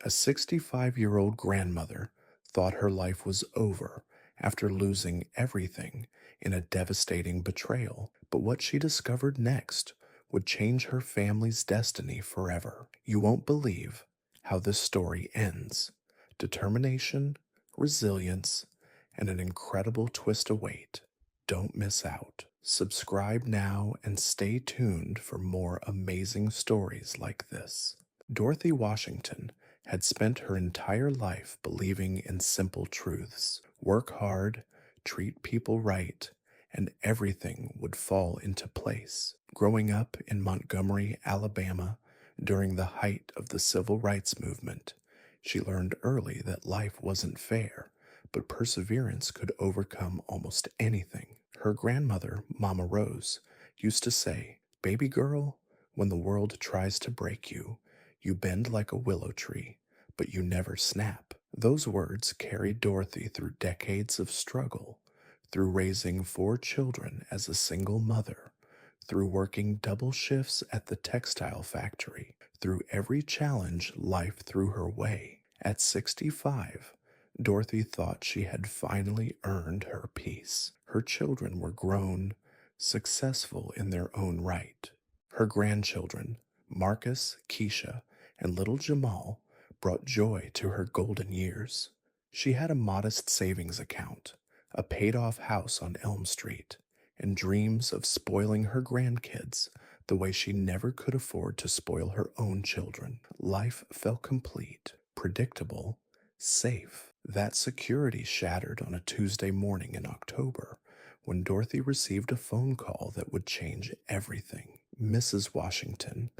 A 65-year-old grandmother thought her life was over after losing everything in a devastating betrayal. But what she discovered next would change her family's destiny forever. You won't believe how this story ends. Determination, resilience, and an incredible twist await. Don't miss out. Subscribe now and stay tuned for more amazing stories like this. Dorothy Washington had spent her entire life believing in simple truths. Work hard, treat people right, and everything would fall into place. Growing up in Montgomery, Alabama, during the height of the Civil Rights Movement, she learned early that life wasn't fair, but perseverance could overcome almost anything. Her grandmother, Mama Rose, used to say, "Baby girl, when the world tries to break you, you bend like a willow tree, but you never snap." Those words carried Dorothy through decades of struggle, through raising 4 children as a single mother, through working double shifts at the textile factory, through every challenge life threw her way. At 65, Dorothy thought she had finally earned her peace. Her children were grown, successful in their own right. Her grandchildren, Marcus, Keisha, and little Jamal, brought joy to her golden years. She had a modest savings account, a paid-off house on Elm Street, and dreams of spoiling her grandkids the way she never could afford to spoil her own children. Life felt complete, predictable, safe. That security shattered on a Tuesday morning in October when Dorothy received a phone call that would change everything. "Mrs. Washington,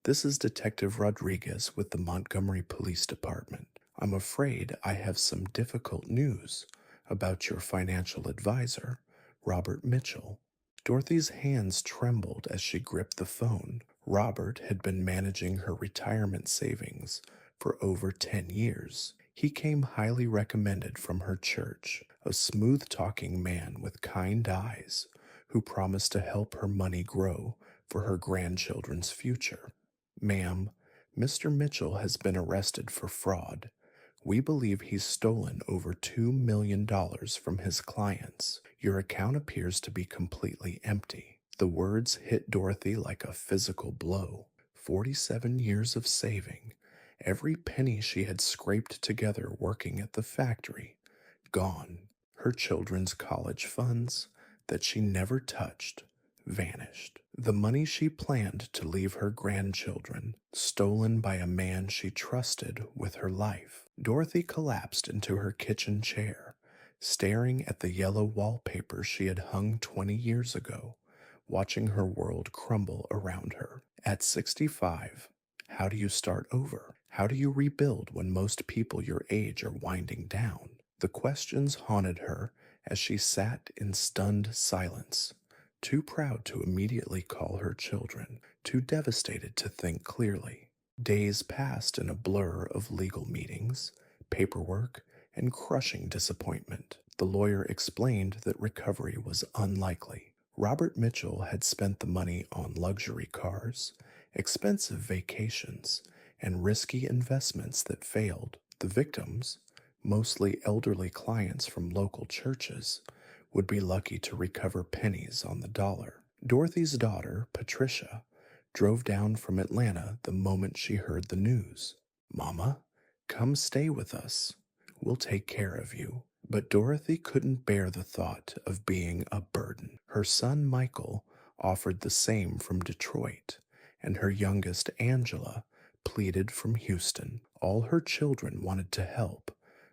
this is Detective Rodriguez with the Montgomery Police Department. I'm afraid I have some difficult news about your financial advisor, Robert Mitchell." Dorothy's hands trembled as she gripped the phone. Robert had been managing her retirement savings for over 10 years. He came highly recommended from her church, a smooth-talking man with kind eyes who promised to help her money grow for her grandchildren's future. "Ma'am, Mr. Mitchell has been arrested for fraud. We believe he's stolen over $2 million from his clients. Your account appears to be completely empty." The words hit Dorothy like a physical blow. 47 years of saving, every penny she had scraped together working at the factory, gone. Her children's college funds, that she never touched, vanished. The money she planned to leave her grandchildren, stolen by a man she trusted with her life. Dorothy collapsed into her kitchen chair, staring at the yellow wallpaper she had hung 20 years ago, watching her world crumble around her. At 65, how do you start over? How do you rebuild when most people your age are winding down? The questions haunted her as she sat in stunned silence, too proud to immediately call her children, too devastated to think clearly. Days passed in a blur of legal meetings, paperwork, and crushing disappointment. The lawyer explained that recovery was unlikely. Robert Mitchell had spent the money on luxury cars, expensive vacations, and risky investments that failed. The victims, mostly elderly clients from local churches, would be lucky to recover pennies on the dollar. Dorothy's daughter, Patricia, drove down from Atlanta the moment she heard the news. "Mama, come stay with us. We'll take care of you." But Dorothy couldn't bear the thought of being a burden. Her son Michael offered the same from Detroit, and her youngest Angela pleaded from Houston. All her children wanted to help,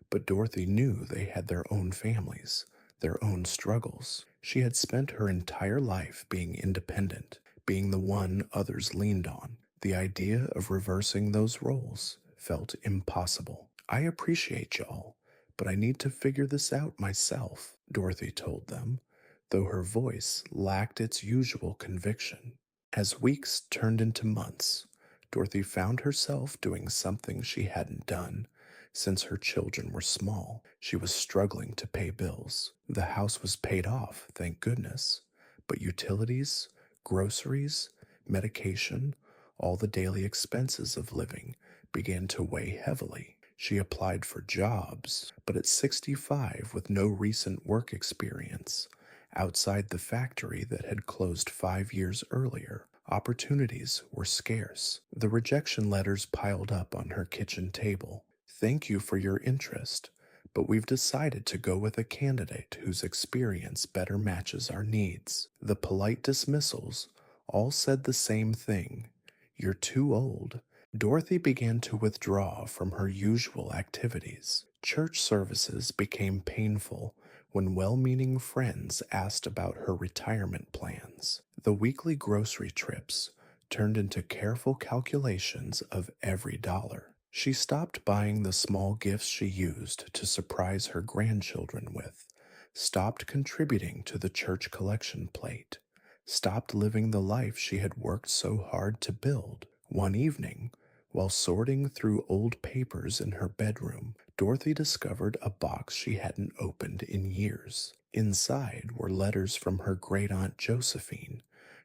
but Dorothy knew they had their own families, their own struggles. She had spent her entire life being independent, being the one others leaned on. The idea of reversing those roles felt impossible. "I appreciate y'all, but I need to figure this out myself," Dorothy told them, though her voice lacked its usual conviction. As weeks turned into months, Dorothy found herself doing something she hadn't done since her children were small. She was struggling to pay bills. The house was paid off, thank goodness, but utilities, groceries, medication, all the daily expenses of living began to weigh heavily. She applied for jobs, but at 65 with no recent work experience, outside the factory that had closed 5 years earlier, opportunities were scarce. The rejection letters piled up on her kitchen table. Thank you for your interest, but we've decided to go with a candidate whose experience better matches our needs. The polite dismissals all said the same thing. You're too old. Dorothy began to withdraw from her usual activities. Church services became painful when well-meaning friends asked about her retirement plans. The weekly grocery trips turned into careful calculations of every dollar. She stopped buying the small gifts she used to surprise her grandchildren with, stopped contributing to the church collection plate, stopped living the life she had worked so hard to build. One evening, while sorting through old papers in her bedroom, Dorothy discovered a box she hadn't opened in years. Inside were letters from her great-aunt Josephine,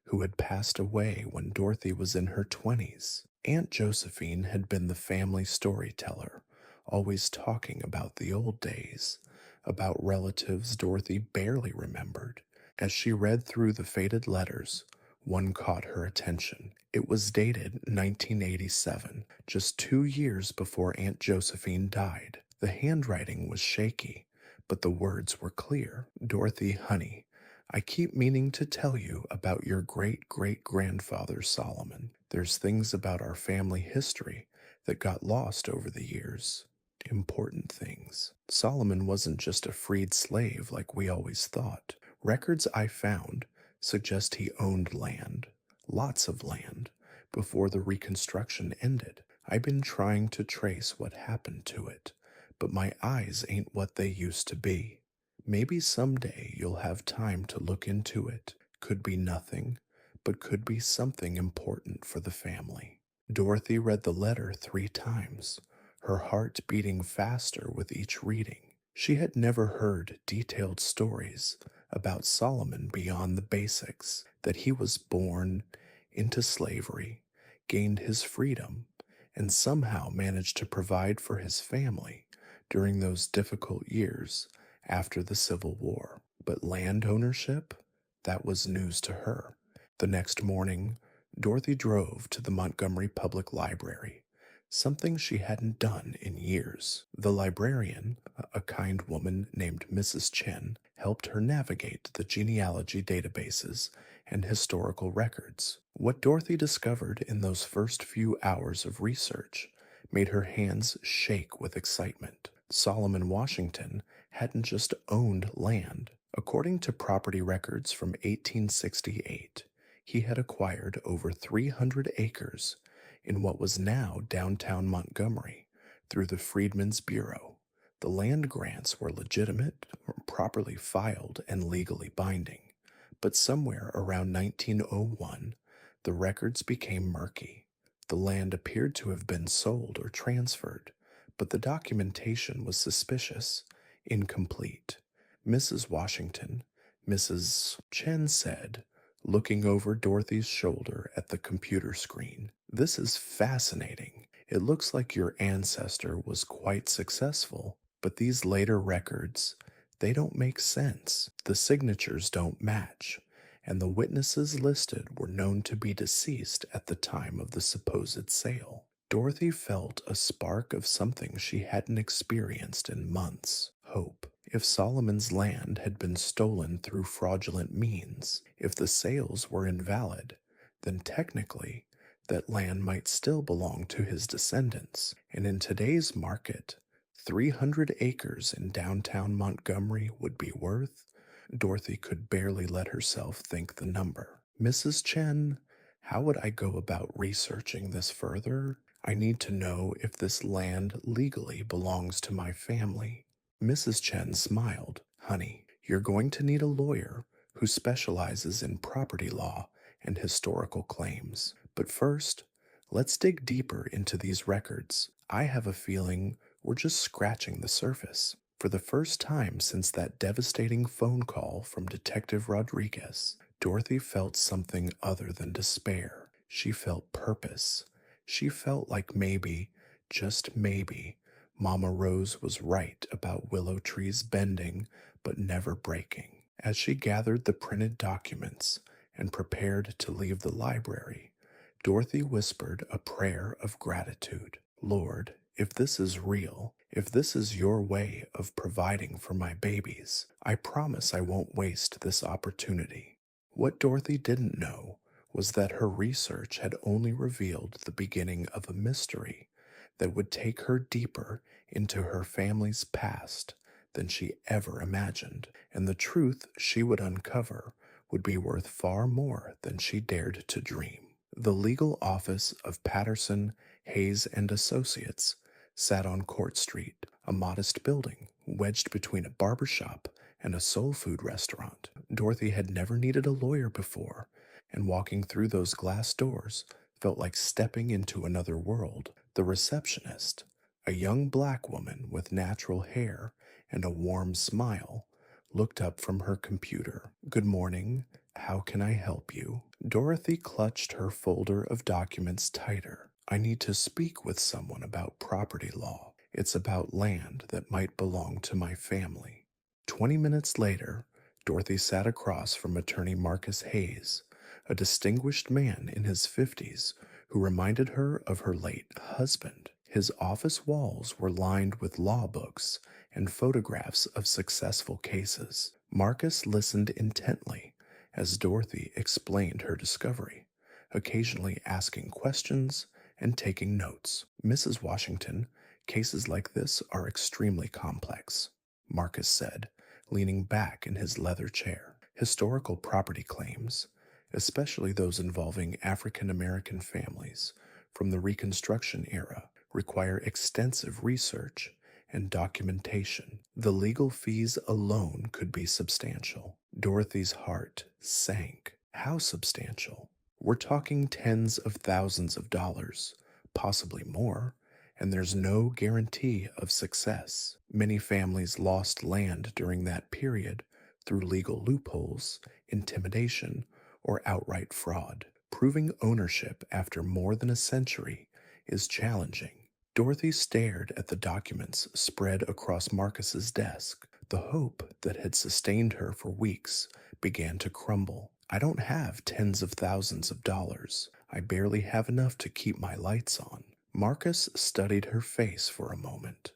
who had passed away when Dorothy was in her 20s. Aunt Josephine had been the family storyteller, always talking about the old days, about relatives Dorothy barely remembered. As she read through the faded letters, one caught her attention. It was dated 1987, just 2 years before Aunt Josephine died. The handwriting was shaky, but the words were clear. Dorothy, honey, I keep meaning to tell you about your great-great-grandfather Solomon. There's things about our family history that got lost over the years. Important things. Solomon wasn't just a freed slave like we always thought. Records I found suggest he owned land, lots of land, before the Reconstruction ended. I've been trying to trace what happened to it, but my eyes ain't what they used to be. Maybe someday you'll have time to look into it. Could be nothing, but could be something important for the family. Dorothy read the letter 3 times, her heart beating faster with each reading. She had never heard detailed stories about Solomon beyond the basics, that he was born into slavery, gained his freedom, and somehow managed to provide for his family during those difficult years after the Civil War. But land ownership? That was news to her. The next morning, Dorothy drove to the Montgomery Public Library, something she hadn't done in years. The librarian, a kind woman named Mrs. Chen, helped her navigate the genealogy databases and historical records. What Dorothy discovered in those first few hours of research made her hands shake with excitement. Solomon Washington hadn't just owned land. According to property records from 1868, he had acquired over 300 acres in what was now downtown Montgomery through the Freedmen's Bureau. The land grants were legitimate, properly filed, and legally binding. But somewhere around 1901, the records became murky. The land appeared to have been sold or transferred, but the documentation was suspicious, incomplete. Mrs. Washington, Mrs. Chen said, looking over Dorothy's shoulder at the computer screen, "This is fascinating. It looks like your ancestor was quite successful, but these later records, they don't make sense. The signatures don't match, and the witnesses listed were known to be deceased at the time of the supposed sale." Dorothy felt a spark of something she hadn't experienced in months: hope. If Solomon's land had been stolen through fraudulent means, if the sales were invalid, then technically that land might still belong to his descendants. And in today's market, 300 acres in downtown Montgomery would be worth— Dorothy could barely let herself think the number. "Mrs. Chen, how would I go about researching this further? I need to know if this land legally belongs to my family." Mrs. Chen smiled. "Honey, you're going to need a lawyer who specializes in property law and historical claims. But first, let's dig deeper into these records. I have a feeling we're just scratching the surface." For the first time since that devastating phone call from Detective Rodriguez, Dorothy felt something other than despair. She felt purpose. She felt like maybe just maybe, Mama Rose was right about willow trees bending but never breaking. As she gathered the printed documents and prepared to leave the library, Dorothy whispered a prayer of gratitude. Lord, if this is real, if this is your way of providing for my babies, I promise I won't waste this opportunity. What Dorothy didn't know was that her research had only revealed the beginning of a mystery that would take her deeper into her family's past than she ever imagined, and the truth she would uncover would be worth far more than she dared to dream. The legal office of Patterson, Hayes and Associates sat on Court Street, a modest building wedged between a barber shop and a soul food restaurant. Dorothy had never needed a lawyer before, and walking through those glass doors felt like stepping into another world. The receptionist, a young black woman with natural hair and a warm smile, looked up from her computer. Good morning. How can I help you? Dorothy clutched her folder of documents tighter. I need to speak with someone about property law. It's about land that might belong to my family. 20 minutes later, Dorothy sat across from attorney Marcus Hayes, a distinguished man in his 50s who reminded her of her late husband. His office walls were lined with law books and photographs of successful cases. Marcus listened intently as Dorothy explained her discovery, occasionally asking questions and taking notes. Mrs. Washington, cases like this are extremely complex, Marcus said, leaning back in his leather chair. Historical property claims, especially those involving African American families from the Reconstruction era, require extensive research and documentation. The legal fees alone could be substantial. Dorothy's heart sank. How substantial? We're talking tens of thousands of dollars, possibly more, and there's no guarantee of success. Many families lost land during that period through legal loopholes, intimidation, or outright fraud. Proving ownership after more than a century is challenging. Dorothy stared at the documents spread across Marcus's desk. The hope that had sustained her for weeks began to crumble. I don't have tens of thousands of dollars. I barely have enough to keep my lights on. Marcus studied her face for a moment.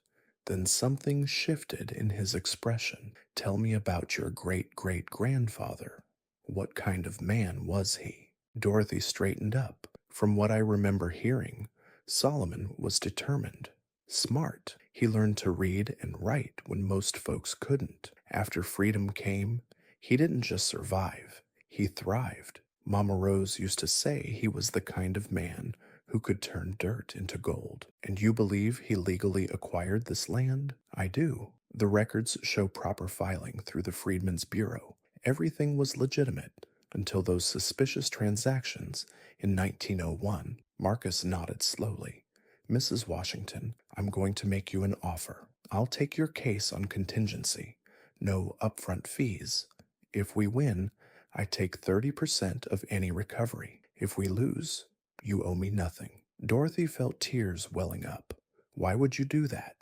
Then something shifted in his expression. Tell me about your great-great-grandfather. What kind of man was he? Dorothy straightened up. From what I remember hearing, Solomon was determined, smart. He learned to read and write when most folks couldn't. After freedom came, he didn't just survive, he thrived. Mama Rose used to say he was the kind of man who could turn dirt into gold. And you believe he legally acquired this land? I do. The records show proper filing through the Freedmen's Bureau. Everything was legitimate until those suspicious transactions in 1901. Marcus nodded slowly. Mrs. Washington, I'm going to make you an offer. I'll take your case on contingency. No upfront fees. If we win, I take 30% of any recovery. If we lose, you owe me nothing. Dorothy felt tears welling up. Why would you do that?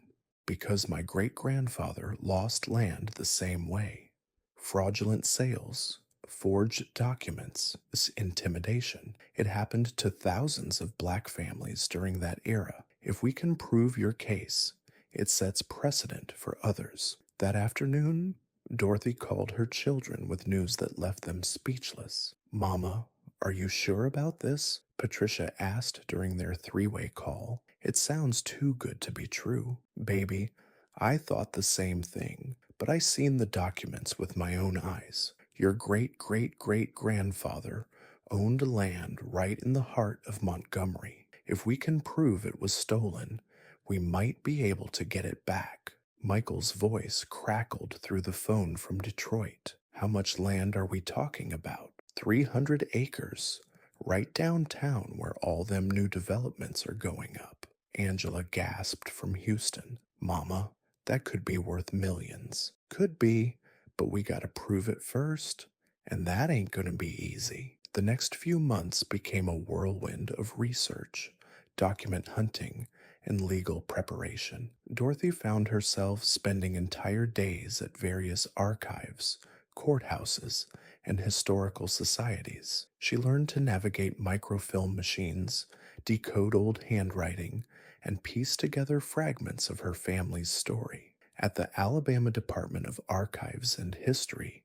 Because my great-grandfather lost land the same way. Fraudulent sales, forged documents, this intimidation. It happened to thousands of black families during that era. If we can prove your case, it sets precedent for others. That afternoon, Dorothy called her children with news that left them speechless. Mama, are you sure about this? Patricia asked during their three-way call. It sounds too good to be true. Baby, I thought the same thing, but I seen the documents with my own eyes. Your great-great-great-grandfather owned land right in the heart of Montgomery. If we can prove it was stolen, we might be able to get it back. Michael's voice crackled through the phone from Detroit. How much land are we talking about? 300 acres, right downtown where all them new developments are going up. Angela gasped from Houston. Mama, that could be worth millions. Could be, but we gotta prove it first, and that ain't gonna be easy. The next few months became a whirlwind of research, document hunting, and legal preparation. Dorothy found herself spending entire days at various archives, courthouses, and historical societies. She learned to navigate microfilm machines, decode old handwriting, and piece together fragments of her family's story. At the Alabama Department of Archives and History,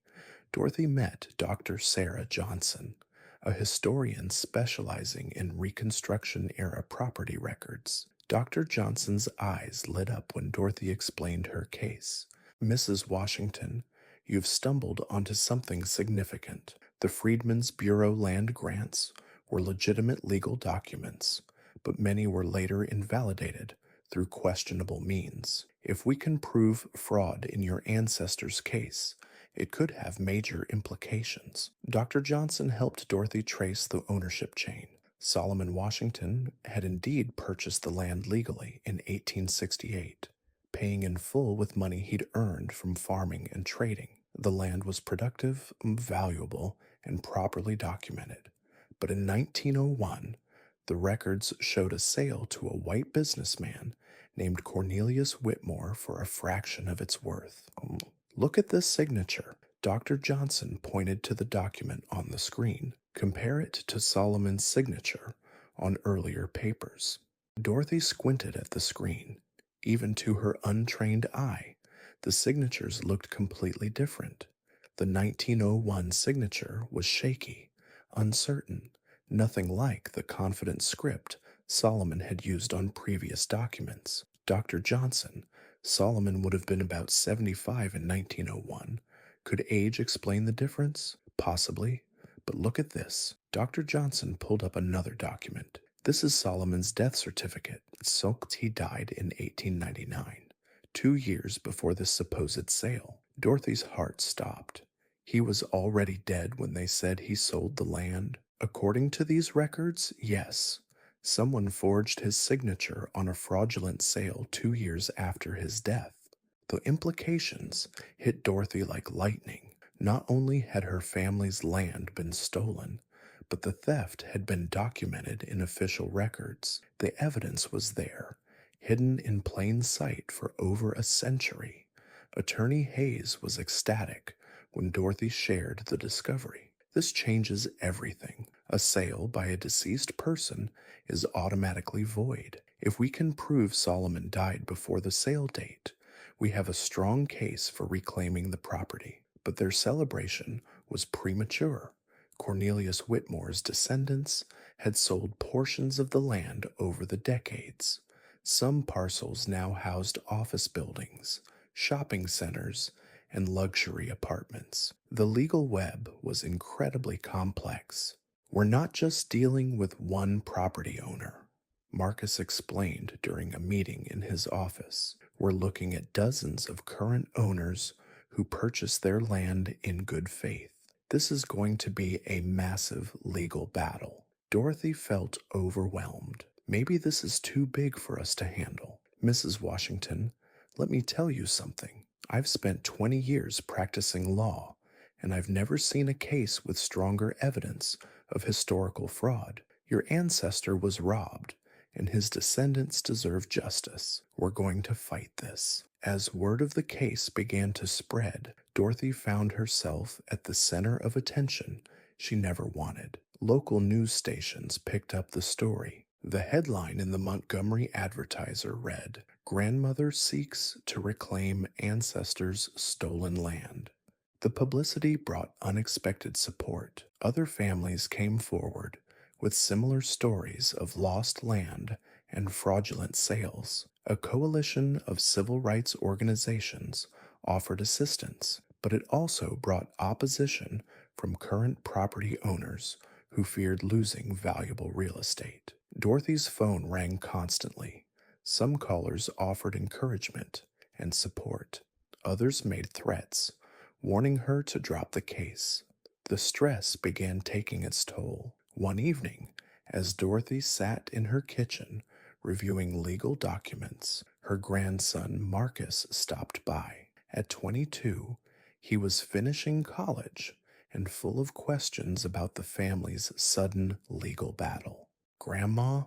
Dorothy met Dr. Sarah Johnson, a historian specializing in Reconstruction era property records. Dr. Johnson's eyes lit up when Dorothy explained her case. Mrs. Washington, you've stumbled onto something significant. The Freedmen's Bureau land grants were legitimate legal documents, but many were later invalidated through questionable means. If we can prove fraud in your ancestors' case, it could have major implications. Dr. Johnson helped Dorothy trace the ownership chain. Solomon Washington had indeed purchased the land legally in 1868, paying in full with money he'd earned from farming and trading. The land was productive, valuable, and properly documented. But in 1901, the records showed a sale to a white businessman named Cornelius Whitmore for a fraction of its worth. Look at this signature. Dr. Johnson pointed to the document on the screen. Compare it to Solomon's signature on earlier papers. Dorothy squinted at the screen. Even to her untrained eye, the signatures looked completely different. The 1901 signature was shaky, uncertain, nothing like the confident script Solomon had used on previous documents. Dr. Johnson, Solomon would have been about 75 in 1901. Could age explain the difference? Possibly. But look at this. Dr. Johnson pulled up another document. This is Solomon's death certificate. He died in 1899, 2 years before this supposed sale. Dorothy's heart stopped. He was already dead when they said he sold the land. According to these records, yes. Someone forged his signature on a fraudulent sale 2 years after his death. The implications hit Dorothy like lightning. Not only had her family's land been stolen, but the theft had been documented in official records. The evidence was there, hidden in plain sight for over a century. Attorney Hayes was ecstatic when Dorothy shared the discovery. This changes everything. A sale by a deceased person is automatically void. If we can prove Solomon died before the sale date, we have a strong case for reclaiming the property. But their celebration was premature. Cornelius Whitmore's descendants had sold portions of the land over the decades. Some parcels now housed office buildings, shopping centers, and luxury apartments. The legal web was incredibly complex. We're not just dealing with one property owner, Marcus explained during a meeting in his office. We're looking at dozens of current owners who purchased their land in good faith. This is going to be a massive legal battle. Dorothy felt overwhelmed. Maybe this is too big for us to handle. Mrs. Washington, let me tell you something. I've spent 20 years practicing law, and I've never seen a case with stronger evidence of historical fraud. Your ancestor was robbed, and his descendants deserve justice. We're going to fight this. As word of the case began to spread, Dorothy found herself at the center of attention she never wanted. Local news stations picked up the story. The headline in the Montgomery Advertiser read, "Grandmother Seeks to Reclaim Ancestors' Stolen Land." The publicity brought unexpected support. Other families came forward with similar stories of lost land and fraudulent sales. A coalition of civil rights organizations offered assistance, but it also brought opposition from current property owners who feared losing valuable real estate. Dorothy's phone rang constantly. Some callers offered encouragement and support. Others made threats, warning her to drop the case. The stress began taking its toll. One evening, as Dorothy sat in her kitchen reviewing legal documents, her grandson Marcus stopped by. At 22, he was finishing college and full of questions about the family's sudden legal battle. "Grandma,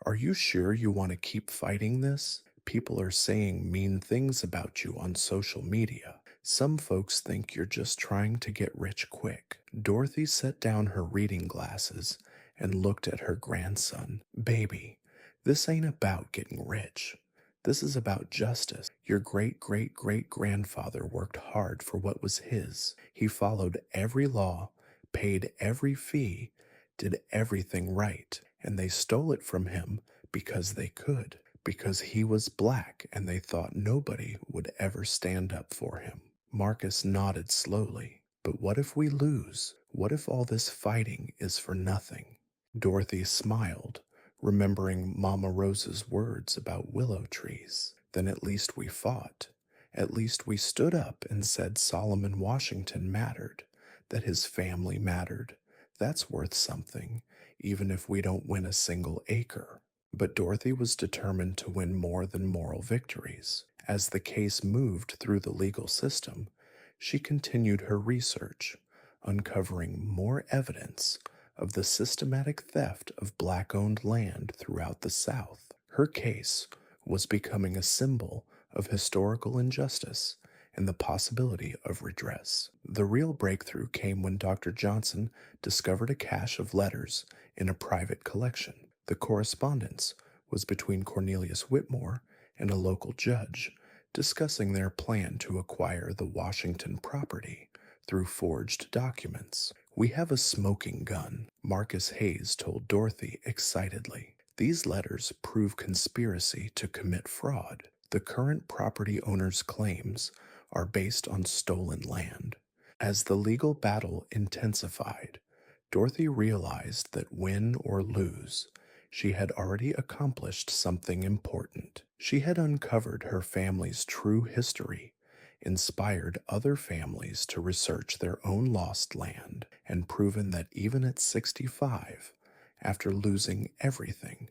Are you sure you want to keep fighting this? People are saying mean things about you on social media. Some folks think you're just trying to get rich quick. Dorothy set down her reading glasses and looked at her grandson. Baby, this ain't about getting rich. This is about justice. Your great great great grandfather worked hard for what was his. He followed every law, paid every fee, did everything right, and they stole it from him because they could, because he was black and they thought nobody would ever stand up for him. Marcus nodded slowly. But what if we lose? What if all this fighting is for nothing? Dorothy smiled, remembering Mama Rose's words about willow trees. Then at least we fought. At least we stood up and said Solomon Washington mattered, that his family mattered. That's worth something, even if we don't win a single acre. But Dorothy was determined to win more than moral victories. As the case moved through the legal system, she continued her research, uncovering more evidence of the systematic theft of black-owned land throughout the South. Her case was becoming a symbol of historical injustice and the possibility of redress. The real breakthrough came when Dr. Johnson discovered a cache of letters in a private collection. The correspondence was between Cornelius Whitmore and a local judge, discussing their plan to acquire the Washington property through forged documents. We have a smoking gun, Marcus Hayes told Dorothy excitedly. These letters prove conspiracy to commit fraud. The current property owner's claims are based on stolen land. As the legal battle intensified, Dorothy realized that win or lose, she had already accomplished something important. She had uncovered her family's true history, inspired other families to research their own lost land, and proven that even at 65, after losing everything,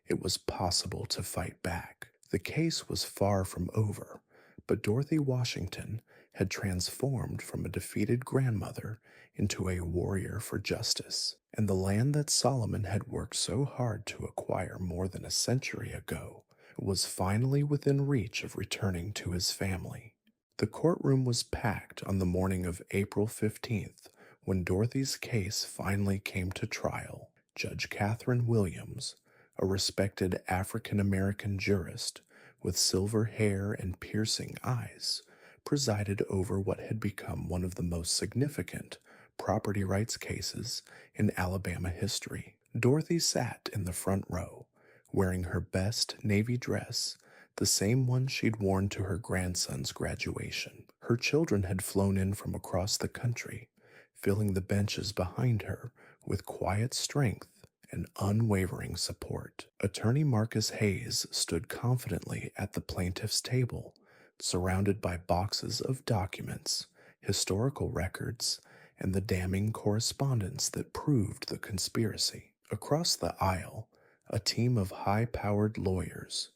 it was possible to fight back. The case was far from over, but Dorothy Washington had transformed from a defeated grandmother into a warrior for justice, and the land that Solomon had worked so hard to acquire more than a century ago was finally within reach of returning to his family. The courtroom was packed on the morning of April 15th when Dorothy's case finally came to trial. Judge Catherine Williams, a respected African-American jurist with silver hair and piercing eyes, presided over what had become one of the most significant property rights cases in Alabama history. Dorothy sat in the front row, wearing her best navy dress, the same one she'd worn to her grandson's graduation. Her children had flown in from across the country, filling the benches behind her with quiet strength and unwavering support. Attorney Marcus Hayes stood confidently at the plaintiff's table, surrounded by boxes of documents, historical records, and the damning correspondence that proved the conspiracy. Across the aisle, a team of high-powered lawyers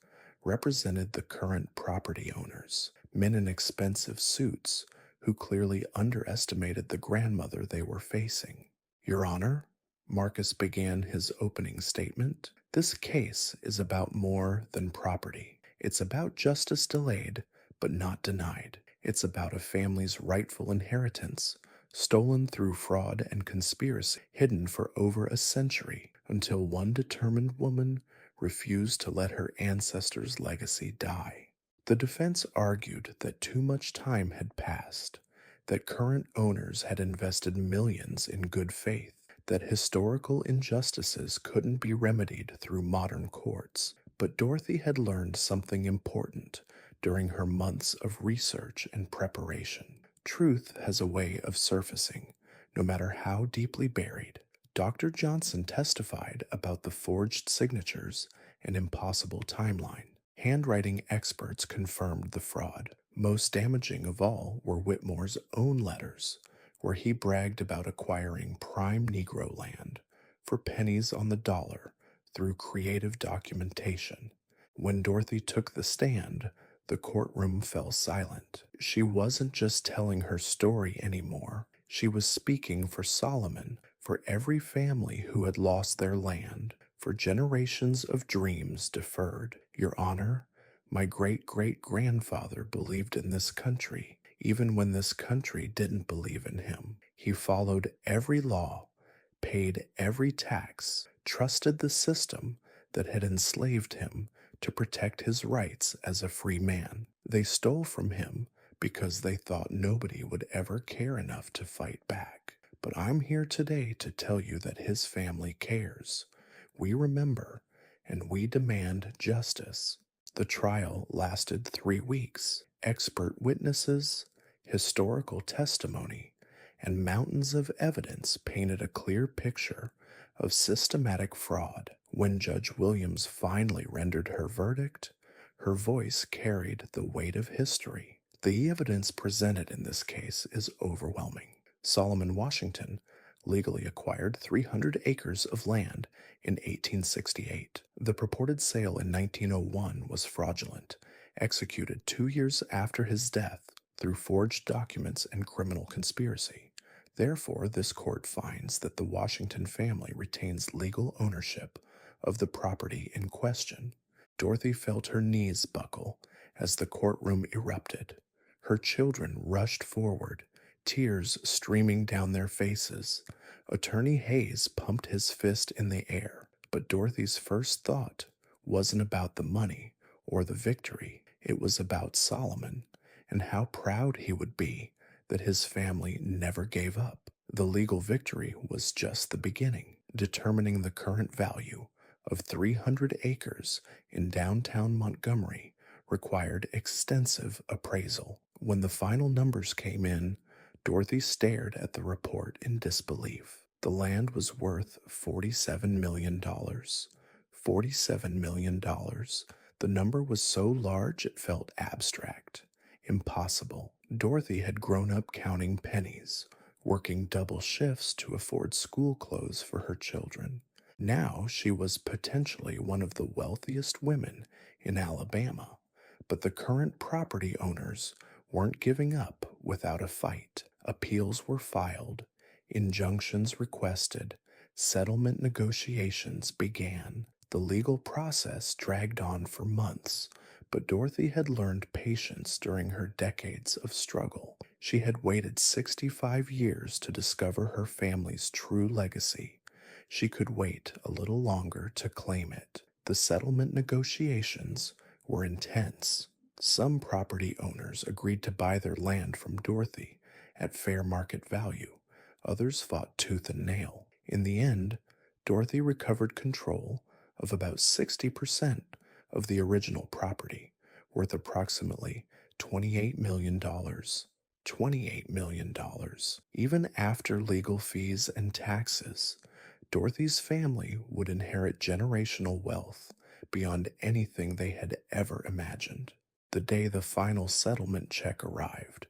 represented the current property owners, men in expensive suits who clearly underestimated the grandmother they were facing. Your Honor, Marcus began his opening statement, this case is about more than property. It's about justice delayed, but not denied. It's about a family's rightful inheritance, stolen through fraud and conspiracy, hidden for over a century, until one determined woman refused to let her ancestors' legacy die. The defense argued that too much time had passed, that current owners had invested millions in good faith, that historical injustices couldn't be remedied through modern courts. But Dorothy had learned something important during her months of research and preparation. Truth has a way of surfacing, no matter how deeply buried. Dr. Johnson testified about the forged signatures and impossible timeline. Handwriting experts confirmed the fraud. Most damaging of all were Whitmore's own letters, where he bragged about acquiring prime Negro land for pennies on the dollar through creative documentation. When Dorothy took the stand, the courtroom fell silent. She wasn't just telling her story anymore. She was speaking for Solomon, for every family who had lost their land, for generations of dreams deferred. Your Honor, my great-great-grandfather believed in this country, even when this country didn't believe in him. He followed every law, paid every tax, trusted the system that had enslaved him to protect his rights as a free man. They stole from him because they thought nobody would ever care enough to fight back. But I'm here today to tell you that his family cares. We remember, and we demand justice. The trial lasted 3 weeks. Expert witnesses, historical testimony, and mountains of evidence painted a clear picture of systematic fraud. When Judge Williams finally rendered her verdict, her voice carried the weight of history. The evidence presented in this case is overwhelming. Solomon Washington legally acquired 300 acres of land in 1868. The purported sale in 1901 was fraudulent, executed 2 years after his death through forged documents and criminal conspiracy. Therefore, this court finds that the Washington family retains legal ownership of the property in question. Dorothy felt her knees buckle as the courtroom erupted. Her children rushed forward, tears streaming down their faces. Attorney Hayes pumped his fist in the air, but Dorothy's first thought wasn't about the money or the victory. It was about Solomon and how proud he would be that his family never gave up. The legal victory was just the beginning, determining the current value of 300 acres in downtown Montgomery required extensive appraisal. When the final numbers came in, Dorothy stared at the report in disbelief. The land was worth $47 million. $47 million. The number was so large it felt abstract, impossible. Dorothy had grown up counting pennies, working double shifts to afford school clothes for her children. Now she was potentially one of the wealthiest women in Alabama, but the current property owners weren't giving up without a fight. Appeals were filed, injunctions requested, settlement negotiations began. The legal process dragged on for months, but Dorothy had learned patience during her decades of struggle. She had waited 65 years to discover her family's true legacy. She could wait a little longer to claim it. The settlement negotiations were intense. Some property owners agreed to buy their land from Dorothy at fair market value. Others fought tooth and nail. In the end, Dorothy recovered control of about 60% of the original property, worth approximately $28 million. $28 million. Even after legal fees and taxes, Dorothy's family would inherit generational wealth beyond anything they had ever imagined. The day the final settlement check arrived,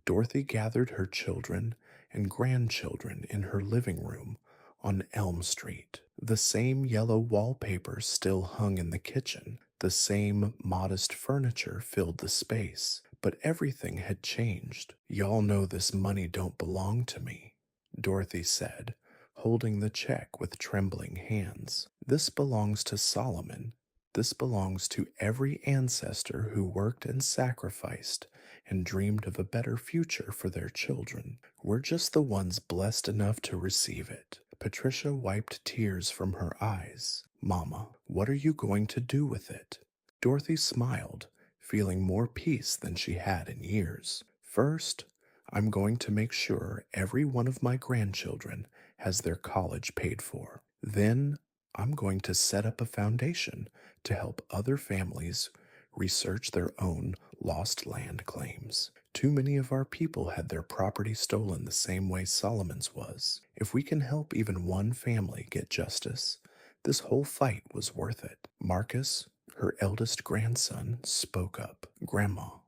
Dorothy gathered her children and grandchildren in her living room on Elm Street. The same yellow wallpaper still hung in the kitchen. The same modest furniture filled the space. But everything had changed. "Y'all know this money don't belong to me," Dorothy said, holding the check with trembling hands. "This belongs to Solomon. This belongs to every ancestor who worked and sacrificed and dreamed of a better future for their children. We're just the ones blessed enough to receive it." Patricia wiped tears from her eyes. "Mama, what are you going to do with it?" Dorothy smiled, feeling more peace than she had in years. "First, I'm going to make sure every one of my grandchildren has their college paid for. Then, I'm going to set up a foundation to help other families research their own lost land claims. Too many of our people had their property stolen the same way Solomon's was. If we can help even one family get justice, this whole fight was worth it." Marcus, her eldest grandson, spoke up. "Grandma,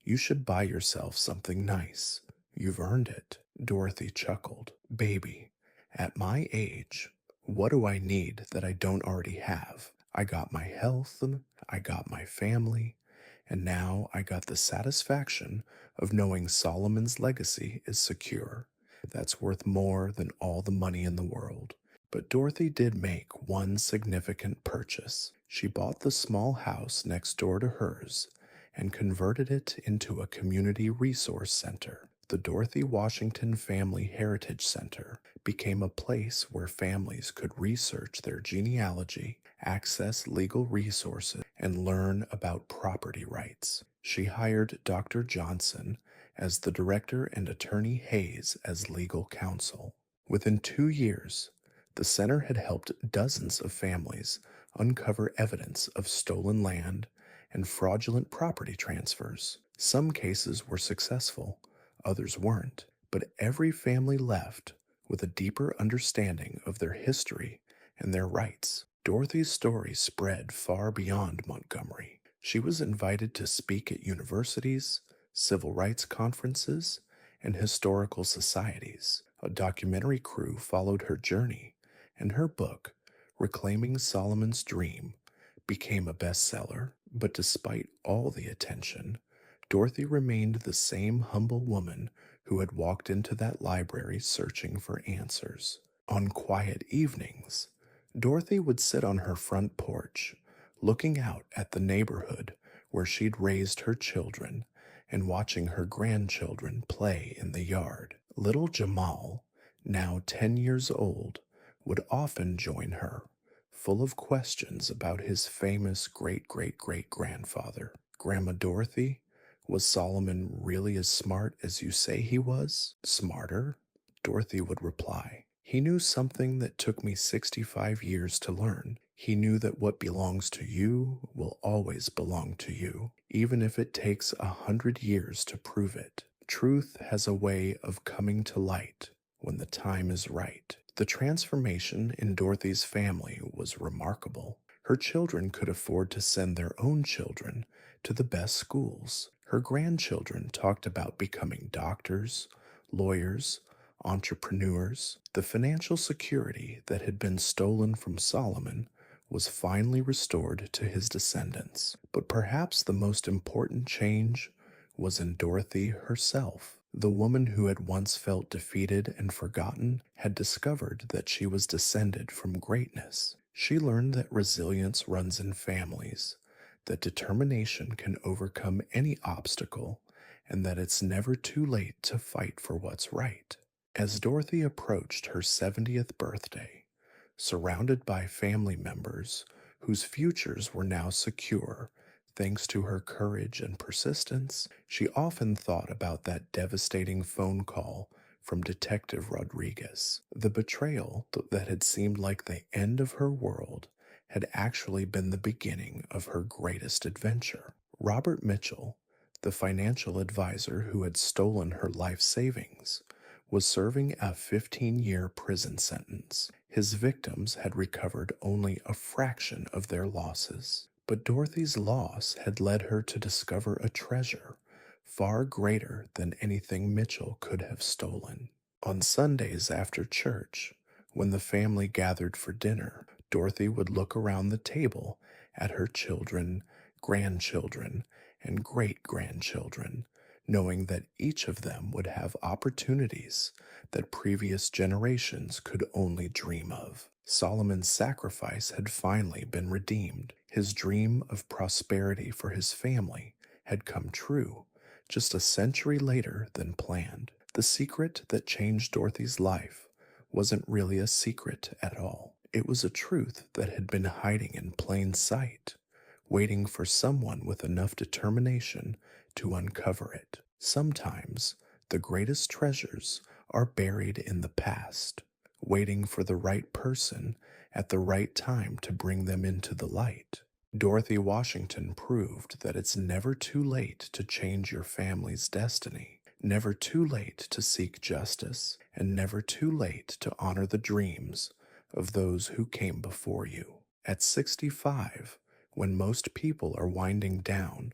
you should buy yourself something nice. You've earned it." Dorothy chuckled. "Baby, at my age, what do I need that I don't already have? I got my health, I got my family, and now I got the satisfaction of knowing Solomon's legacy is secure. That's worth more than all the money in the world." But Dorothy did make one significant purchase. She bought the small house next door to hers and converted it into a community resource center. The Dorothy Washington Family Heritage Center became a place where families could research their genealogy, access legal resources, and learn about property rights. She hired Dr. Johnson as the director and Attorney Hayes as legal counsel. Within 2 years, the center had helped dozens of families uncover evidence of stolen land and fraudulent property transfers. Some cases were successful, others weren't, but every family left with a deeper understanding of their history and their rights. Dorothy's story spread far beyond Montgomery. She was invited to speak at universities, civil rights conferences, and historical societies. A documentary crew followed her journey, and her book, Reclaiming Solomon's Dream, became a bestseller. But despite all the attention, Dorothy remained the same humble woman who had walked into that library searching for answers. On quiet evenings, Dorothy would sit on her front porch, looking out at the neighborhood where she'd raised her children and watching her grandchildren play in the yard. Little Jamal, now 10 years old, would often join her, full of questions about his famous great-great-great-grandfather. Grandma Dorothy, was Solomon really as smart as you say he was? Smarter? Dorothy would reply. He knew something that took me 65 years to learn. He knew that what belongs to you will always belong to you, even if it takes 100 years to prove it. Truth has a way of coming to light when the time is right. The transformation in Dorothy's family was remarkable. Her children could afford to send their own children to the best schools. Her grandchildren talked about becoming doctors, lawyers, entrepreneurs. The financial security that had been stolen from Solomon was finally restored to his descendants. But perhaps the most important change was in Dorothy herself. The woman who had once felt defeated and forgotten had discovered that she was descended from greatness. She learned that resilience runs in families, that determination can overcome any obstacle, and that it's never too late to fight for what's right. As Dorothy approached her 70th birthday, surrounded by family members whose futures were now secure thanks to her courage and persistence, she often thought about that devastating phone call from Detective Rodriguez. The betrayal that had seemed like the end of her world had actually been the beginning of her greatest adventure. Robert Mitchell, the financial advisor who had stolen her life savings, was serving a 15-year prison sentence. His victims had recovered only a fraction of their losses. But Dorothy's loss had led her to discover a treasure far greater than anything Mitchell could have stolen. On Sundays after church, when the family gathered for dinner, Dorothy would look around the table at her children, grandchildren, and great-grandchildren, knowing that each of them would have opportunities that previous generations could only dream of. Solomon's sacrifice had finally been redeemed. His dream of prosperity for his family had come true, just a century later than planned. The secret that changed Dorothy's life wasn't really a secret at all. It was a truth that had been hiding in plain sight, waiting for someone with enough determination to uncover it. Sometimes the greatest treasures are buried in the past, waiting for the right person at the right time to bring them into the light. Dorothy Washington proved that it's never too late to change your family's destiny, never too late to seek justice, and never too late to honor the dreams of those who came before you. At 65, when most people are winding down,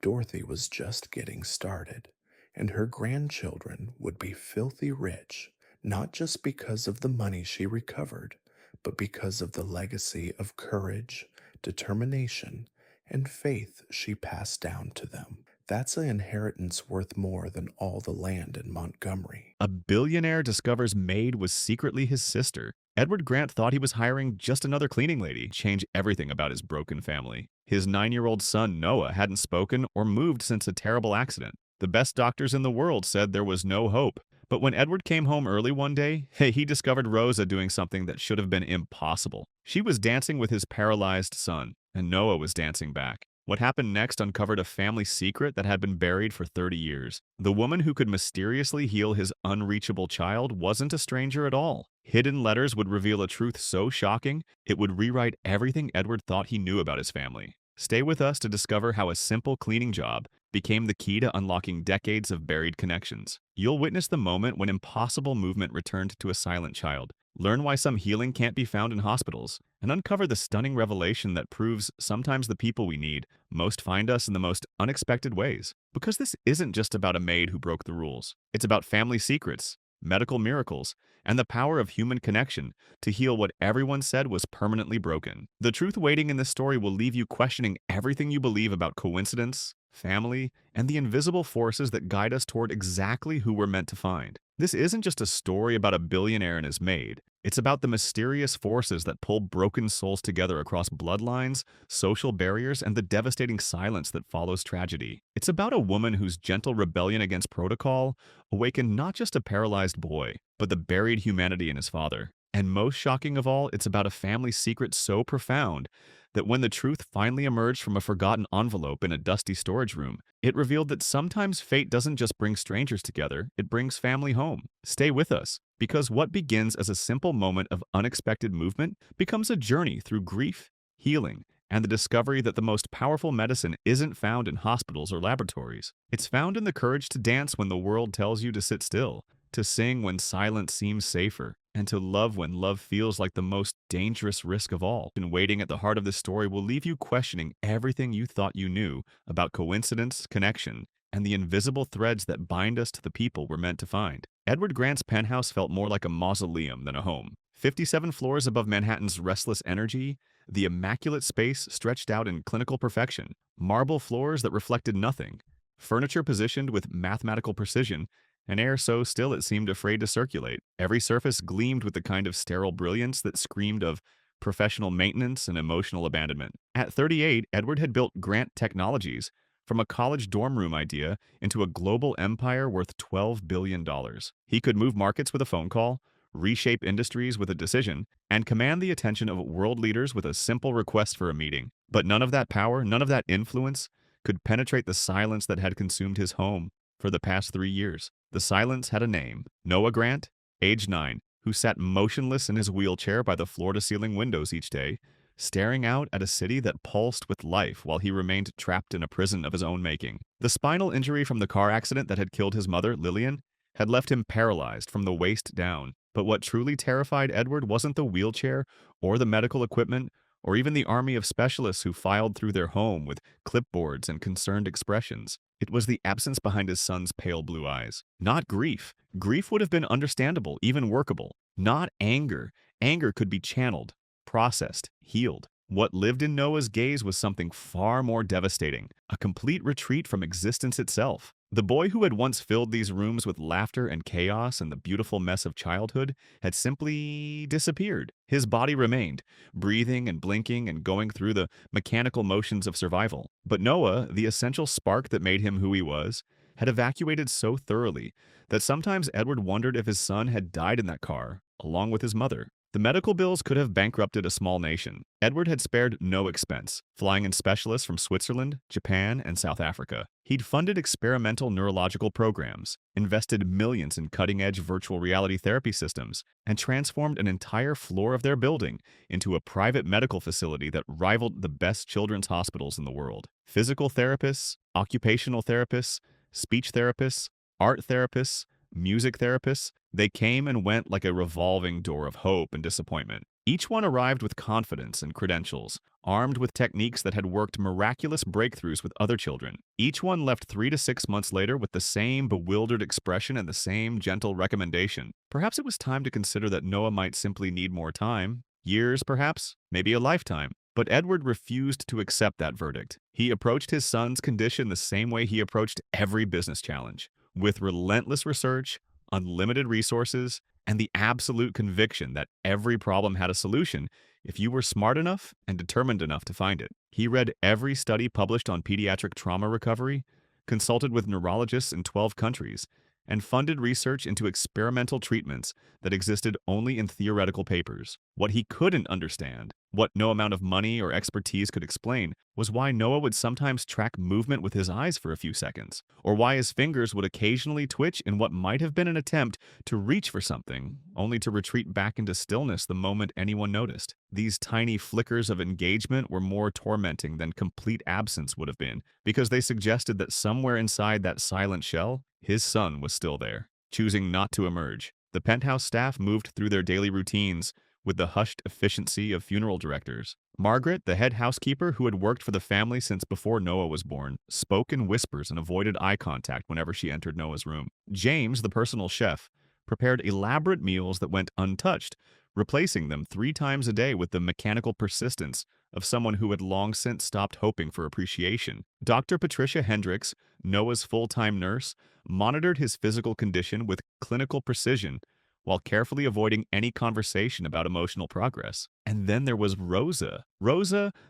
Dorothy was just getting started, and her grandchildren would be filthy rich, not just because of the money she recovered, but because of the legacy of courage, determination, and faith she passed down to them. That's an inheritance worth more than all the land in Montgomery. A billionaire discovers maid was secretly his sister. Edward Grant thought he was hiring just another cleaning lady, change everything about his broken family. His 9-year-old son, Noah, hadn't spoken or moved since a terrible accident. The best doctors in the world said there was no hope. But when Edward came home early one day, he discovered Rosa doing something that should have been impossible. She was dancing with his paralyzed son, and Noah was dancing back. What happened next uncovered a family secret that had been buried for 30 years. The woman who could mysteriously heal his unreachable child wasn't a stranger at all. Hidden letters would reveal a truth so shocking, it would rewrite everything Edward thought he knew about his family. Stay with us to discover how a simple cleaning job became the key to unlocking decades of buried connections. You'll witness the moment when impossible movement returned to a silent child, learn why some healing can't be found in hospitals, and uncover the stunning revelation that proves sometimes the people we need most find us in the most unexpected ways. Because this isn't just about a maid who broke the rules. It's about family secrets, medical miracles, and the power of human connection to heal what everyone said was permanently broken. The truth waiting in this story will leave you questioning everything you believe about coincidence, family, and the invisible forces that guide us toward exactly who we're meant to find. This isn't just a story about a billionaire and his maid. It's about the mysterious forces that pull broken souls together across bloodlines, social barriers, and the devastating silence that follows tragedy. It's about a woman whose gentle rebellion against protocol awakened not just a paralyzed boy, but the buried humanity in his father. And most shocking of all, it's about a family secret so profound that when the truth finally emerged from a forgotten envelope in a dusty storage room, it revealed that sometimes fate doesn't just bring strangers together, it brings family home. Stay with us, because what begins as a simple moment of unexpected movement becomes a journey through grief, healing, and the discovery that the most powerful medicine isn't found in hospitals or laboratories. It's found in the courage to dance when the world tells you to sit still, to sing when silence seems safer, and to love when love feels like the most dangerous risk of all. And waiting at the heart of this story will leave you questioning everything you thought you knew about coincidence, connection, and the invisible threads that bind us to the people we're meant to find. Edward Grant's penthouse felt more like a mausoleum than a home. 57 floors above Manhattan's restless energy, the immaculate space stretched out in clinical perfection, marble floors that reflected nothing, furniture positioned with mathematical precision, and air so still it seemed afraid to circulate. Every surface gleamed with the kind of sterile brilliance that screamed of professional maintenance and emotional abandonment. At 38, Edward had built Grant Technologies, from a college dorm room idea into a global empire worth $12 billion. He could move markets with a phone call, reshape industries with a decision, and command the attention of world leaders with a simple request for a meeting. But none of that power, none of that influence, could penetrate the silence that had consumed his home for the past 3 years. The silence had a name: Noah Grant, age 9, who sat motionless in his wheelchair by the floor-to-ceiling windows each day, staring out at a city that pulsed with life while he remained trapped in a prison of his own making. The spinal injury from the car accident that had killed his mother, Lillian, had left him paralyzed from the waist down. But what truly terrified Edward wasn't the wheelchair or the medical equipment or even the army of specialists who filed through their home with clipboards and concerned expressions. It was the absence behind his son's pale blue eyes. Not grief. Grief would have been understandable, even workable. Not anger. Anger could be channeled, processed, healed. What lived in Noah's gaze was something far more devastating, a complete retreat from existence itself. The boy who had once filled these rooms with laughter and chaos and the beautiful mess of childhood had simply disappeared. His body remained, breathing and blinking and going through the mechanical motions of survival. But Noah, the essential spark that made him who he was, had evacuated so thoroughly that sometimes Edward wondered if his son had died in that car, along with his mother. The medical bills could have bankrupted a small nation. Edward had spared no expense, flying in specialists from Switzerland, Japan, and South Africa. He'd funded experimental neurological programs, invested millions in cutting-edge virtual reality therapy systems, and transformed an entire floor of their building into a private medical facility that rivaled the best children's hospitals in the world. Physical therapists, occupational therapists, speech therapists, art therapists, music therapists, they came and went like a revolving door of hope and disappointment. Each one arrived with confidence and credentials, armed with techniques that had worked miraculous breakthroughs with other children. Each one left 3 to 6 months later with the same bewildered expression and the same gentle recommendation. Perhaps it was time to consider that Noah might simply need more time. Years, perhaps, maybe a lifetime. But Edward refused to accept that verdict. He approached his son's condition the same way he approached every business challenge, with relentless research, unlimited resources, and the absolute conviction that every problem had a solution if you were smart enough and determined enough to find it. He read every study published on pediatric trauma recovery, consulted with neurologists in 12 countries, and funded research into experimental treatments that existed only in theoretical papers. What he couldn't understand, what no amount of money or expertise could explain, was why Noah would sometimes track movement with his eyes for a few seconds, or why his fingers would occasionally twitch in what might have been an attempt to reach for something, only to retreat back into stillness the moment anyone noticed. These tiny flickers of engagement were more tormenting than complete absence would have been, because they suggested that somewhere inside that silent shell, his son was still there, choosing not to emerge. The penthouse staff moved through their daily routines with the hushed efficiency of funeral directors. Margaret, the head housekeeper who had worked for the family since before Noah was born, spoke in whispers and avoided eye contact whenever she entered Noah's room. James, the personal chef, prepared elaborate meals that went untouched, replacing them 3 times a day with the mechanical persistence of someone who had long since stopped hoping for appreciation. Dr. Patricia Hendricks, Noah's full-time nurse, monitored his physical condition with clinical precision while carefully avoiding any conversation about emotional progress. And then there was Rosa.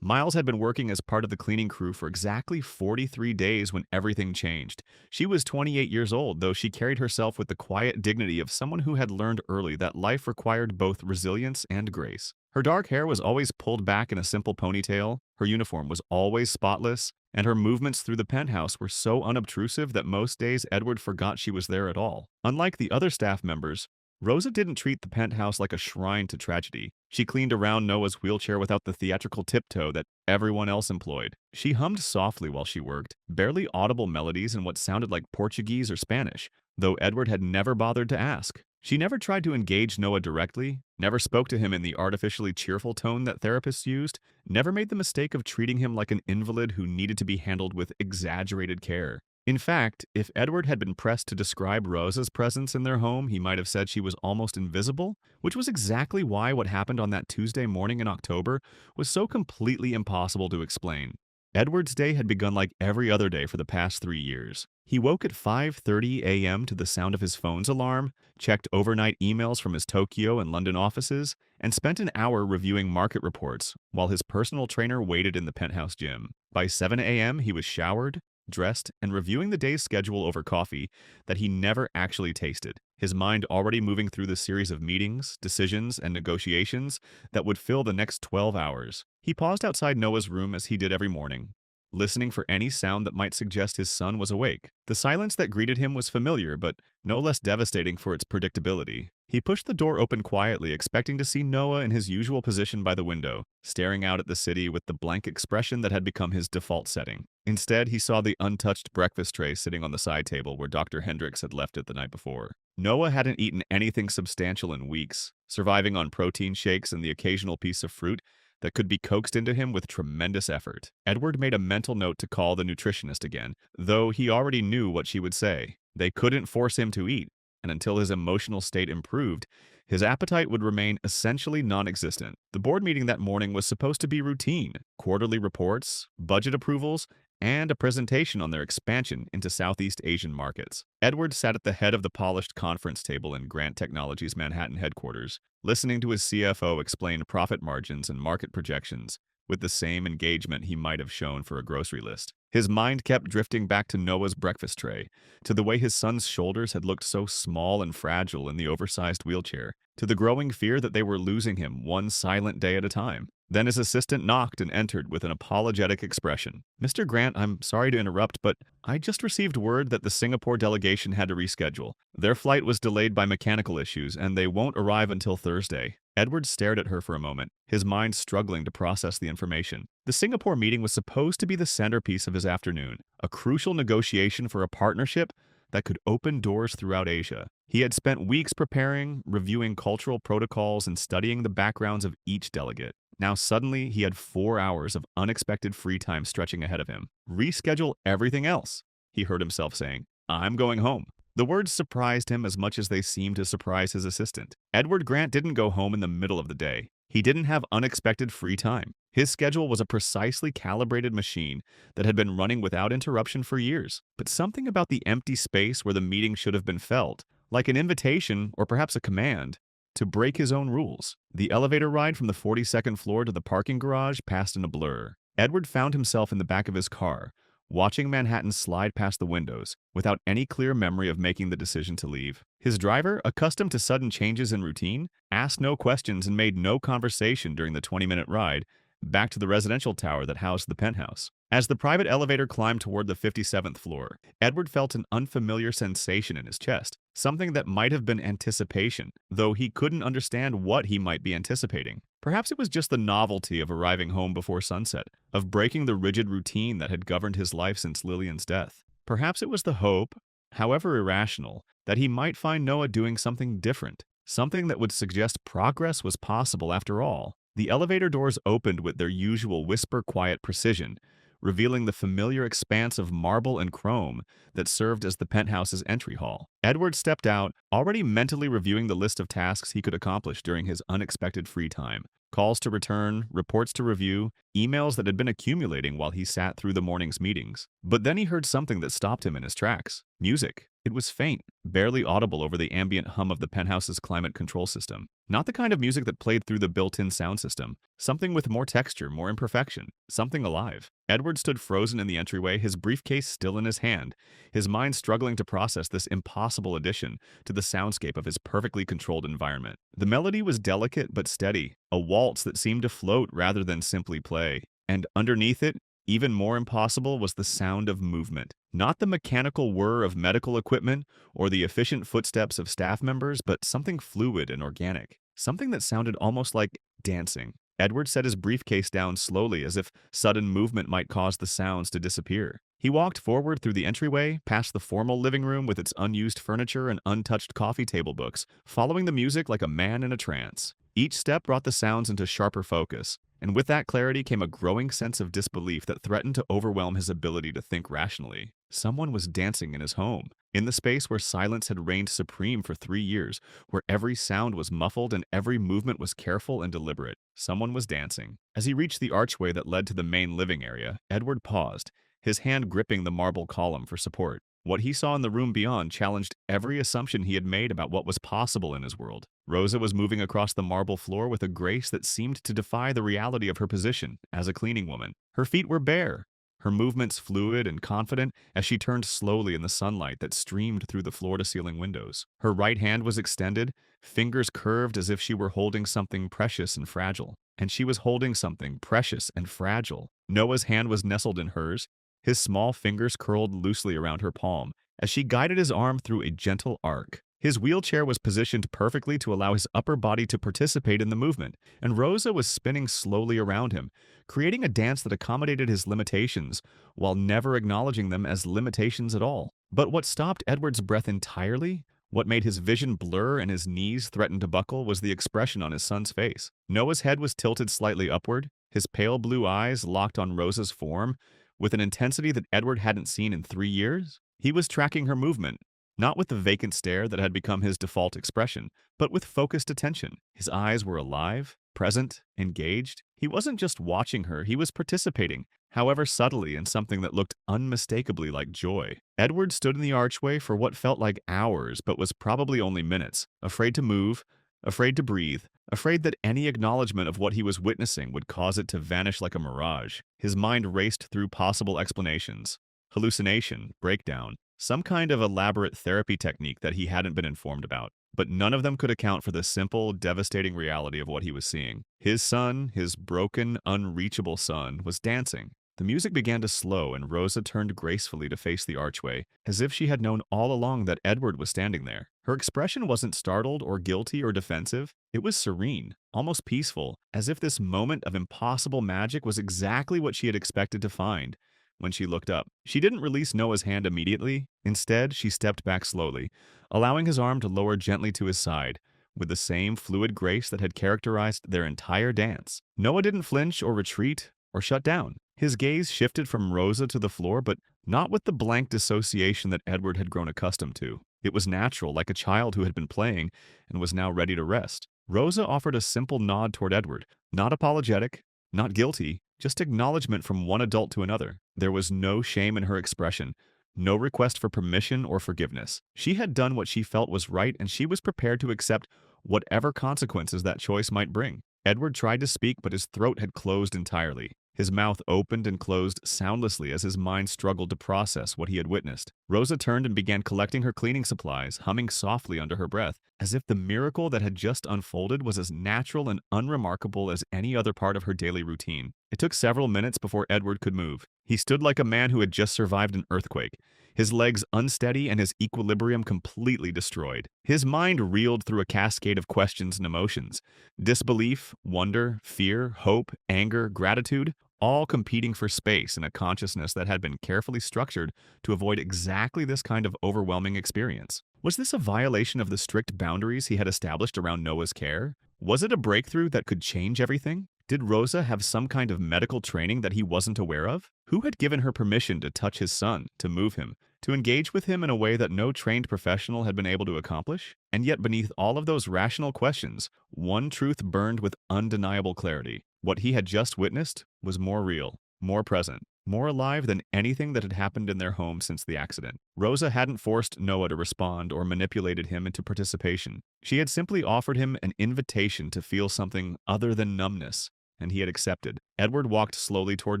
Miles had been working as part of the cleaning crew for exactly 43 days when everything changed. She was 28 years old, though she carried herself with the quiet dignity of someone who had learned early that life required both resilience and grace. Her dark hair was always pulled back in a simple ponytail, her uniform was always spotless, and her movements through the penthouse were so unobtrusive that most days Edward forgot she was there at all. Unlike the other staff members, Rosa didn't treat the penthouse like a shrine to tragedy. She cleaned around Noah's wheelchair without the theatrical tiptoe that everyone else employed. She hummed softly while she worked, barely audible melodies in what sounded like Portuguese or Spanish, though Edward had never bothered to ask. She never tried to engage Noah directly, never spoke to him in the artificially cheerful tone that therapists used, never made the mistake of treating him like an invalid who needed to be handled with exaggerated care. In fact, if Edward had been pressed to describe Rosa's presence in their home, he might have said she was almost invisible, which was exactly why what happened on that Tuesday morning in October was so completely impossible to explain. Edward's day had begun like every other day for the past 3 years. He woke at 5:30 a.m. to the sound of his phone's alarm, checked overnight emails from his Tokyo and London offices, and spent an hour reviewing market reports while his personal trainer waited in the penthouse gym. By 7 a.m., he was showered, dressed, and reviewing the day's schedule over coffee that he never actually tasted, his mind already moving through the series of meetings, decisions, and negotiations that would fill the next 12 hours. He paused outside Noah's room as he did every morning, listening for any sound that might suggest his son was awake. The silence that greeted him was familiar, but no less devastating for its predictability. He pushed the door open quietly, expecting to see Noah in his usual position by the window, staring out at the city with the blank expression that had become his default setting. Instead, he saw the untouched breakfast tray sitting on the side table where Dr. Hendricks had left it the night before. Noah hadn't eaten anything substantial in weeks, surviving on protein shakes and the occasional piece of fruit that could be coaxed into him with tremendous effort. Edward made a mental note to call the nutritionist again, though he already knew what she would say. They couldn't force him to eat, and until his emotional state improved, his appetite would remain essentially non-existent. The board meeting that morning was supposed to be routine: quarterly reports, budget approvals, and a presentation on their expansion into Southeast Asian markets. Edward sat at the head of the polished conference table in Grant Technologies' Manhattan headquarters, listening to his CFO explain profit margins and market projections with the same engagement he might have shown for a grocery list. His mind kept drifting back to Noah's breakfast tray, to the way his son's shoulders had looked so small and fragile in the oversized wheelchair, to the growing fear that they were losing him one silent day at a time. Then his assistant knocked and entered with an apologetic expression. "Mr. Grant, I'm sorry to interrupt, but I just received word that the Singapore delegation had to reschedule. Their flight was delayed by mechanical issues, and they won't arrive until Thursday." Edward stared at her for a moment, his mind struggling to process the information. The Singapore meeting was supposed to be the centerpiece of his afternoon, a crucial negotiation for a partnership that could open doors throughout Asia. He had spent weeks preparing, reviewing cultural protocols, and studying the backgrounds of each delegate. Now suddenly, he had 4 hours of unexpected free time stretching ahead of him. "Reschedule everything else," he heard himself saying. "I'm going home." The words surprised him as much as they seemed to surprise his assistant. Edward Grant didn't go home in the middle of the day. He didn't have unexpected free time. His schedule was a precisely calibrated machine that had been running without interruption for years. But something about the empty space where the meeting should have been felt like an invitation or perhaps a command to break his own rules. The elevator ride from the 42nd floor to the parking garage passed in a blur. Edward found himself in the back of his car, watching Manhattan slide past the windows without any clear memory of making the decision to leave. His driver, accustomed to sudden changes in routine, asked no questions and made no conversation during the 20-minute ride back to the residential tower that housed the penthouse. As the private elevator climbed toward the 57th floor, Edward felt an unfamiliar sensation in his chest, something that might have been anticipation, though he couldn't understand what he might be anticipating. Perhaps it was just the novelty of arriving home before sunset, of breaking the rigid routine that had governed his life since Lillian's death. Perhaps it was the hope, however irrational, that he might find Noah doing something different, something that would suggest progress was possible after all. The elevator doors opened with their usual whisper-quiet precision, revealing the familiar expanse of marble and chrome that served as the penthouse's entry hall. Edward stepped out, already mentally reviewing the list of tasks he could accomplish during his unexpected free time. Calls to return, reports to review, emails that had been accumulating while he sat through the morning's meetings. But then he heard something that stopped him in his tracks. Music. It was faint, barely audible over the ambient hum of the penthouse's climate control system. Not the kind of music that played through the built-in sound system. Something with more texture, more imperfection. Something alive. Edward stood frozen in the entryway, his briefcase still in his hand, his mind struggling to process this impossible addition to the soundscape of his perfectly controlled environment. The melody was delicate but steady, a waltz that seemed to float rather than simply play. And underneath it, even more impossible, was the sound of movement. Not the mechanical whir of medical equipment or the efficient footsteps of staff members, but something fluid and organic. Something that sounded almost like dancing. Edward set his briefcase down slowly, as if sudden movement might cause the sounds to disappear. He walked forward through the entryway, past the formal living room with its unused furniture and untouched coffee table books, following the music like a man in a trance. Each step brought the sounds into sharper focus, and with that clarity came a growing sense of disbelief that threatened to overwhelm his ability to think rationally. Someone was dancing in his home, in the space where silence had reigned supreme for 3 years, where every sound was muffled and every movement was careful and deliberate. Someone was dancing. As he reached the archway that led to the main living area, Edward paused, his hand gripping the marble column for support. What he saw in the room beyond challenged every assumption he had made about what was possible in his world. Rosa was moving across the marble floor with a grace that seemed to defy the reality of her position as a cleaning woman. Her feet were bare, her movements fluid and confident as she turned slowly in the sunlight that streamed through the floor-to-ceiling windows. Her right hand was extended, fingers curved as if she were holding something precious and fragile. And she was holding something precious and fragile. Noah's hand was nestled in hers, his small fingers curled loosely around her palm as she guided his arm through a gentle arc. His wheelchair was positioned perfectly to allow his upper body to participate in the movement, and Rosa was spinning slowly around him, creating a dance that accommodated his limitations while never acknowledging them as limitations at all. But what stopped Edward's breath entirely, what made his vision blur and his knees threaten to buckle, was the expression on his son's face. Noah's head was tilted slightly upward, his pale blue eyes locked on Rosa's form, with an intensity that Edward hadn't seen in 3 years. He was tracking her movement, not with the vacant stare that had become his default expression, but with focused attention. His eyes were alive, present, engaged. He wasn't just watching her, he was participating, however subtly, in something that looked unmistakably like joy. Edward stood in the archway for what felt like hours, but was probably only minutes, afraid to move, afraid to breathe, afraid that any acknowledgement of what he was witnessing would cause it to vanish like a mirage. His mind raced through possible explanations. Hallucination, breakdown, some kind of elaborate therapy technique that he hadn't been informed about. But none of them could account for the simple, devastating reality of what he was seeing. His son, his broken, unreachable son, was dancing. The music began to slow, and Rosa turned gracefully to face the archway, as if she had known all along that Edward was standing there. Her expression wasn't startled or guilty or defensive. It was serene, almost peaceful, as if this moment of impossible magic was exactly what she had expected to find. When she looked up, she didn't release Noah's hand immediately. Instead, she stepped back slowly, allowing his arm to lower gently to his side, with the same fluid grace that had characterized their entire dance. Noah didn't flinch or retreat or shut down. His gaze shifted from Rosa to the floor, but not with the blank dissociation that Edward had grown accustomed to. It was natural, like a child who had been playing and was now ready to rest. Rosa offered a simple nod toward Edward, not apologetic, not guilty, just acknowledgement from one adult to another. There was no shame in her expression, no request for permission or forgiveness. She had done what she felt was right, and she was prepared to accept whatever consequences that choice might bring. Edward tried to speak, but his throat had closed entirely. His mouth opened and closed soundlessly as his mind struggled to process what he had witnessed. Rosa turned and began collecting her cleaning supplies, humming softly under her breath, as if the miracle that had just unfolded was as natural and unremarkable as any other part of her daily routine. It took several minutes before Edward could move. He stood like a man who had just survived an earthquake, his legs unsteady and his equilibrium completely destroyed. His mind reeled through a cascade of questions and emotions. Disbelief, wonder, fear, hope, anger, gratitude, all competing for space in a consciousness that had been carefully structured to avoid exactly this kind of overwhelming experience. Was this a violation of the strict boundaries he had established around Noah's care? Was it a breakthrough that could change everything? Did Rosa have some kind of medical training that he wasn't aware of? Who had given her permission to touch his son, to move him, to engage with him in a way that no trained professional had been able to accomplish? And yet beneath all of those rational questions, one truth burned with undeniable clarity. What he had just witnessed was more real, more present, more alive than anything that had happened in their home since the accident. Rosa hadn't forced Noah to respond or manipulated him into participation. She had simply offered him an invitation to feel something other than numbness, and he had accepted. Edward walked slowly toward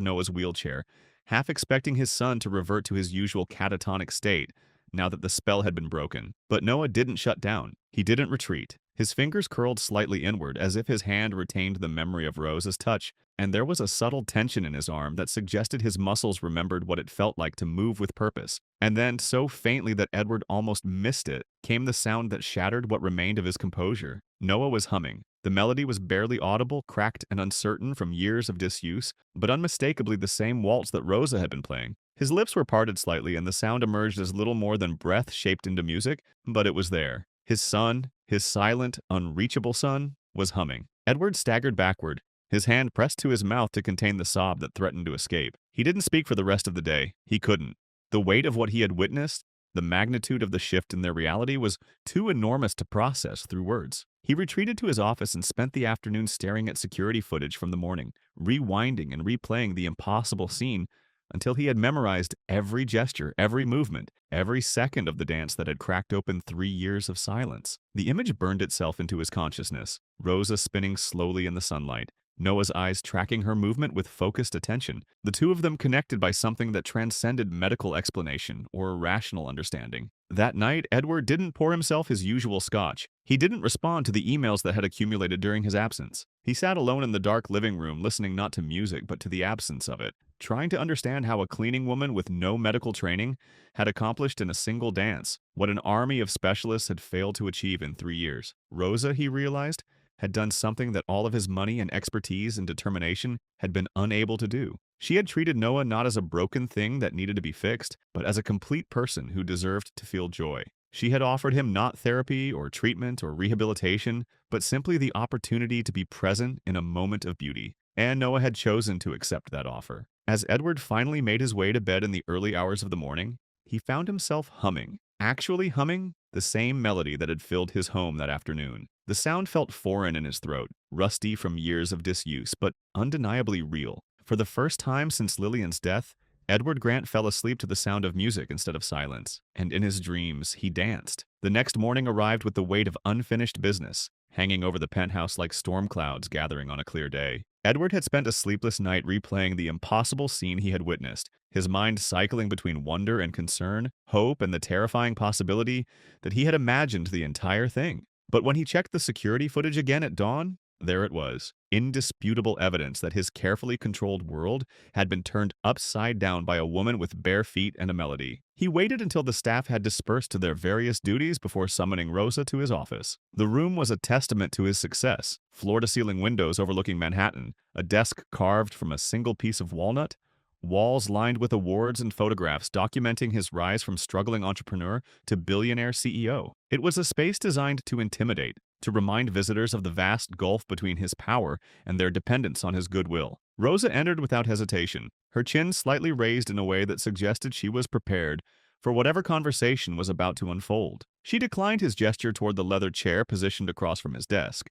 Noah's wheelchair, half expecting his son to revert to his usual catatonic state now that the spell had been broken. But Noah didn't shut down. He didn't retreat. His fingers curled slightly inward, as if his hand retained the memory of Rosa's touch, and there was a subtle tension in his arm that suggested his muscles remembered what it felt like to move with purpose. And then, so faintly that Edward almost missed it, came the sound that shattered what remained of his composure. Noah was humming. The melody was barely audible, cracked and uncertain from years of disuse, but unmistakably the same waltz that Rosa had been playing. His lips were parted slightly, and the sound emerged as little more than breath shaped into music, but it was there. His son, his silent, unreachable son, was humming. Edward staggered backward, his hand pressed to his mouth to contain the sob that threatened to escape. He didn't speak for the rest of the day. He couldn't. The weight of what he had witnessed, the magnitude of the shift in their reality, was too enormous to process through words. He retreated to his office and spent the afternoon staring at security footage from the morning, rewinding and replaying the impossible scene until he had memorized every gesture, every movement, every second of the dance that had cracked open 3 years of silence. The image burned itself into his consciousness, Rosa spinning slowly in the sunlight, Noah's eyes tracking her movement with focused attention, the two of them connected by something that transcended medical explanation or rational understanding. That night, Edward didn't pour himself his usual scotch. He didn't respond to the emails that had accumulated during his absence. He sat alone in the dark living room, listening not to music but to the absence of it, trying to understand how a cleaning woman with no medical training had accomplished in a single dance what an army of specialists had failed to achieve in 3 years. Rosa, he realized, had done something that all of his money and expertise and determination had been unable to do. She had treated Noah not as a broken thing that needed to be fixed, but as a complete person who deserved to feel joy. She had offered him not therapy or treatment or rehabilitation, but simply the opportunity to be present in a moment of beauty. And Noah had chosen to accept that offer. As Edward finally made his way to bed in the early hours of the morning, he found himself humming, actually humming, the same melody that had filled his home that afternoon. The sound felt foreign in his throat, rusty from years of disuse, but undeniably real. For the first time since Lillian's death, Edward Grant fell asleep to the sound of music instead of silence, and in his dreams, he danced. The next morning arrived with the weight of unfinished business, hanging over the penthouse like storm clouds gathering on a clear day. Edward had spent a sleepless night replaying the impossible scene he had witnessed, his mind cycling between wonder and concern, hope and the terrifying possibility that he had imagined the entire thing. But when he checked the security footage again at dawn, there it was, indisputable evidence that his carefully controlled world had been turned upside down by a woman with bare feet and a melody. He waited until the staff had dispersed to their various duties before summoning Rosa to his office. The room was a testament to his success. Floor-to-ceiling windows overlooking Manhattan, a desk carved from a single piece of walnut, walls lined with awards and photographs documenting his rise from struggling entrepreneur to billionaire CEO. It was a space designed to intimidate, to remind visitors of the vast gulf between his power and their dependence on his goodwill. Rosa entered without hesitation, her chin slightly raised in a way that suggested she was prepared for whatever conversation was about to unfold. She declined his gesture toward the leather chair positioned across from his desk,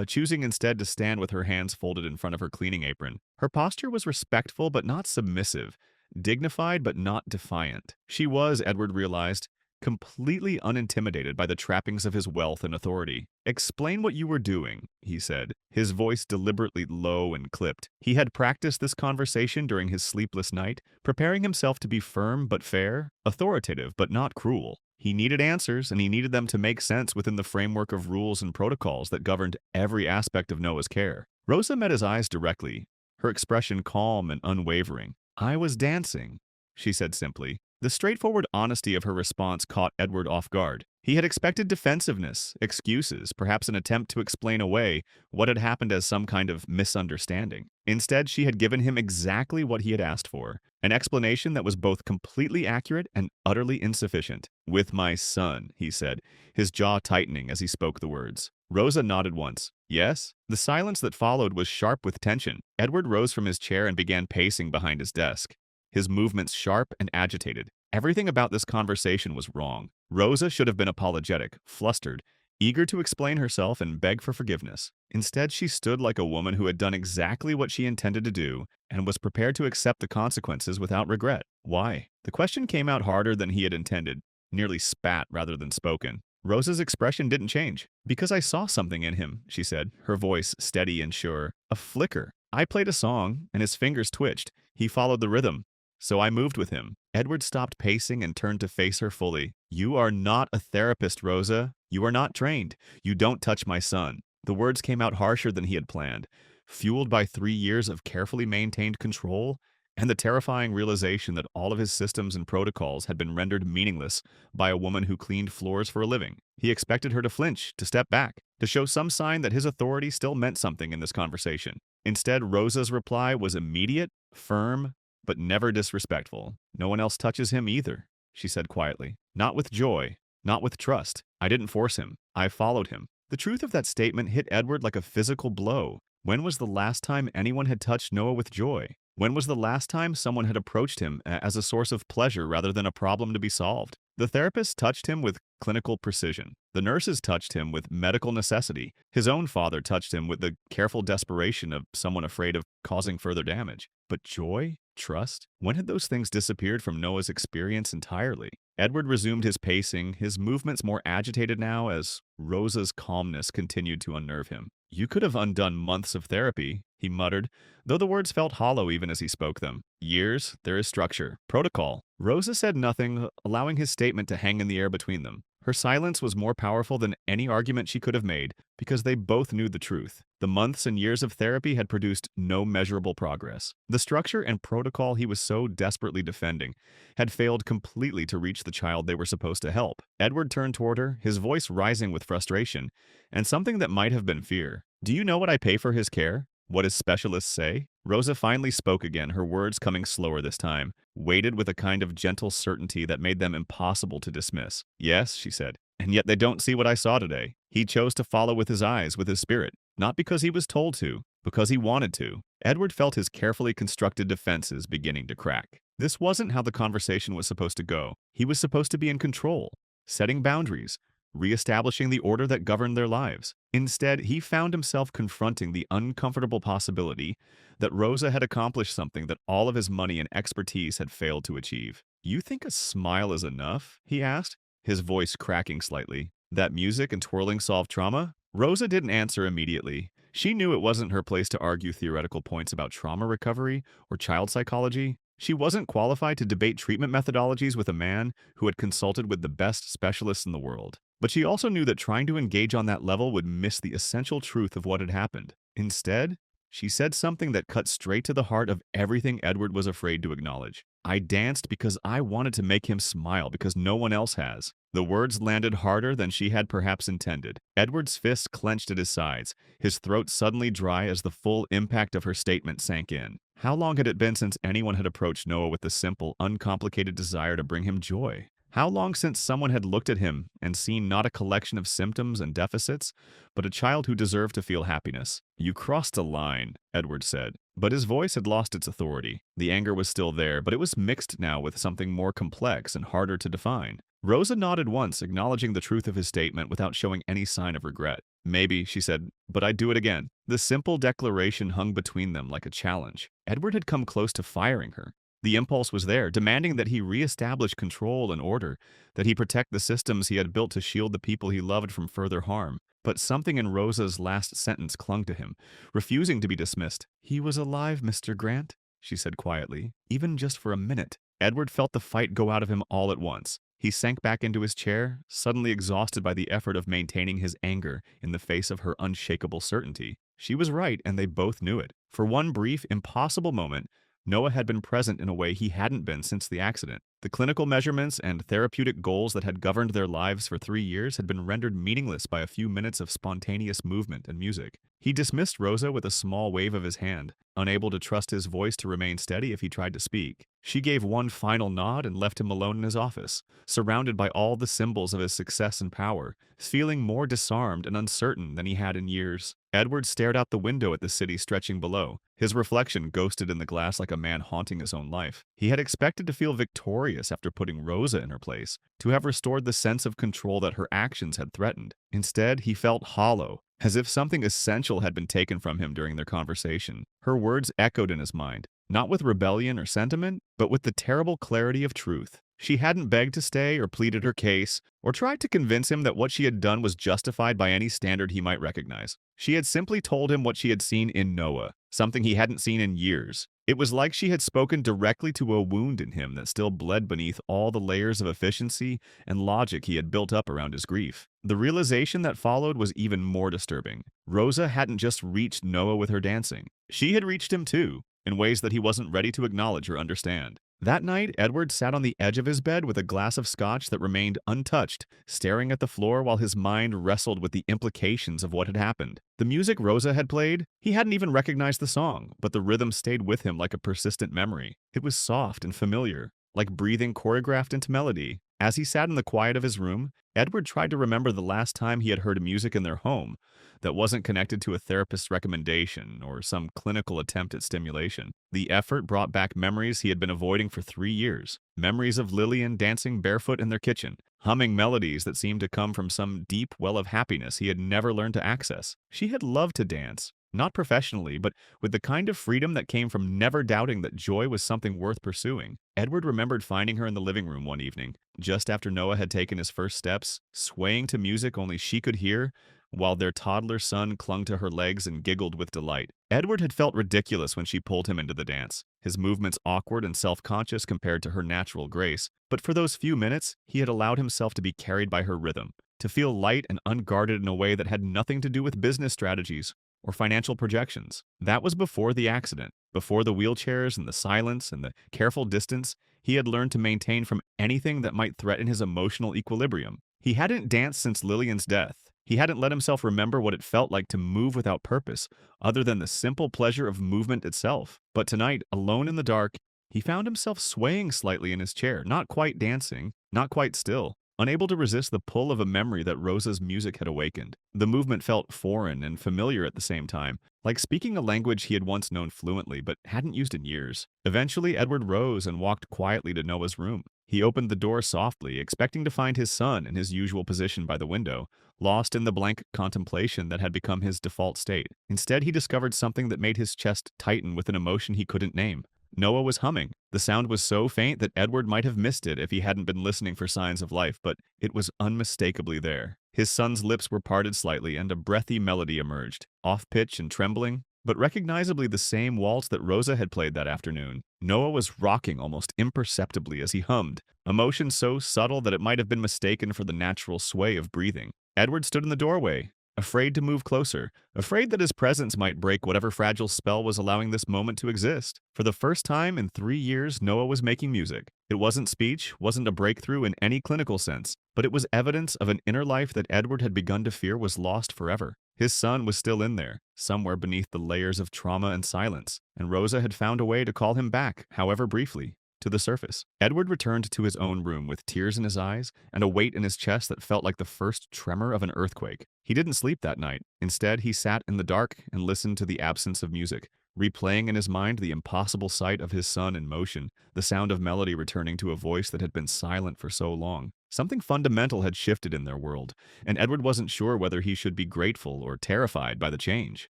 choosing instead to stand with her hands folded in front of her cleaning apron. Her posture was respectful but not submissive, dignified but not defiant. She was, Edward realized, completely unintimidated by the trappings of his wealth and authority. "Explain what you were doing," he said, his voice deliberately low and clipped. He had practiced this conversation during his sleepless night, preparing himself to be firm but fair, authoritative but not cruel. He needed answers, and he needed them to make sense within the framework of rules and protocols that governed every aspect of Noah's care. Rosa met his eyes directly, her expression calm and unwavering. "I was dancing," she said simply. The straightforward honesty of her response caught Edward off guard. He had expected defensiveness, excuses, perhaps an attempt to explain away what had happened as some kind of misunderstanding. Instead, she had given him exactly what he had asked for, an explanation that was both completely accurate and utterly insufficient. "With my son," he said, his jaw tightening as he spoke the words. Rosa nodded once. "Yes?" The silence that followed was sharp with tension. Edward rose from his chair and began pacing behind his desk, his movements sharp and agitated. Everything about this conversation was wrong. Rosa should have been apologetic, flustered, eager to explain herself and beg for forgiveness. Instead, she stood like a woman who had done exactly what she intended to do and was prepared to accept the consequences without regret. Why? The question came out harder than he had intended, nearly spat rather than spoken. Rosa's expression didn't change. "Because I saw something in him," she said, her voice steady and sure. "A flicker. I played a song, and his fingers twitched. He followed the rhythm. So I moved with him." Edward stopped pacing and turned to face her fully. "You are not a therapist, Rosa. You are not trained. You don't touch my son." The words came out harsher than he had planned, fueled by 3 years of carefully maintained control and the terrifying realization that all of his systems and protocols had been rendered meaningless by a woman who cleaned floors for a living. He expected her to flinch, to step back, to show some sign that his authority still meant something in this conversation. Instead, Rosa's reply was immediate, firm, but never disrespectful. "No one else touches him either," she said quietly. "Not with joy, not with trust. I didn't force him. I followed him." The truth of that statement hit Edward like a physical blow. When was the last time anyone had touched Noah with joy? When was the last time someone had approached him as a source of pleasure rather than a problem to be solved? The therapist touched him with clinical precision. The nurses touched him with medical necessity. His own father touched him with the careful desperation of someone afraid of causing further damage. But joy? Trust? When had those things disappeared from Noah's experience entirely? Edward resumed his pacing, his movements more agitated now as Rosa's calmness continued to unnerve him. "You could have undone months of therapy," he muttered, though the words felt hollow even as he spoke them. "Years, there is structure, protocol." Rosa said nothing, allowing his statement to hang in the air between them. Her silence was more powerful than any argument she could have made because they both knew the truth. The months and years of therapy had produced no measurable progress. The structure and protocol he was so desperately defending had failed completely to reach the child they were supposed to help. Edward turned toward her, his voice rising with frustration and something that might have been fear. "Do you know what I pay for his care? What his specialists say?" Rosa finally spoke again, her words coming slower this time, weighted with a kind of gentle certainty that made them impossible to dismiss. "Yes," she said, "and yet they don't see what I saw today. He chose to follow with his eyes, with his spirit, not because he was told to, because he wanted to." Edward felt his carefully constructed defenses beginning to crack. This wasn't how the conversation was supposed to go. He was supposed to be in control, setting boundaries, reestablishing the order that governed their lives. Instead, he found himself confronting the uncomfortable possibility that Rosa had accomplished something that all of his money and expertise had failed to achieve. "You think a smile is enough?" he asked, his voice cracking slightly. "That music and twirling solve trauma?" Rosa didn't answer immediately. She knew it wasn't her place to argue theoretical points about trauma recovery or child psychology. She wasn't qualified to debate treatment methodologies with a man who had consulted with the best specialists in the world. But she also knew that trying to engage on that level would miss the essential truth of what had happened. Instead, she said something that cut straight to the heart of everything Edward was afraid to acknowledge. "I danced because I wanted to make him smile because no one else has." The words landed harder than she had perhaps intended. Edward's fists clenched at his sides, his throat suddenly dry as the full impact of her statement sank in. How long had it been since anyone had approached Noah with the simple, uncomplicated desire to bring him joy? How long since someone had looked at him and seen not a collection of symptoms and deficits, but a child who deserved to feel happiness? "You crossed a line," Edward said. But his voice had lost its authority. The anger was still there, but it was mixed now with something more complex and harder to define. Rosa nodded once, acknowledging the truth of his statement without showing any sign of regret. "Maybe," she said, "but I'd do it again." The simple declaration hung between them like a challenge. Edward had come close to firing her. The impulse was there, demanding that he reestablish control and order, that he protect the systems he had built to shield the people he loved from further harm. But something in Rosa's last sentence clung to him, refusing to be dismissed. "He was alive, Mr. Grant," she said quietly, "even just for a minute." Edward felt the fight go out of him all at once. He sank back into his chair, suddenly exhausted by the effort of maintaining his anger in the face of her unshakable certainty. She was right, and they both knew it. For one brief, impossible moment, Noah had been present in a way he hadn't been since the accident. The clinical measurements and therapeutic goals that had governed their lives for 3 years had been rendered meaningless by a few minutes of spontaneous movement and music. He dismissed Rosa with a small wave of his hand, unable to trust his voice to remain steady if he tried to speak. She gave one final nod and left him alone in his office, surrounded by all the symbols of his success and power, feeling more disarmed and uncertain than he had in years. Edward stared out the window at the city stretching below, his reflection ghosted in the glass like a man haunting his own life. He had expected to feel victorious after putting Rosa in her place, to have restored the sense of control that her actions had threatened. Instead, he felt hollow, as if something essential had been taken from him during their conversation. Her words echoed in his mind, not with rebellion or sentiment, but with the terrible clarity of truth. She hadn't begged to stay or pleaded her case, or tried to convince him that what she had done was justified by any standard he might recognize. She had simply told him what she had seen in Noah, something he hadn't seen in years. It was like she had spoken directly to a wound in him that still bled beneath all the layers of efficiency and logic he had built up around his grief. The realization that followed was even more disturbing. Rosa hadn't just reached Noah with her dancing. She had reached him too, in ways that he wasn't ready to acknowledge or understand. That night, Edward sat on the edge of his bed with a glass of scotch that remained untouched, staring at the floor while his mind wrestled with the implications of what had happened. The music Rosa had played, he hadn't even recognized the song, but the rhythm stayed with him like a persistent memory. It was soft and familiar, like breathing choreographed into melody. As he sat in the quiet of his room, Edward tried to remember the last time he had heard music in their home that wasn't connected to a therapist's recommendation or some clinical attempt at stimulation. The effort brought back memories he had been avoiding for 3 years. Memories of Lillian dancing barefoot in their kitchen, humming melodies that seemed to come from some deep well of happiness he had never learned to access. She had loved to dance, not professionally, but with the kind of freedom that came from never doubting that joy was something worth pursuing. Edward remembered finding her in the living room one evening, just after Noah had taken his first steps, swaying to music only she could hear, while their toddler son clung to her legs and giggled with delight. Edward had felt ridiculous when she pulled him into the dance, his movements awkward and self-conscious compared to her natural grace. But for those few minutes, he had allowed himself to be carried by her rhythm, to feel light and unguarded in a way that had nothing to do with business strategies or financial projections. That was before the accident, before the wheelchairs and the silence and the careful distance he had learned to maintain from anything that might threaten his emotional equilibrium. He hadn't danced since Lillian's death. He hadn't let himself remember what it felt like to move without purpose, other than the simple pleasure of movement itself. But tonight, alone in the dark, he found himself swaying slightly in his chair, not quite dancing, not quite still, unable to resist the pull of a memory that Rosa's music had awakened. The movement felt foreign and familiar at the same time, like speaking a language he had once known fluently but hadn't used in years. Eventually, Edward rose and walked quietly to Noah's room. He opened the door softly, expecting to find his son in his usual position by the window, lost in the blank contemplation that had become his default state. Instead, he discovered something that made his chest tighten with an emotion he couldn't name. Noah was humming. The sound was so faint that Edward might have missed it if he hadn't been listening for signs of life, but it was unmistakably there. His son's lips were parted slightly, and a breathy melody emerged, off-pitch and trembling, but recognizably the same waltz that Rosa had played that afternoon. Noah was rocking almost imperceptibly as he hummed, emotion so subtle that it might have been mistaken for the natural sway of breathing. Edward stood in the doorway, afraid to move closer, afraid that his presence might break whatever fragile spell was allowing this moment to exist. For the first time in 3 years, Noah was making music. It wasn't speech, wasn't a breakthrough in any clinical sense, but it was evidence of an inner life that Edward had begun to fear was lost forever. His son was still in there, somewhere beneath the layers of trauma and silence, and Rosa had found a way to call him back, however briefly, to the surface. Edward returned to his own room with tears in his eyes and a weight in his chest that felt like the first tremor of an earthquake. He didn't sleep that night. Instead, he sat in the dark and listened to the absence of music, replaying in his mind the impossible sight of his son in motion, the sound of melody returning to a voice that had been silent for so long. Something fundamental had shifted in their world, and Edward wasn't sure whether he should be grateful or terrified by the change.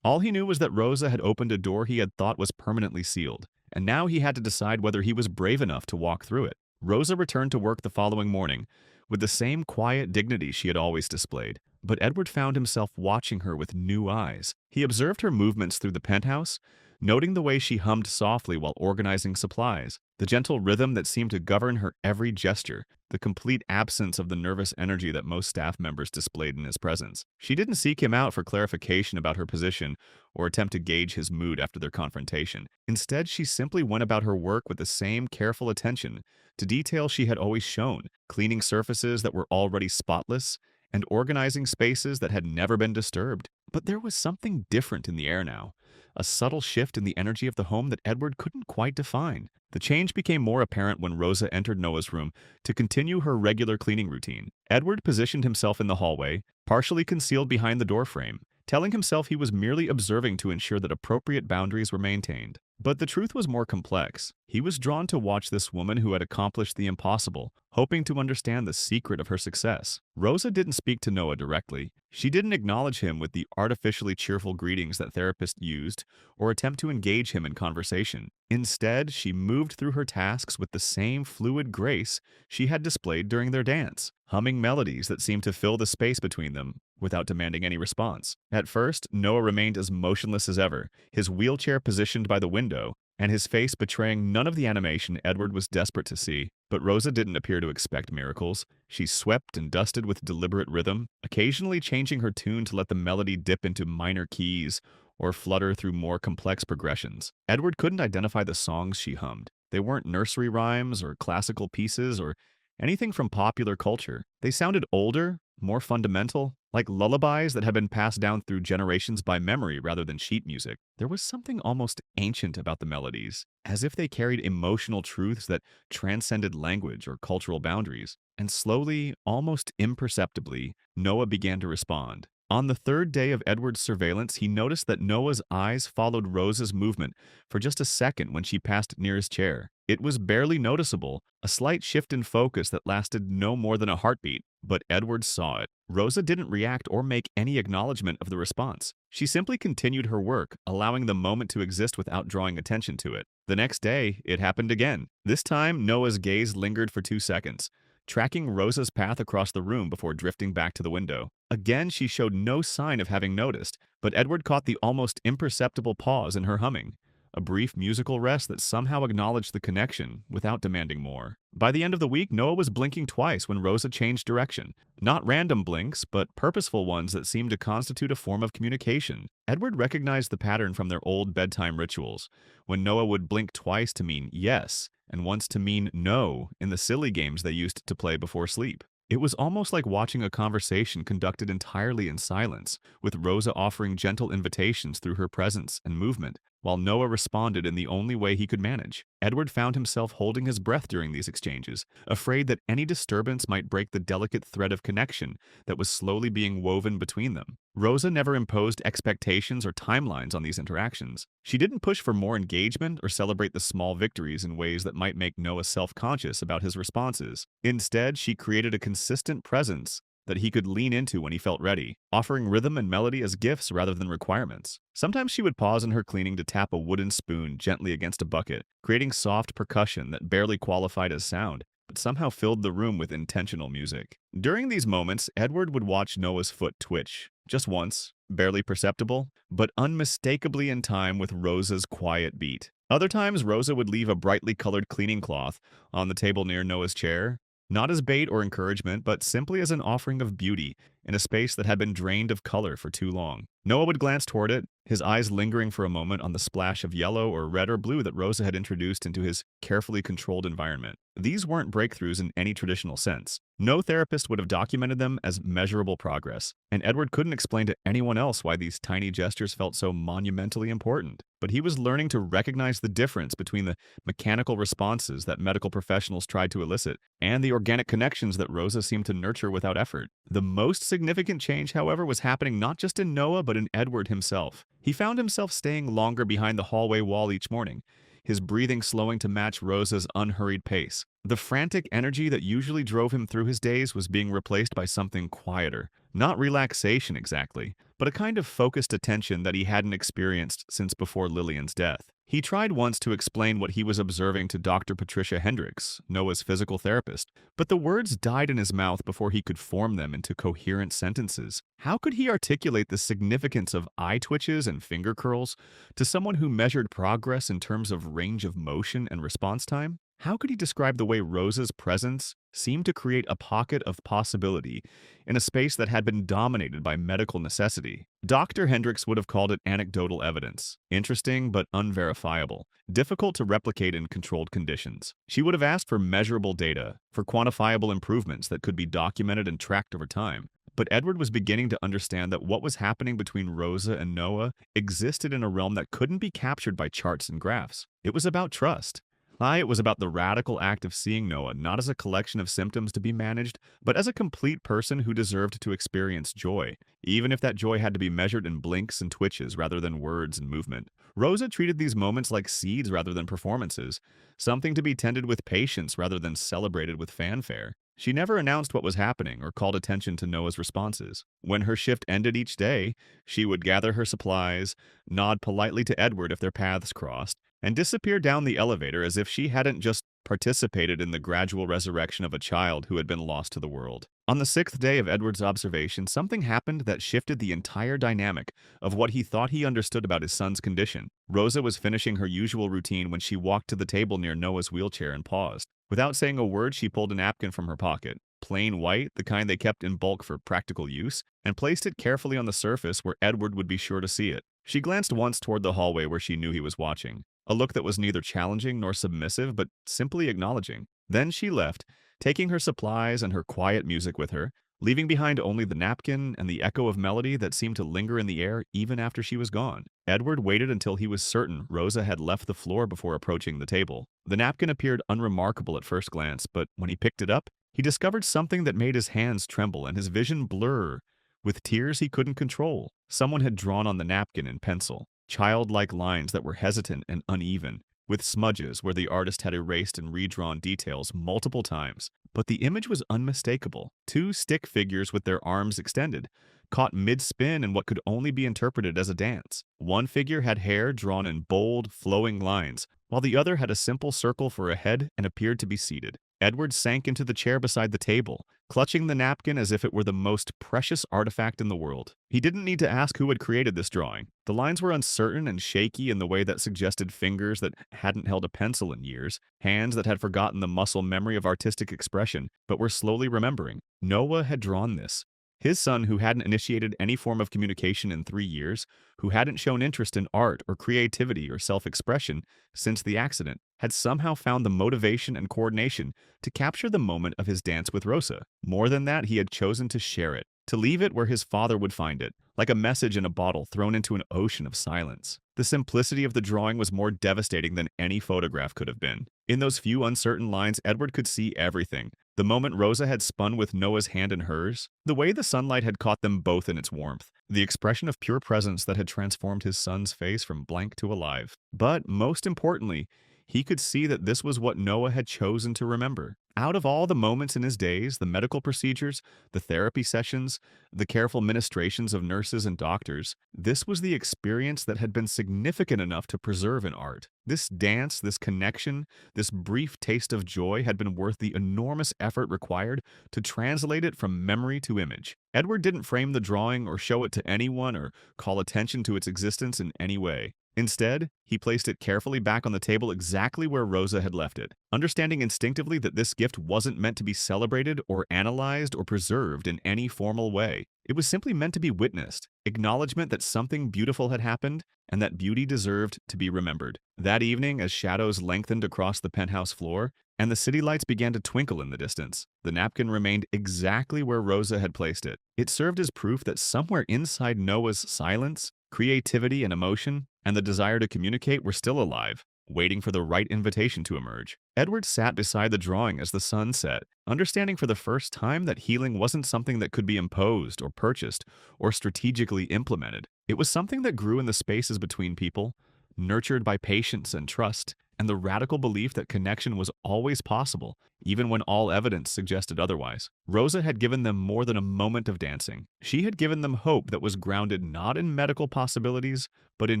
All he knew was that Rosa had opened a door he had thought was permanently sealed, and now he had to decide whether he was brave enough to walk through it. Rosa returned to work the following morning with the same quiet dignity she had always displayed, but Edward found himself watching her with new eyes. He observed her movements through the penthouse, noting the way she hummed softly while organizing supplies, the gentle rhythm that seemed to govern her every gesture, the complete absence of the nervous energy that most staff members displayed in his presence. She didn't seek him out for clarification about her position or attempt to gauge his mood after their confrontation. Instead, she simply went about her work with the same careful attention to detail she had always shown, cleaning surfaces that were already spotless and organizing spaces that had never been disturbed. But there was something different in the air now, a subtle shift in the energy of the home that Edward couldn't quite define. The change became more apparent when Rosa entered Noah's room to continue her regular cleaning routine. Edward positioned himself in the hallway, partially concealed behind the doorframe, telling himself he was merely observing to ensure that appropriate boundaries were maintained. But the truth was more complex. He was drawn to watch this woman who had accomplished the impossible, hoping to understand the secret of her success. Rosa didn't speak to Noah directly. She didn't acknowledge him with the artificially cheerful greetings that therapists used or attempt to engage him in conversation. Instead, she moved through her tasks with the same fluid grace she had displayed during their dance, humming melodies that seemed to fill the space between them without demanding any response. At first, Noah remained as motionless as ever, his wheelchair positioned by the window, and his face betraying none of the animation Edward was desperate to see. But Rosa didn't appear to expect miracles. She swept and dusted with deliberate rhythm, occasionally changing her tune to let the melody dip into minor keys or flutter through more complex progressions. Edward couldn't identify the songs she hummed. They weren't nursery rhymes or classical pieces or anything from popular culture. They sounded older, more fundamental, like lullabies that had been passed down through generations by memory rather than sheet music. There was something almost ancient about the melodies, as if they carried emotional truths that transcended language or cultural boundaries. And slowly, almost imperceptibly, Noah began to respond. On the third day of Edward's surveillance, he noticed that Noah's eyes followed Rosa's movement for just a second when she passed near his chair. It was barely noticeable, a slight shift in focus that lasted no more than a heartbeat, but Edward saw it. Rosa didn't react or make any acknowledgement of the response. She simply continued her work, allowing the moment to exist without drawing attention to it. The next day, it happened again. This time, Noah's gaze lingered for 2 seconds, tracking Rosa's path across the room before drifting back to the window. Again, she showed no sign of having noticed, but Edward caught the almost imperceptible pause in her humming, a brief musical rest that somehow acknowledged the connection without demanding more. By the end of the week, Noah was blinking twice when Rosa changed direction. Not random blinks, but purposeful ones that seemed to constitute a form of communication. Edward recognized the pattern from their old bedtime rituals, when Noah would blink twice to mean yes, and once to mean no in the silly games they used to play before sleep. It was almost like watching a conversation conducted entirely in silence, with Rosa offering gentle invitations through her presence and movement, while Noah responded in the only way he could manage. Edward found himself holding his breath during these exchanges, afraid that any disturbance might break the delicate thread of connection that was slowly being woven between them. Rosa never imposed expectations or timelines on these interactions. She didn't push for more engagement or celebrate the small victories in ways that might make Noah self-conscious about his responses. Instead, she created a consistent presence that he could lean into when he felt ready, offering rhythm and melody as gifts rather than requirements. Sometimes she would pause in her cleaning to tap a wooden spoon gently against a bucket, creating soft percussion that barely qualified as sound, but somehow filled the room with intentional music. During these moments, Edward would watch Noah's foot twitch, just once, barely perceptible, but unmistakably in time with Rosa's quiet beat. Other times, Rosa would leave a brightly colored cleaning cloth on the table near Noah's chair, not as bait or encouragement, but simply as an offering of beauty in a space that had been drained of color for too long. Noah would glance toward it, his eyes lingering for a moment on the splash of yellow or red or blue that Rosa had introduced into his carefully controlled environment. These weren't breakthroughs in any traditional sense. No therapist would have documented them as measurable progress, and Edward couldn't explain to anyone else why these tiny gestures felt so monumentally important. But he was learning to recognize the difference between the mechanical responses that medical professionals tried to elicit and the organic connections that Rosa seemed to nurture without effort. The most significant change, however, was happening not just in Noah, but in Edward himself. He found himself staying longer behind the hallway wall each morning, his breathing slowing to match Rosa's unhurried pace. The frantic energy that usually drove him through his days was being replaced by something quieter. Not relaxation exactly, but but a kind of focused attention that he hadn't experienced since before Lillian's death. He tried once to explain what he was observing to Dr. Patricia Hendricks, Noah's physical therapist, but the words died in his mouth before he could form them into coherent sentences. How could he articulate the significance of eye twitches and finger curls to someone who measured progress in terms of range of motion and response time? How could he describe the way Rosa's presence seemed to create a pocket of possibility in a space that had been dominated by medical necessity? Dr. Hendricks would have called it anecdotal evidence, interesting but unverifiable, difficult to replicate in controlled conditions. She would have asked for measurable data, for quantifiable improvements that could be documented and tracked over time. But Edward was beginning to understand that what was happening between Rosa and Noah existed in a realm that couldn't be captured by charts and graphs. It was about trust. It was about the radical act of seeing Noah not as a collection of symptoms to be managed, but as a complete person who deserved to experience joy, even if that joy had to be measured in blinks and twitches rather than words and movement. Rosa treated these moments like seeds rather than performances, something to be tended with patience rather than celebrated with fanfare. She never announced what was happening or called attention to Noah's responses. When her shift ended each day, she would gather her supplies, nod politely to Edward if their paths crossed, and disappear down the elevator as if she hadn't just participated in the gradual resurrection of a child who had been lost to the world. On the 6th day of Edward's observation, something happened that shifted the entire dynamic of what he thought he understood about his son's condition. Rosa was finishing her usual routine when she walked to the table near Noah's wheelchair and paused. Without saying a word, she pulled a napkin from her pocket, plain white, the kind they kept in bulk for practical use, and placed it carefully on the surface where Edward would be sure to see it. She glanced once toward the hallway where she knew he was watching, a look that was neither challenging nor submissive, but simply acknowledging. Then she left, taking her supplies and her quiet music with her, leaving behind only the napkin and the echo of melody that seemed to linger in the air even after she was gone. Edward waited until he was certain Rosa had left the floor before approaching the table. The napkin appeared unremarkable at first glance, but when he picked it up, he discovered something that made his hands tremble and his vision blur with tears he couldn't control. Someone had drawn on the napkin in pencil, childlike lines that were hesitant and uneven, with smudges where the artist had erased and redrawn details multiple times. But the image was unmistakable. Two stick figures with their arms extended, caught mid-spin in what could only be interpreted as a dance. One figure had hair drawn in bold, flowing lines, while the other had a simple circle for a head and appeared to be seated. Edward sank into the chair beside the table, clutching the napkin as if it were the most precious artifact in the world. He didn't need to ask who had created this drawing. The lines were uncertain and shaky in the way that suggested fingers that hadn't held a pencil in years, hands that had forgotten the muscle memory of artistic expression, but were slowly remembering. Noah had drawn this. His son, who hadn't initiated any form of communication in 3 years, who hadn't shown interest in art or creativity or self-expression since the accident, had somehow found the motivation and coordination to capture the moment of his dance with Rosa. More than that, he had chosen to share it, to leave it where his father would find it, like a message in a bottle thrown into an ocean of silence. The simplicity of the drawing was more devastating than any photograph could have been. In those few uncertain lines, Edward could see everything. The moment Rosa had spun with Noah's hand in hers, the way the sunlight had caught them both in its warmth, the expression of pure presence that had transformed his son's face from blank to alive. But most importantly, he could see that this was what Noah had chosen to remember. Out of all the moments in his days, the medical procedures, the therapy sessions, the careful ministrations of nurses and doctors, this was the experience that had been significant enough to preserve in art. This dance, this connection, this brief taste of joy had been worth the enormous effort required to translate it from memory to image. Edward didn't frame the drawing or show it to anyone or call attention to its existence in any way. Instead, he placed it carefully back on the table exactly where Rosa had left it, understanding instinctively that this gift wasn't meant to be celebrated or analyzed or preserved in any formal way. It was simply meant to be witnessed, acknowledgement that something beautiful had happened and that beauty deserved to be remembered. That evening, as shadows lengthened across the penthouse floor and the city lights began to twinkle in the distance, the napkin remained exactly where Rosa had placed it. It served as proof that somewhere inside Noah's silence, creativity and emotion, and the desire to communicate were still alive, waiting for the right invitation to emerge. Edward sat beside the drawing as the sun set, understanding for the first time that healing wasn't something that could be imposed or purchased or strategically implemented. It was something that grew in the spaces between people, nurtured by patience and trust, and the radical belief that connection was always possible, even when all evidence suggested otherwise. Rosa had given them more than a moment of dancing. She had given them hope that was grounded not in medical possibilities, but in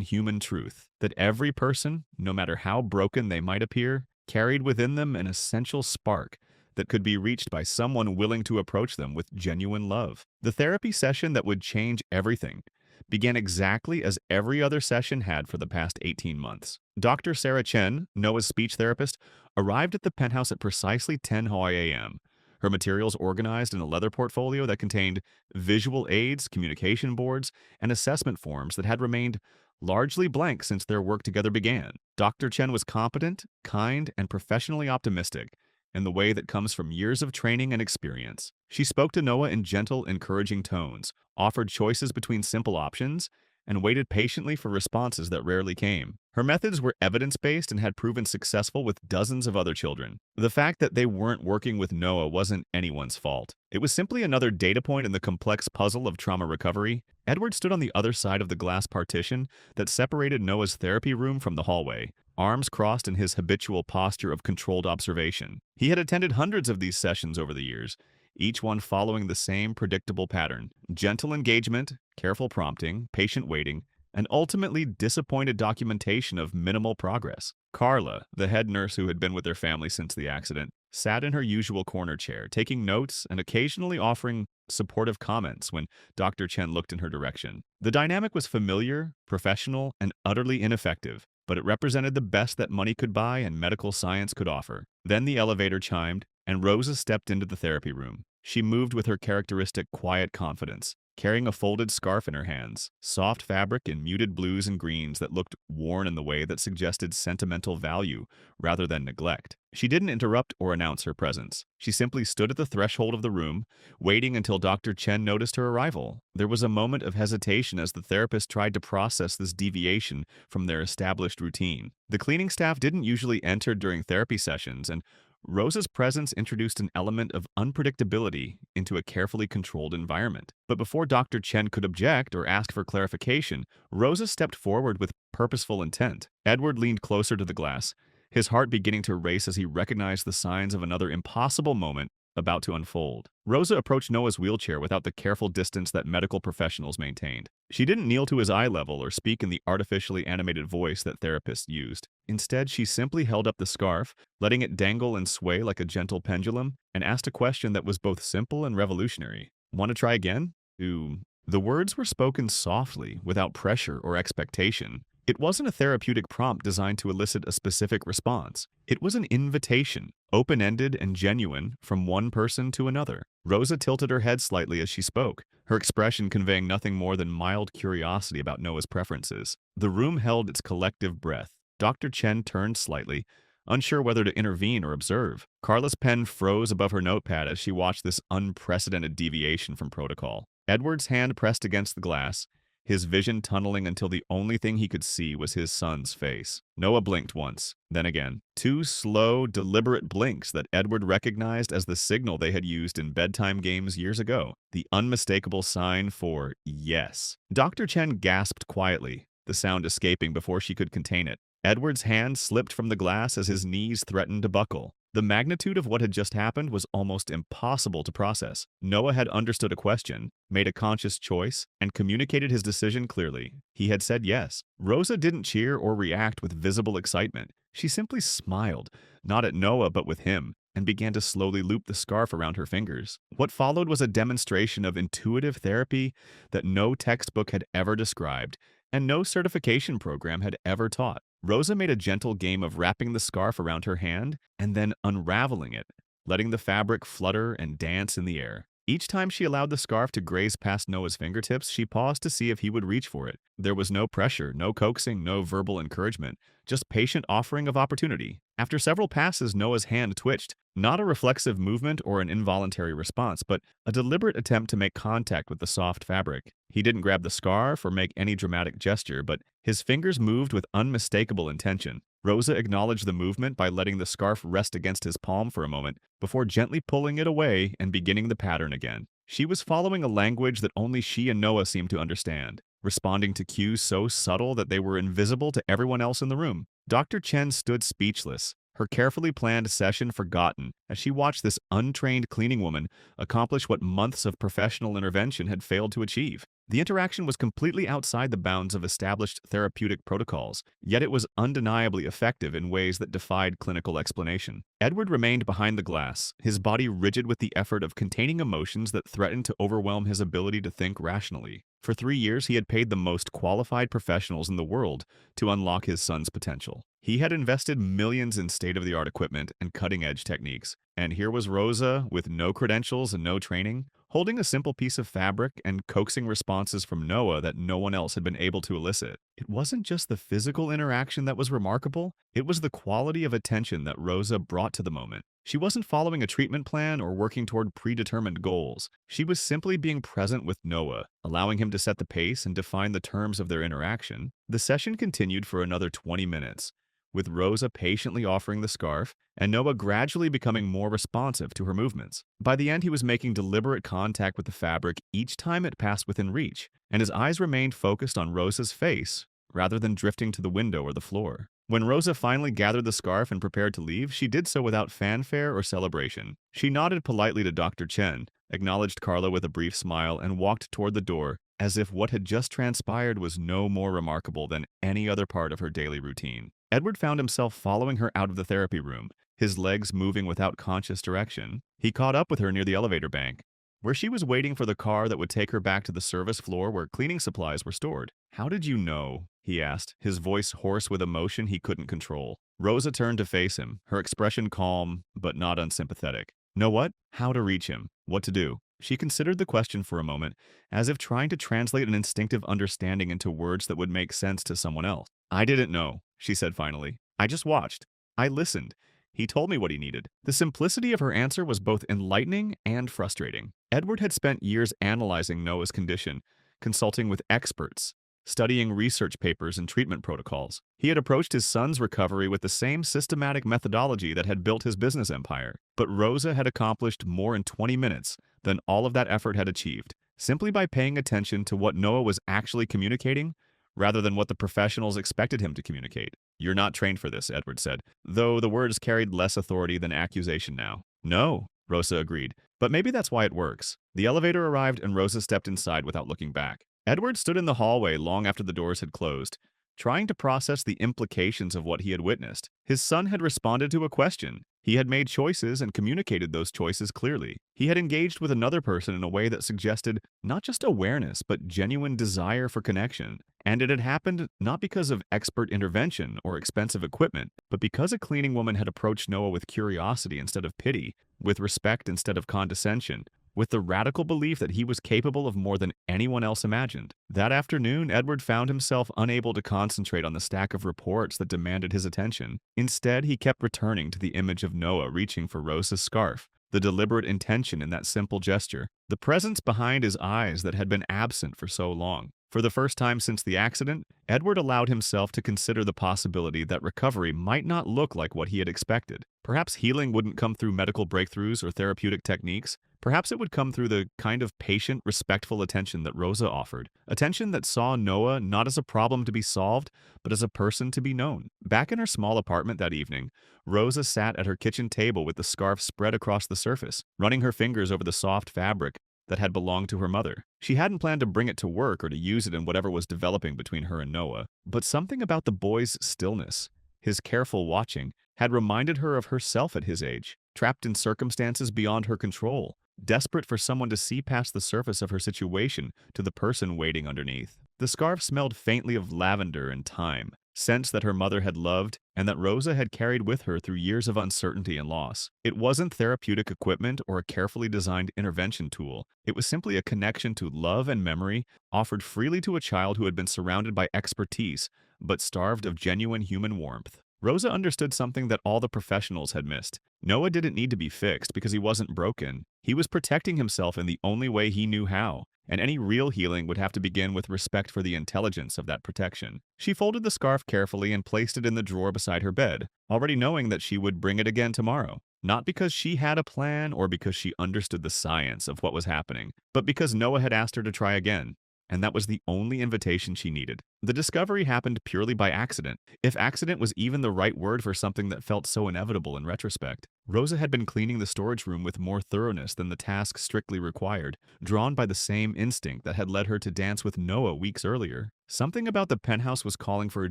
human truth, that every person, no matter how broken they might appear, carried within them an essential spark that could be reached by someone willing to approach them with genuine love. The therapy session that would change everything began exactly as every other session had for the past 18 months. Dr. Sarah Chen, Noah's speech therapist, arrived at the penthouse at precisely 10 Hawaii a.m., her materials organized in a leather portfolio that contained visual aids, communication boards, and assessment forms that had remained largely blank since their work together began. Dr. Chen was competent, kind, and professionally optimistic in the way that comes from years of training and experience. She spoke to Noah in gentle, encouraging tones, offered choices between simple options, and waited patiently for responses that rarely came. Her methods were evidence-based and had proven successful with dozens of other children. The fact that they weren't working with Noah wasn't anyone's fault. It was simply another data point in the complex puzzle of trauma recovery. Edward stood on the other side of the glass partition that separated Noah's therapy room from the hallway, arms crossed in his habitual posture of controlled observation. He had attended hundreds of these sessions over the years, each one following the same predictable pattern: gentle engagement, careful prompting, patient waiting, and ultimately disappointed documentation of minimal progress. Carla, the head nurse who had been with their family since the accident, sat in her usual corner chair, taking notes and occasionally offering supportive comments when Dr. Chen looked in her direction. The dynamic was familiar, professional, and utterly ineffective, but it represented the best that money could buy and medical science could offer. Then the elevator chimed, and Rosa stepped into the therapy room. She moved with her characteristic quiet confidence, carrying a folded scarf in her hands, soft fabric in muted blues and greens that looked worn in the way that suggested sentimental value rather than neglect. She didn't interrupt or announce her presence. She simply stood at the threshold of the room, waiting until Dr. Chen noticed her arrival. There was a moment of hesitation as the therapist tried to process this deviation from their established routine. The cleaning staff didn't usually enter during therapy sessions, and Rosa's presence introduced an element of unpredictability into a carefully controlled environment. But before Dr. Chen could object or ask for clarification, Rosa stepped forward with purposeful intent. Edward leaned closer to the glass, his heart beginning to race as he recognized the signs of another impossible moment about to unfold. Rosa approached Noah's wheelchair without the careful distance that medical professionals maintained. She didn't kneel to his eye level or speak in the artificially animated voice that therapists used. Instead, she simply held up the scarf, letting it dangle and sway like a gentle pendulum, and asked a question that was both simple and revolutionary. "Want to try again?" The words were spoken softly, without pressure or expectation. It wasn't a therapeutic prompt designed to elicit a specific response. It was an invitation, open-ended and genuine, from one person to another. Rosa tilted her head slightly as she spoke, her expression conveying nothing more than mild curiosity about Noah's preferences. The room held its collective breath. Dr. Chen turned slightly, unsure whether to intervene or observe. Carla's pen froze above her notepad as she watched this unprecedented deviation from protocol. Edward's hand pressed against the glass, his vision tunneling until the only thing he could see was his son's face. Noah blinked once, then again. Two slow, deliberate blinks that Edward recognized as the signal they had used in bedtime games years ago, the unmistakable sign for yes. Dr. Chen gasped quietly, the sound escaping before she could contain it. Edward's hand slipped from the glass as his knees threatened to buckle. The magnitude of what had just happened was almost impossible to process. Noah had understood a question, made a conscious choice, and communicated his decision clearly. He had said yes. Rosa didn't cheer or react with visible excitement. She simply smiled, not at Noah but with him, and began to slowly loop the scarf around her fingers. What followed was a demonstration of intuitive therapy that no textbook had ever described, and no certification program had ever taught. Rosa made a gentle game of wrapping the scarf around her hand and then unraveling it, letting the fabric flutter and dance in the air. Each time she allowed the scarf to graze past Noah's fingertips, she paused to see if he would reach for it. There was no pressure, no coaxing, no verbal encouragement, just patient offering of opportunity. After several passes, Noah's hand twitched, not a reflexive movement or an involuntary response, but a deliberate attempt to make contact with the soft fabric. He didn't grab the scarf or make any dramatic gesture, but his fingers moved with unmistakable intention. Rosa acknowledged the movement by letting the scarf rest against his palm for a moment, before gently pulling it away and beginning the pattern again. She was following a language that only she and Noah seemed to understand. responding to cues so subtle that they were invisible to everyone else in the room. Dr. Chen stood speechless, her carefully planned session forgotten, as she watched this untrained cleaning woman accomplish what months of professional intervention had failed to achieve. The interaction was completely outside the bounds of established therapeutic protocols, yet it was undeniably effective in ways that defied clinical explanation. Edward remained behind the glass, his body rigid with the effort of containing emotions that threatened to overwhelm his ability to think rationally. For 3 years, he had paid the most qualified professionals in the world to unlock his son's potential. He had invested millions in state-of-the-art equipment and cutting-edge techniques. And here was Rosa, with no credentials and no training, holding a simple piece of fabric and coaxing responses from Noah that no one else had been able to elicit. It wasn't just the physical interaction that was remarkable, it was the quality of attention that Rosa brought to the moment. She wasn't following a treatment plan or working toward predetermined goals. She was simply being present with Noah, allowing him to set the pace and define the terms of their interaction. The session continued for another 20 minutes, with Rosa patiently offering the scarf and Noah gradually becoming more responsive to her movements. By the end, he was making deliberate contact with the fabric each time it passed within reach, and his eyes remained focused on Rosa's face rather than drifting to the window or the floor. When Rosa finally gathered the scarf and prepared to leave, she did so without fanfare or celebration. She nodded politely to Dr. Chen, acknowledged Carla with a brief smile, and walked toward the door, as if what had just transpired was no more remarkable than any other part of her daily routine. Edward found himself following her out of the therapy room, his legs moving without conscious direction. He caught up with her near the elevator bank, where she was waiting for the car that would take her back to the service floor where cleaning supplies were stored. "How did you know?" he asked, his voice hoarse with emotion he couldn't control. Rosa turned to face him, her expression calm but not unsympathetic. Know what? How to reach him. What to do. She considered the question for a moment, as if trying to translate an instinctive understanding into words that would make sense to someone else. "I didn't know," she said finally. "I just watched. I listened. He told me what he needed." The simplicity of her answer was both enlightening and frustrating. Edward had spent years analyzing Noah's condition, consulting with experts, studying research papers and treatment protocols. He had approached his son's recovery with the same systematic methodology that had built his business empire. But Rosa had accomplished more in 20 minutes than all of that effort had achieved, simply by paying attention to what Noah was actually communicating rather than what the professionals expected him to communicate. "You're not trained for this," Edward said, though the words carried less authority than accusation now. "No," Rosa agreed, "but maybe that's why it works." The elevator arrived and Rosa stepped inside without looking back. Edward stood in the hallway long after the doors had closed, trying to process the implications of what he had witnessed. His son had responded to a question. He had made choices and communicated those choices clearly. He had engaged with another person in a way that suggested not just awareness, but genuine desire for connection. And it had happened not because of expert intervention or expensive equipment, but because a cleaning woman had approached Noah with curiosity instead of pity, with respect instead of condescension, with the radical belief that he was capable of more than anyone else imagined. That afternoon, Edward found himself unable to concentrate on the stack of reports that demanded his attention. Instead, he kept returning to the image of Noah reaching for Rosa's scarf, the deliberate intention in that simple gesture, the presence behind his eyes that had been absent for so long. For the first time since the accident, Edward allowed himself to consider the possibility that recovery might not look like what he had expected. Perhaps healing wouldn't come through medical breakthroughs or therapeutic techniques. Perhaps it would come through the kind of patient, respectful attention that Rosa offered. Attention that saw Noah not as a problem to be solved, but as a person to be known. Back in her small apartment that evening, Rosa sat at her kitchen table with the scarf spread across the surface, running her fingers over the soft fabric that had belonged to her mother. She hadn't planned to bring it to work or to use it in whatever was developing between her and Noah. But something about the boy's stillness, his careful watching, had reminded her of herself at his age, trapped in circumstances beyond her control, desperate for someone to see past the surface of her situation to the person waiting underneath. The scarf smelled faintly of lavender and thyme, scents that her mother had loved and that Rosa had carried with her through years of uncertainty and loss. It wasn't therapeutic equipment or a carefully designed intervention tool. It was simply a connection to love and memory offered freely to a child who had been surrounded by expertise but starved of genuine human warmth. Rosa understood something that all the professionals had missed. Noah didn't need to be fixed because he wasn't broken. He was protecting himself in the only way he knew how, and any real healing would have to begin with respect for the intelligence of that protection. She folded the scarf carefully and placed it in the drawer beside her bed, already knowing that she would bring it again tomorrow. Not because she had a plan or because she understood the science of what was happening, but because Noah had asked her to try again. and that was the only invitation she needed. The discovery happened purely by accident, if accident was even the right word for something that felt so inevitable in retrospect. Rosa had been cleaning the storage room with more thoroughness than the task strictly required, drawn by the same instinct that had led her to dance with Noah weeks earlier. Something about the penthouse was calling for a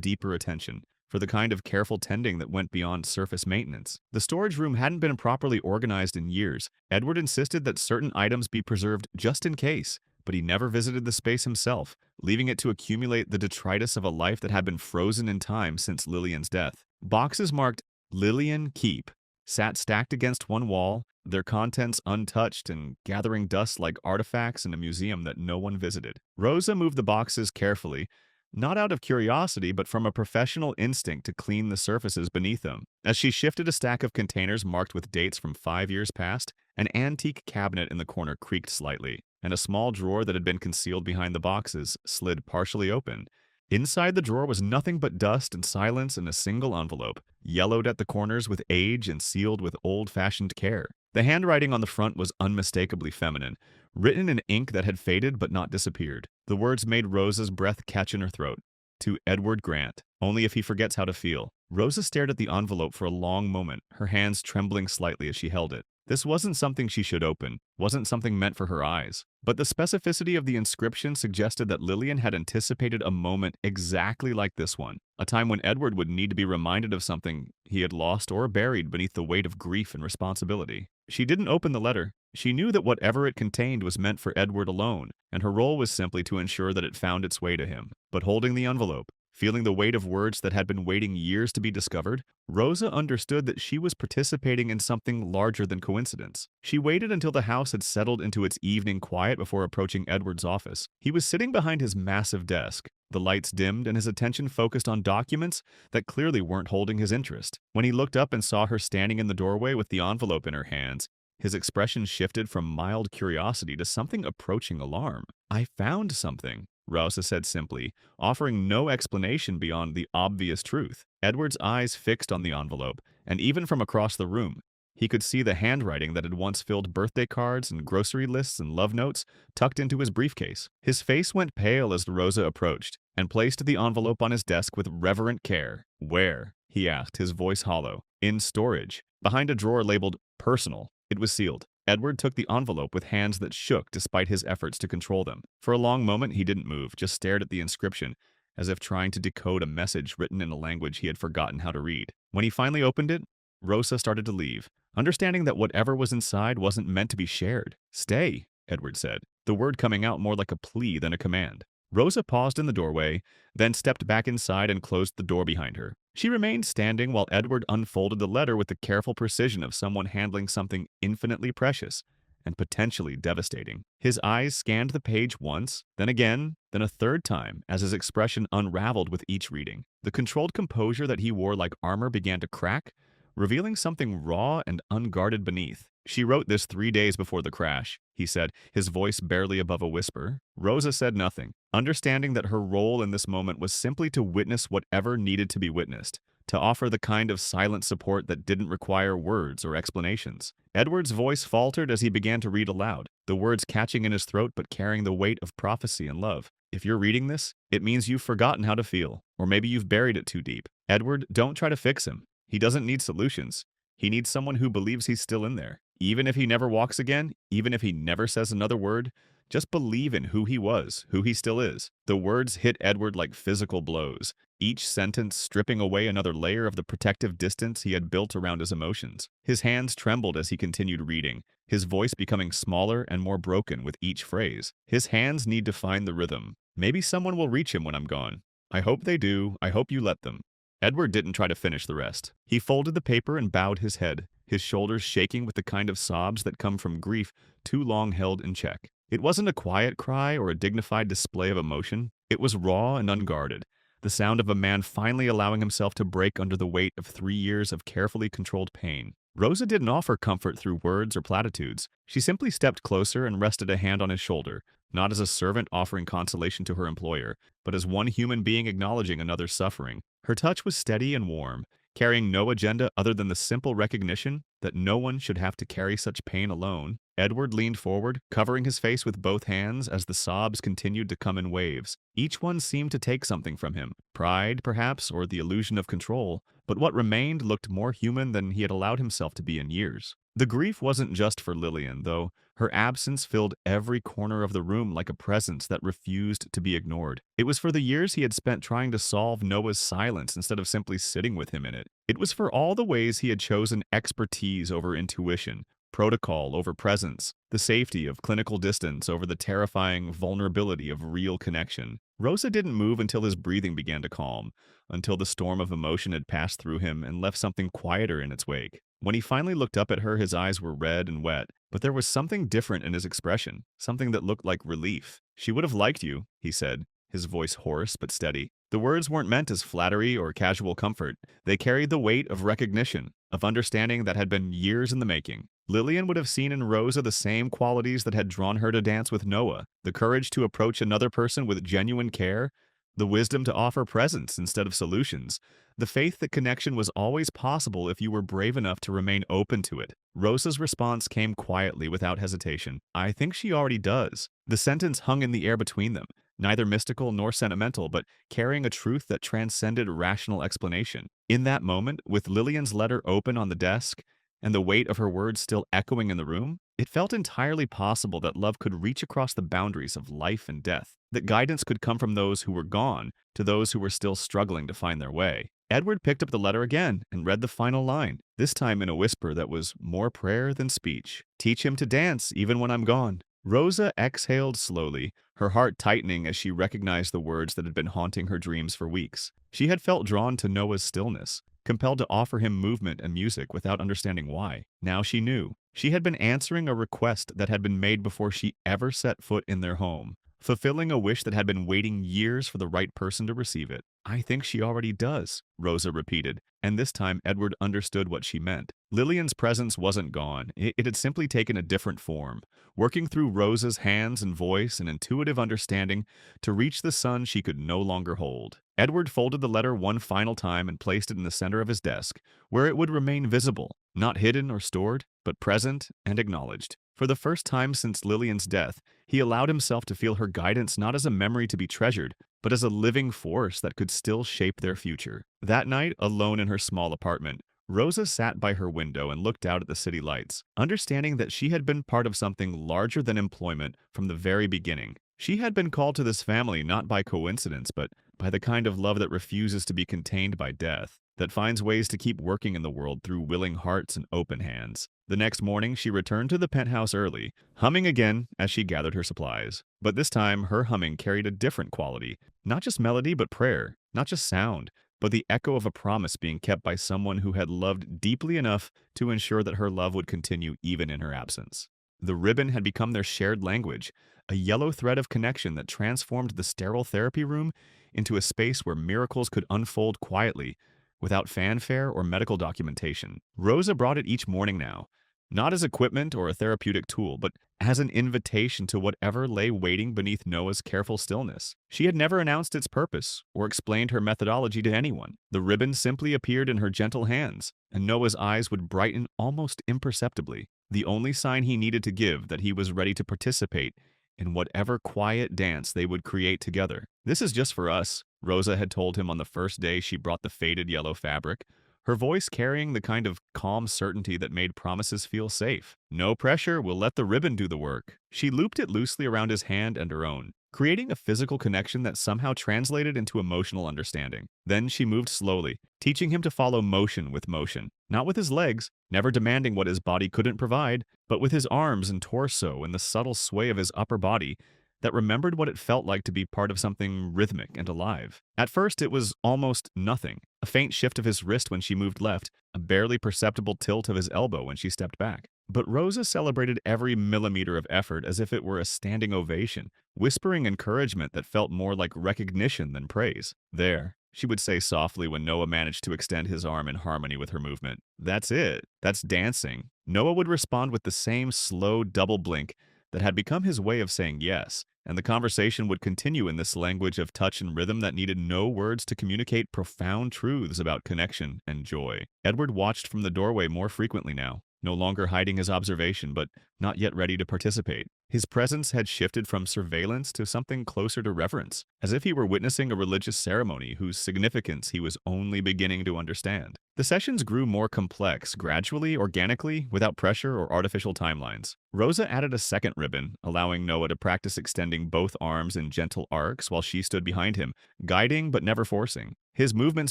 deeper attention, for the kind of careful tending that went beyond surface maintenance. The storage room hadn't been properly organized in years. Edward insisted that certain items be preserved just in case, but he never visited the space himself, leaving it to accumulate the detritus of a life that had been frozen in time since Lillian's death. Boxes marked Lillian Keep sat stacked against one wall, their contents untouched and gathering dust like artifacts in a museum that no one visited. Rosa moved the boxes carefully, not out of curiosity, but from a professional instinct to clean the surfaces beneath them. As she shifted a stack of containers marked with dates from 5 years past, an antique cabinet in the corner creaked slightly, and a small drawer that had been concealed behind the boxes slid partially open. Inside the drawer was nothing but dust and silence in a single envelope, yellowed at the corners with age and sealed with old-fashioned care. The handwriting on the front was unmistakably feminine, written in ink that had faded but not disappeared. The words made Rosa's breath catch in her throat. To Edward Grant, only if he forgets how to feel. Rosa stared at the envelope for a long moment, her hands trembling slightly as she held it. This wasn't something she should open, wasn't something meant for her eyes. But the specificity of the inscription suggested that Lillian had anticipated a moment exactly like this one, a time when Edward would need to be reminded of something he had lost or buried beneath the weight of grief and responsibility. She didn't open the letter. She knew that whatever it contained was meant for Edward alone, and her role was simply to ensure that it found its way to him. But holding the envelope, feeling the weight of words that had been waiting years to be discovered, Rosa understood that she was participating in something larger than coincidence. She waited until the house had settled into its evening quiet before approaching Edward's office. He was sitting behind his massive desk. The lights dimmed and his attention focused on documents that clearly weren't holding his interest. When he looked up and saw her standing in the doorway with the envelope in her hands, his expression shifted from mild curiosity to something approaching alarm. "I found something," Rosa said simply, offering no explanation beyond the obvious truth. Edward's eyes fixed on the envelope, and even from across the room, he could see the handwriting that had once filled birthday cards and grocery lists and love notes tucked into his briefcase. His face went pale as Rosa approached, and placed the envelope on his desk with reverent care. "Where?" he asked, his voice hollow. "In storage, behind a drawer labeled Personal." It was sealed. Edward took the envelope with hands that shook despite his efforts to control them. For a long moment he didn't move, just stared at the inscription, as if trying to decode a message written in a language he had forgotten how to read. When he finally opened it, Rosa started to leave, understanding that whatever was inside wasn't meant to be shared. "Stay," Edward said, the word coming out more like a plea than a command. Rosa paused in the doorway, then stepped back inside and closed the door behind her. She remained standing while Edward unfolded the letter with the careful precision of someone handling something infinitely precious and potentially devastating. His eyes scanned the page once, then again, then a third time as his expression unraveled with each reading. The controlled composure that he wore like armor began to crack, revealing something raw and unguarded beneath. "She wrote this 3 days before the crash," he said, his voice barely above a whisper. Rosa said nothing, understanding that her role in this moment was simply to witness whatever needed to be witnessed, to offer the kind of silent support that didn't require words or explanations. Edward's voice faltered as he began to read aloud, the words catching in his throat but carrying the weight of prophecy and love. "If you're reading this, it means you've forgotten how to feel, or maybe you've buried it too deep. Edward, don't try to fix him. He doesn't need solutions. He needs someone who believes he's still in there. Even if he never walks again, even if he never says another word, just believe in who he was, who he still is." The words hit Edward like physical blows, each sentence stripping away another layer of the protective distance he had built around his emotions. His hands trembled as he continued reading, his voice becoming smaller and more broken with each phrase. "His hands need to find the rhythm. Maybe someone will reach him when I'm gone. I hope they do. I hope you let them." Edward didn't try to finish the rest. He folded the paper and bowed his head, his shoulders shaking with the kind of sobs that come from grief too long held in check. It wasn't a quiet cry or a dignified display of emotion. It was raw and unguarded, the sound of a man finally allowing himself to break under the weight of 3 years of carefully controlled pain. Rosa didn't offer comfort through words or platitudes. She simply stepped closer and rested a hand on his shoulder, not as a servant offering consolation to her employer, but as one human being acknowledging another's suffering. Her touch was steady and warm, carrying no agenda other than the simple recognition that no one should have to carry such pain alone. Edward leaned forward, covering his face with both hands as the sobs continued to come in waves. Each one seemed to take something from him, pride, perhaps, or the illusion of control, but what remained looked more human than he had allowed himself to be in years. The grief wasn't just for Lillian, though. Her absence filled every corner of the room like a presence that refused to be ignored. It was for the years he had spent trying to solve Noah's silence instead of simply sitting with him in it. It was for all the ways he had chosen expertise over intuition, protocol over presence, the safety of clinical distance over the terrifying vulnerability of real connection. Rosa didn't move until his breathing began to calm, until the storm of emotion had passed through him and left something quieter in its wake. When he finally looked up at her, his eyes were red and wet, but there was something different in his expression, something that looked like relief. "She would have liked you," he said, his voice hoarse but steady. The words weren't meant as flattery or casual comfort. They carried the weight of recognition, of understanding that had been years in the making. Lillian would have seen in Rosa the same qualities that had drawn her to dance with Noah: the courage to approach another person with genuine care, the wisdom to offer presence instead of solutions, the faith that connection was always possible if you were brave enough to remain open to it. Rosa's response came quietly, without hesitation. "I think she already does." The sentence hung in the air between them, neither mystical nor sentimental, but carrying a truth that transcended rational explanation. In that moment, with Lillian's letter open on the desk, and the weight of her words still echoing in the room, it felt entirely possible that love could reach across the boundaries of life and death, that guidance could come from those who were gone to those who were still struggling to find their way. Edward picked up the letter again and read the final line, this time in a whisper that was more prayer than speech. "Teach him to dance even when I'm gone." Rosa exhaled slowly, her heart tightening as she recognized the words that had been haunting her dreams for weeks. She had felt drawn to Noah's stillness, compelled to offer him movement and music without understanding why. Now she knew. She had been answering a request that had been made before she ever set foot in their home, fulfilling a wish that had been waiting years for the right person to receive it. "I think she already does," Rosa repeated, and this time Edward understood what she meant. Lillian's presence wasn't gone. It had simply taken a different form, working through Rosa's hands and voice and intuitive understanding to reach the son she could no longer hold. Edward folded the letter one final time and placed it in the center of his desk, where it would remain visible, not hidden or stored, but present and acknowledged. For the first time since Lillian's death, he allowed himself to feel her guidance not as a memory to be treasured, but as a living force that could still shape their future. That night, alone in her small apartment, Rosa sat by her window and looked out at the city lights, understanding that she had been part of something larger than employment from the very beginning. She had been called to this family not by coincidence, but by the kind of love that refuses to be contained by death, that finds ways to keep working in the world through willing hearts and open hands. The next morning, she returned to the penthouse early, humming again as she gathered her supplies. But this time, her humming carried a different quality. Not just melody, but prayer. Not just sound, but the echo of a promise being kept by someone who had loved deeply enough to ensure that her love would continue even in her absence. The ribbon had become their shared language, a yellow thread of connection that transformed the sterile therapy room into a space where miracles could unfold quietly, without fanfare or medical documentation. Rosa brought it each morning now, not as equipment or a therapeutic tool, but as an invitation to whatever lay waiting beneath Noah's careful stillness. She had never announced its purpose or explained her methodology to anyone. The ribbon simply appeared in her gentle hands, and Noah's eyes would brighten almost imperceptibly, the only sign he needed to give that he was ready to participate in whatever quiet dance they would create together. "This is just for us," Rosa had told him on the first day she brought the faded yellow fabric, her voice carrying the kind of calm certainty that made promises feel safe. "No pressure, we'll let the ribbon do the work." She looped it loosely around his hand and her own, creating a physical connection that somehow translated into emotional understanding. Then she moved slowly, teaching him to follow motion with motion, not with his legs, never demanding what his body couldn't provide, but with his arms and torso and the subtle sway of his upper body that remembered what it felt like to be part of something rhythmic and alive. At first, it was almost nothing. A faint shift of his wrist when she moved left, a barely perceptible tilt of his elbow when she stepped back. But Rosa celebrated every millimeter of effort as if it were a standing ovation, whispering encouragement that felt more like recognition than praise. "There," she would say softly when Noah managed to extend his arm in harmony with her movement. "That's it. That's dancing." Noah would respond with the same slow double blink that had become his way of saying yes, and the conversation would continue in this language of touch and rhythm that needed no words to communicate profound truths about connection and joy. Edward watched from the doorway more frequently now, no longer hiding his observation, but not yet ready to participate. His presence had shifted from surveillance to something closer to reverence, as if he were witnessing a religious ceremony whose significance he was only beginning to understand. The sessions grew more complex, gradually, organically, without pressure or artificial timelines. Rosa added a second ribbon, allowing Noah to practice extending both arms in gentle arcs while she stood behind him, guiding but never forcing. His movements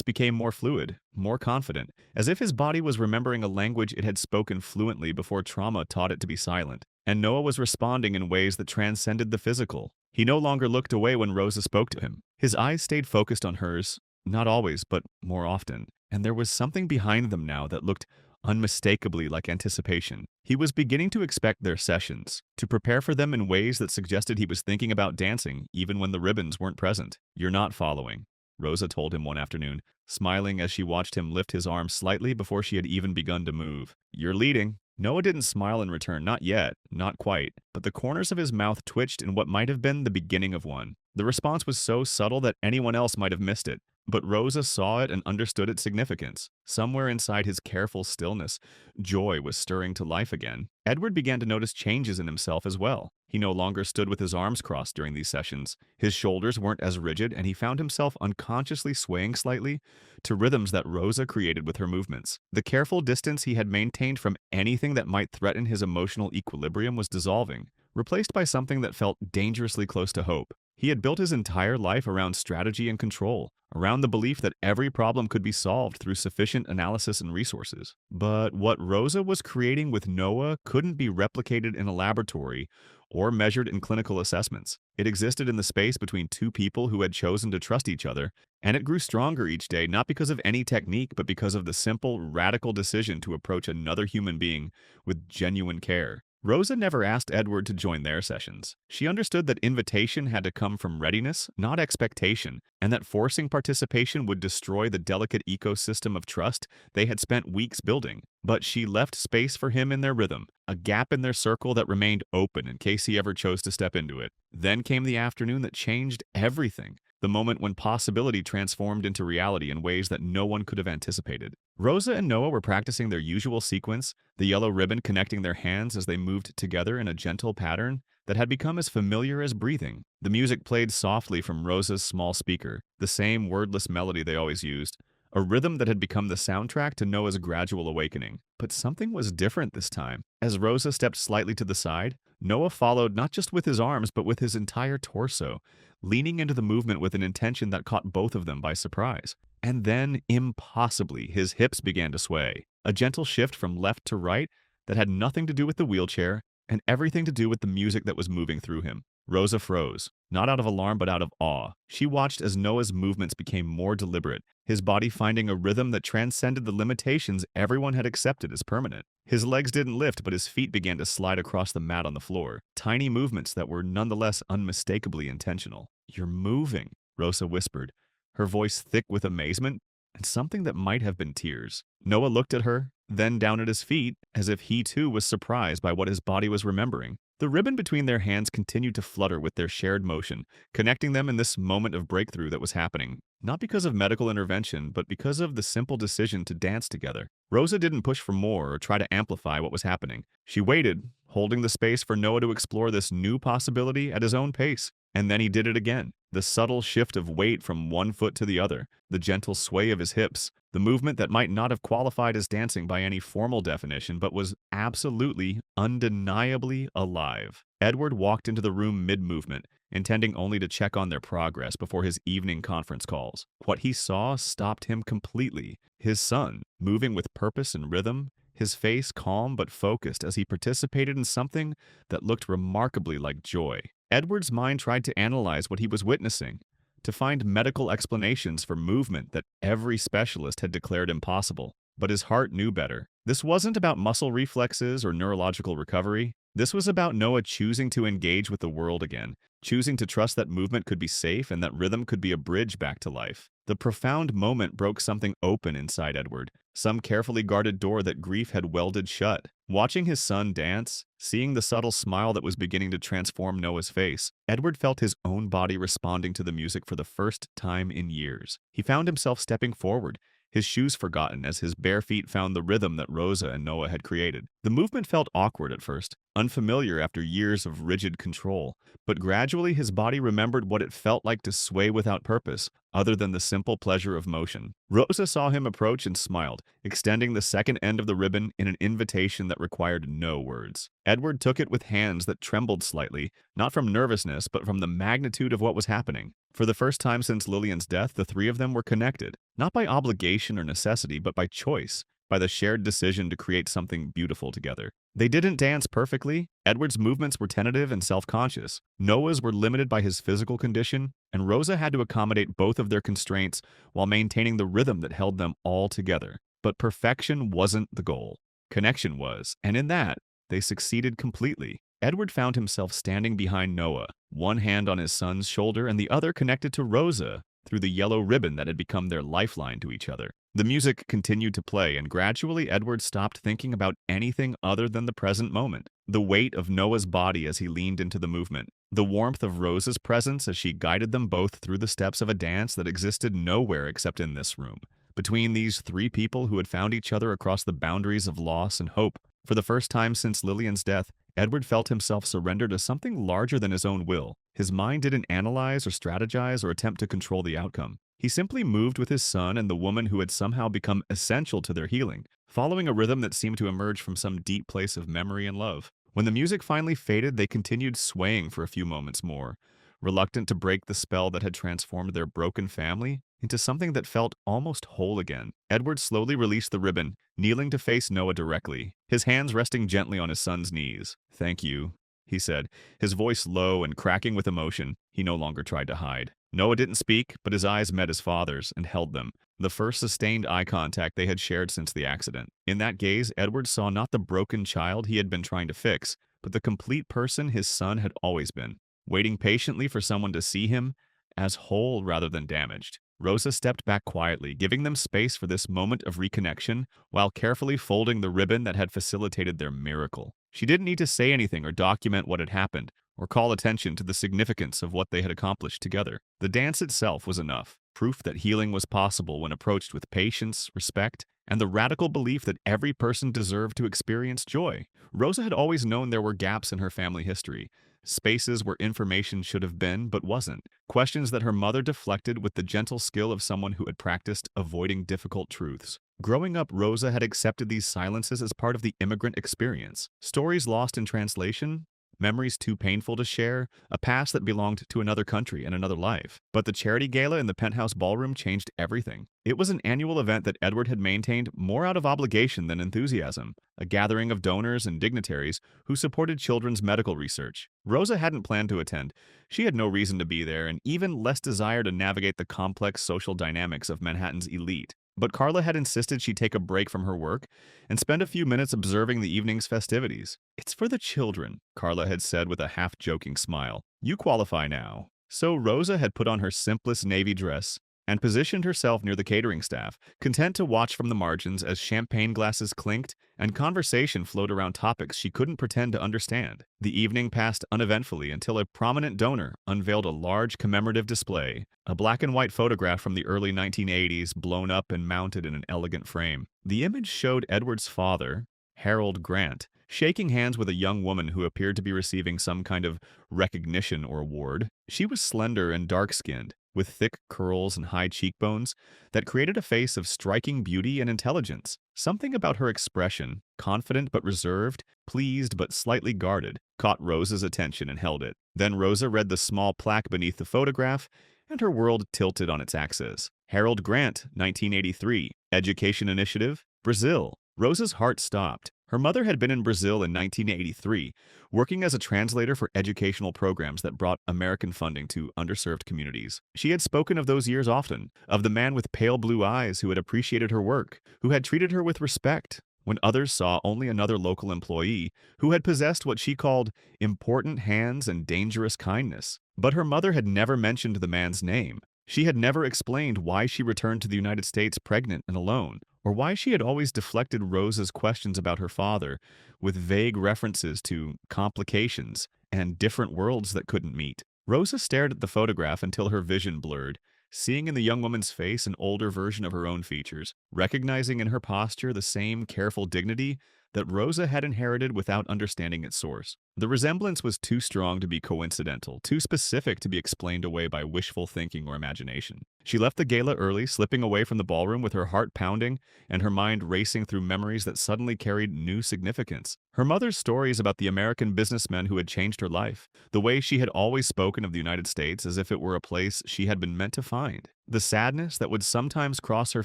became more fluid, more confident, as if his body was remembering a language it had spoken fluently before trauma taught it to be silent. And Noah was responding in ways that transcended the physical. He no longer looked away when Rosa spoke to him. His eyes stayed focused on hers, not always, but more often. And there was something behind them now that looked unmistakably like anticipation. He was beginning to expect their sessions, to prepare for them in ways that suggested he was thinking about dancing, even when the ribbons weren't present. "You're not following," Rosa told him one afternoon, smiling as she watched him lift his arm slightly before she had even begun to move. "You're leading." Noah didn't smile in return, not yet, not quite, but the corners of his mouth twitched in what might have been the beginning of one. The response was so subtle that anyone else might have missed it, but Rosa saw it and understood its significance. Somewhere inside his careful stillness, joy was stirring to life again. Edward began to notice changes in himself as well. He no longer stood with his arms crossed during these sessions. His shoulders weren't as rigid, and he found himself unconsciously swaying slightly to rhythms that Rosa created with her movements. The careful distance he had maintained from anything that might threaten his emotional equilibrium was dissolving, replaced by something that felt dangerously close to hope. He had built his entire life around strategy and control, around the belief that every problem could be solved through sufficient analysis and resources. But what Rosa was creating with Noah couldn't be replicated in a laboratory or measured in clinical assessments. It existed in the space between two people who had chosen to trust each other, and it grew stronger each day not because of any technique but because of the simple, radical decision to approach another human being with genuine care. Rosa never asked Edward to join their sessions. She understood that invitation had to come from readiness, not expectation, and that forcing participation would destroy the delicate ecosystem of trust they had spent weeks building. But she left space for him in their rhythm, a gap in their circle that remained open in case he ever chose to step into it. Then came the afternoon that changed everything. The moment when possibility transformed into reality in ways that no one could have anticipated. Rosa and Noah were practicing their usual sequence, the yellow ribbon connecting their hands as they moved together in a gentle pattern that had become as familiar as breathing. The music played softly from Rosa's small speaker, the same wordless melody they always used, a rhythm that had become the soundtrack to Noah's gradual awakening. But something was different this time. As Rosa stepped slightly to the side, Noah followed not just with his arms but with his entire torso, leaning into the movement with an intention that caught both of them by surprise. And then, impossibly, his hips began to sway, a gentle shift from left to right that had nothing to do with the wheelchair and everything to do with the music that was moving through him. Rosa froze, not out of alarm but out of awe. She watched as Noah's movements became more deliberate, his body finding a rhythm that transcended the limitations everyone had accepted as permanent. His legs didn't lift, but his feet began to slide across the mat on the floor, tiny movements that were nonetheless unmistakably intentional. "You're moving," Rosa whispered, her voice thick with amazement and something that might have been tears. Noah looked at her, then down at his feet, as if he too was surprised by what his body was remembering. The ribbon between their hands continued to flutter with their shared motion, connecting them in this moment of breakthrough that was happening, not because of medical intervention, but because of the simple decision to dance together. Rosa didn't push for more or try to amplify what was happening. She waited, holding the space for Noah to explore this new possibility at his own pace. And then he did it again. The subtle shift of weight from one foot to the other, the gentle sway of his hips, the movement that might not have qualified as dancing by any formal definition but was absolutely, undeniably alive. Edward walked into the room mid-movement, intending only to check on their progress before his evening conference calls. What he saw stopped him completely. His son, moving with purpose and rhythm, his face calm but focused as he participated in something that looked remarkably like joy. Edward's mind tried to analyze what he was witnessing, to find medical explanations for movement that every specialist had declared impossible. But his heart knew better. This wasn't about muscle reflexes or neurological recovery. This was about Noah choosing to engage with the world again, choosing to trust that movement could be safe and that rhythm could be a bridge back to life. The profound moment broke something open inside Edward, some carefully guarded door that grief had welded shut. Watching his son dance, seeing the subtle smile that was beginning to transform Noah's face, Edward felt his own body responding to the music for the first time in years. He found himself stepping forward, his shoes forgotten as his bare feet found the rhythm that Rosa and Noah had created. The movement felt awkward at first, unfamiliar after years of rigid control, but gradually his body remembered what it felt like to sway without purpose, other than the simple pleasure of motion. Rosa saw him approach and smiled, extending the second end of the ribbon in an invitation that required no words. Edward took it with hands that trembled slightly, not from nervousness but from the magnitude of what was happening. For the first time since Lillian's death, the three of them were connected, not by obligation or necessity, but by choice, by the shared decision to create something beautiful together. They didn't dance perfectly. Edward's movements were tentative and self-conscious. Noah's were limited by his physical condition, and Rosa had to accommodate both of their constraints while maintaining the rhythm that held them all together. But perfection wasn't the goal. Connection was, and in that, they succeeded completely. Edward found himself standing behind Noah, one hand on his son's shoulder and the other connected to Rosa through the yellow ribbon that had become their lifeline to each other. The music continued to play, and gradually Edward stopped thinking about anything other than the present moment. The weight of Noah's body as he leaned into the movement, the warmth of Rosa's presence as she guided them both through the steps of a dance that existed nowhere except in this room. Between these three people who had found each other across the boundaries of loss and hope, for the first time since Lillian's death, Edward felt himself surrender to something larger than his own will. His mind didn't analyze or strategize or attempt to control the outcome. He simply moved with his son and the woman who had somehow become essential to their healing, following a rhythm that seemed to emerge from some deep place of memory and love. When the music finally faded, they continued swaying for a few moments more, reluctant to break the spell that had transformed their broken family into something that felt almost whole again. Edward slowly released the ribbon, kneeling to face Noah directly, his hands resting gently on his son's knees. "Thank you," he said, his voice low and cracking with emotion he no longer tried to hide. Noah didn't speak, but his eyes met his father's and held them, the first sustained eye contact they had shared since the accident. In that gaze, Edward saw not the broken child he had been trying to fix, but the complete person his son had always been, waiting patiently for someone to see him as whole rather than damaged. Rosa stepped back quietly, giving them space for this moment of reconnection while carefully folding the ribbon that had facilitated their miracle. She didn't need to say anything or document what had happened, or call attention to the significance of what they had accomplished together. The dance itself was enough, proof that healing was possible when approached with patience, respect, and the radical belief that every person deserved to experience joy. Rosa had always known there were gaps in her family history, spaces where information should have been but wasn't, questions that her mother deflected with the gentle skill of someone who had practiced avoiding difficult truths. Growing up, Rosa had accepted these silences as part of the immigrant experience. Stories lost in translation, memories too painful to share, a past that belonged to another country and another life. But the charity gala in the penthouse ballroom changed everything. It was an annual event that Edward had maintained more out of obligation than enthusiasm, a gathering of donors and dignitaries who supported children's medical research. Rosa hadn't planned to attend. She had no reason to be there and even less desire to navigate the complex social dynamics of Manhattan's elite. But Carla had insisted she take a break from her work and spend a few minutes observing the evening's festivities. "It's for the children," Carla had said with a half-joking smile. "You qualify now." So Rosa had put on her simplest navy dress and positioned herself near the catering staff, content to watch from the margins as champagne glasses clinked and conversation flowed around topics she couldn't pretend to understand. The evening passed uneventfully until a prominent donor unveiled a large commemorative display, a black and white photograph from the early 1980s blown up and mounted in an elegant frame. The image showed Edward's father, Harold Grant, shaking hands with a young woman who appeared to be receiving some kind of recognition or award. She was slender and dark-skinned, with thick curls and high cheekbones that created a face of striking beauty and intelligence. Something about her expression, confident but reserved, pleased but slightly guarded, caught Rosa's attention and held it. Then Rosa read the small plaque beneath the photograph, and her world tilted on its axis. Harold Grant, 1983, Education Initiative, Brazil. Rosa's heart stopped. Her mother had been in Brazil in 1983, working as a translator for educational programs that brought American funding to underserved communities. She had spoken of those years often, of the man with pale blue eyes who had appreciated her work, who had treated her with respect, when others saw only another local employee who had possessed what she called important hands and dangerous kindness. But her mother had never mentioned the man's name. She had never explained why she returned to the United States pregnant and alone, or why she had always deflected Rosa's questions about her father with vague references to complications and different worlds that couldn't meet. Rosa stared at the photograph until her vision blurred, seeing in the young woman's face an older version of her own features, recognizing in her posture the same careful dignity that Rosa had inherited without understanding its source. The resemblance was too strong to be coincidental, too specific to be explained away by wishful thinking or imagination. She left the gala early, slipping away from the ballroom with her heart pounding and her mind racing through memories that suddenly carried new significance. Her mother's stories about the American businessmen who had changed her life, the way she had always spoken of the United States as if it were a place she had been meant to find, the sadness that would sometimes cross her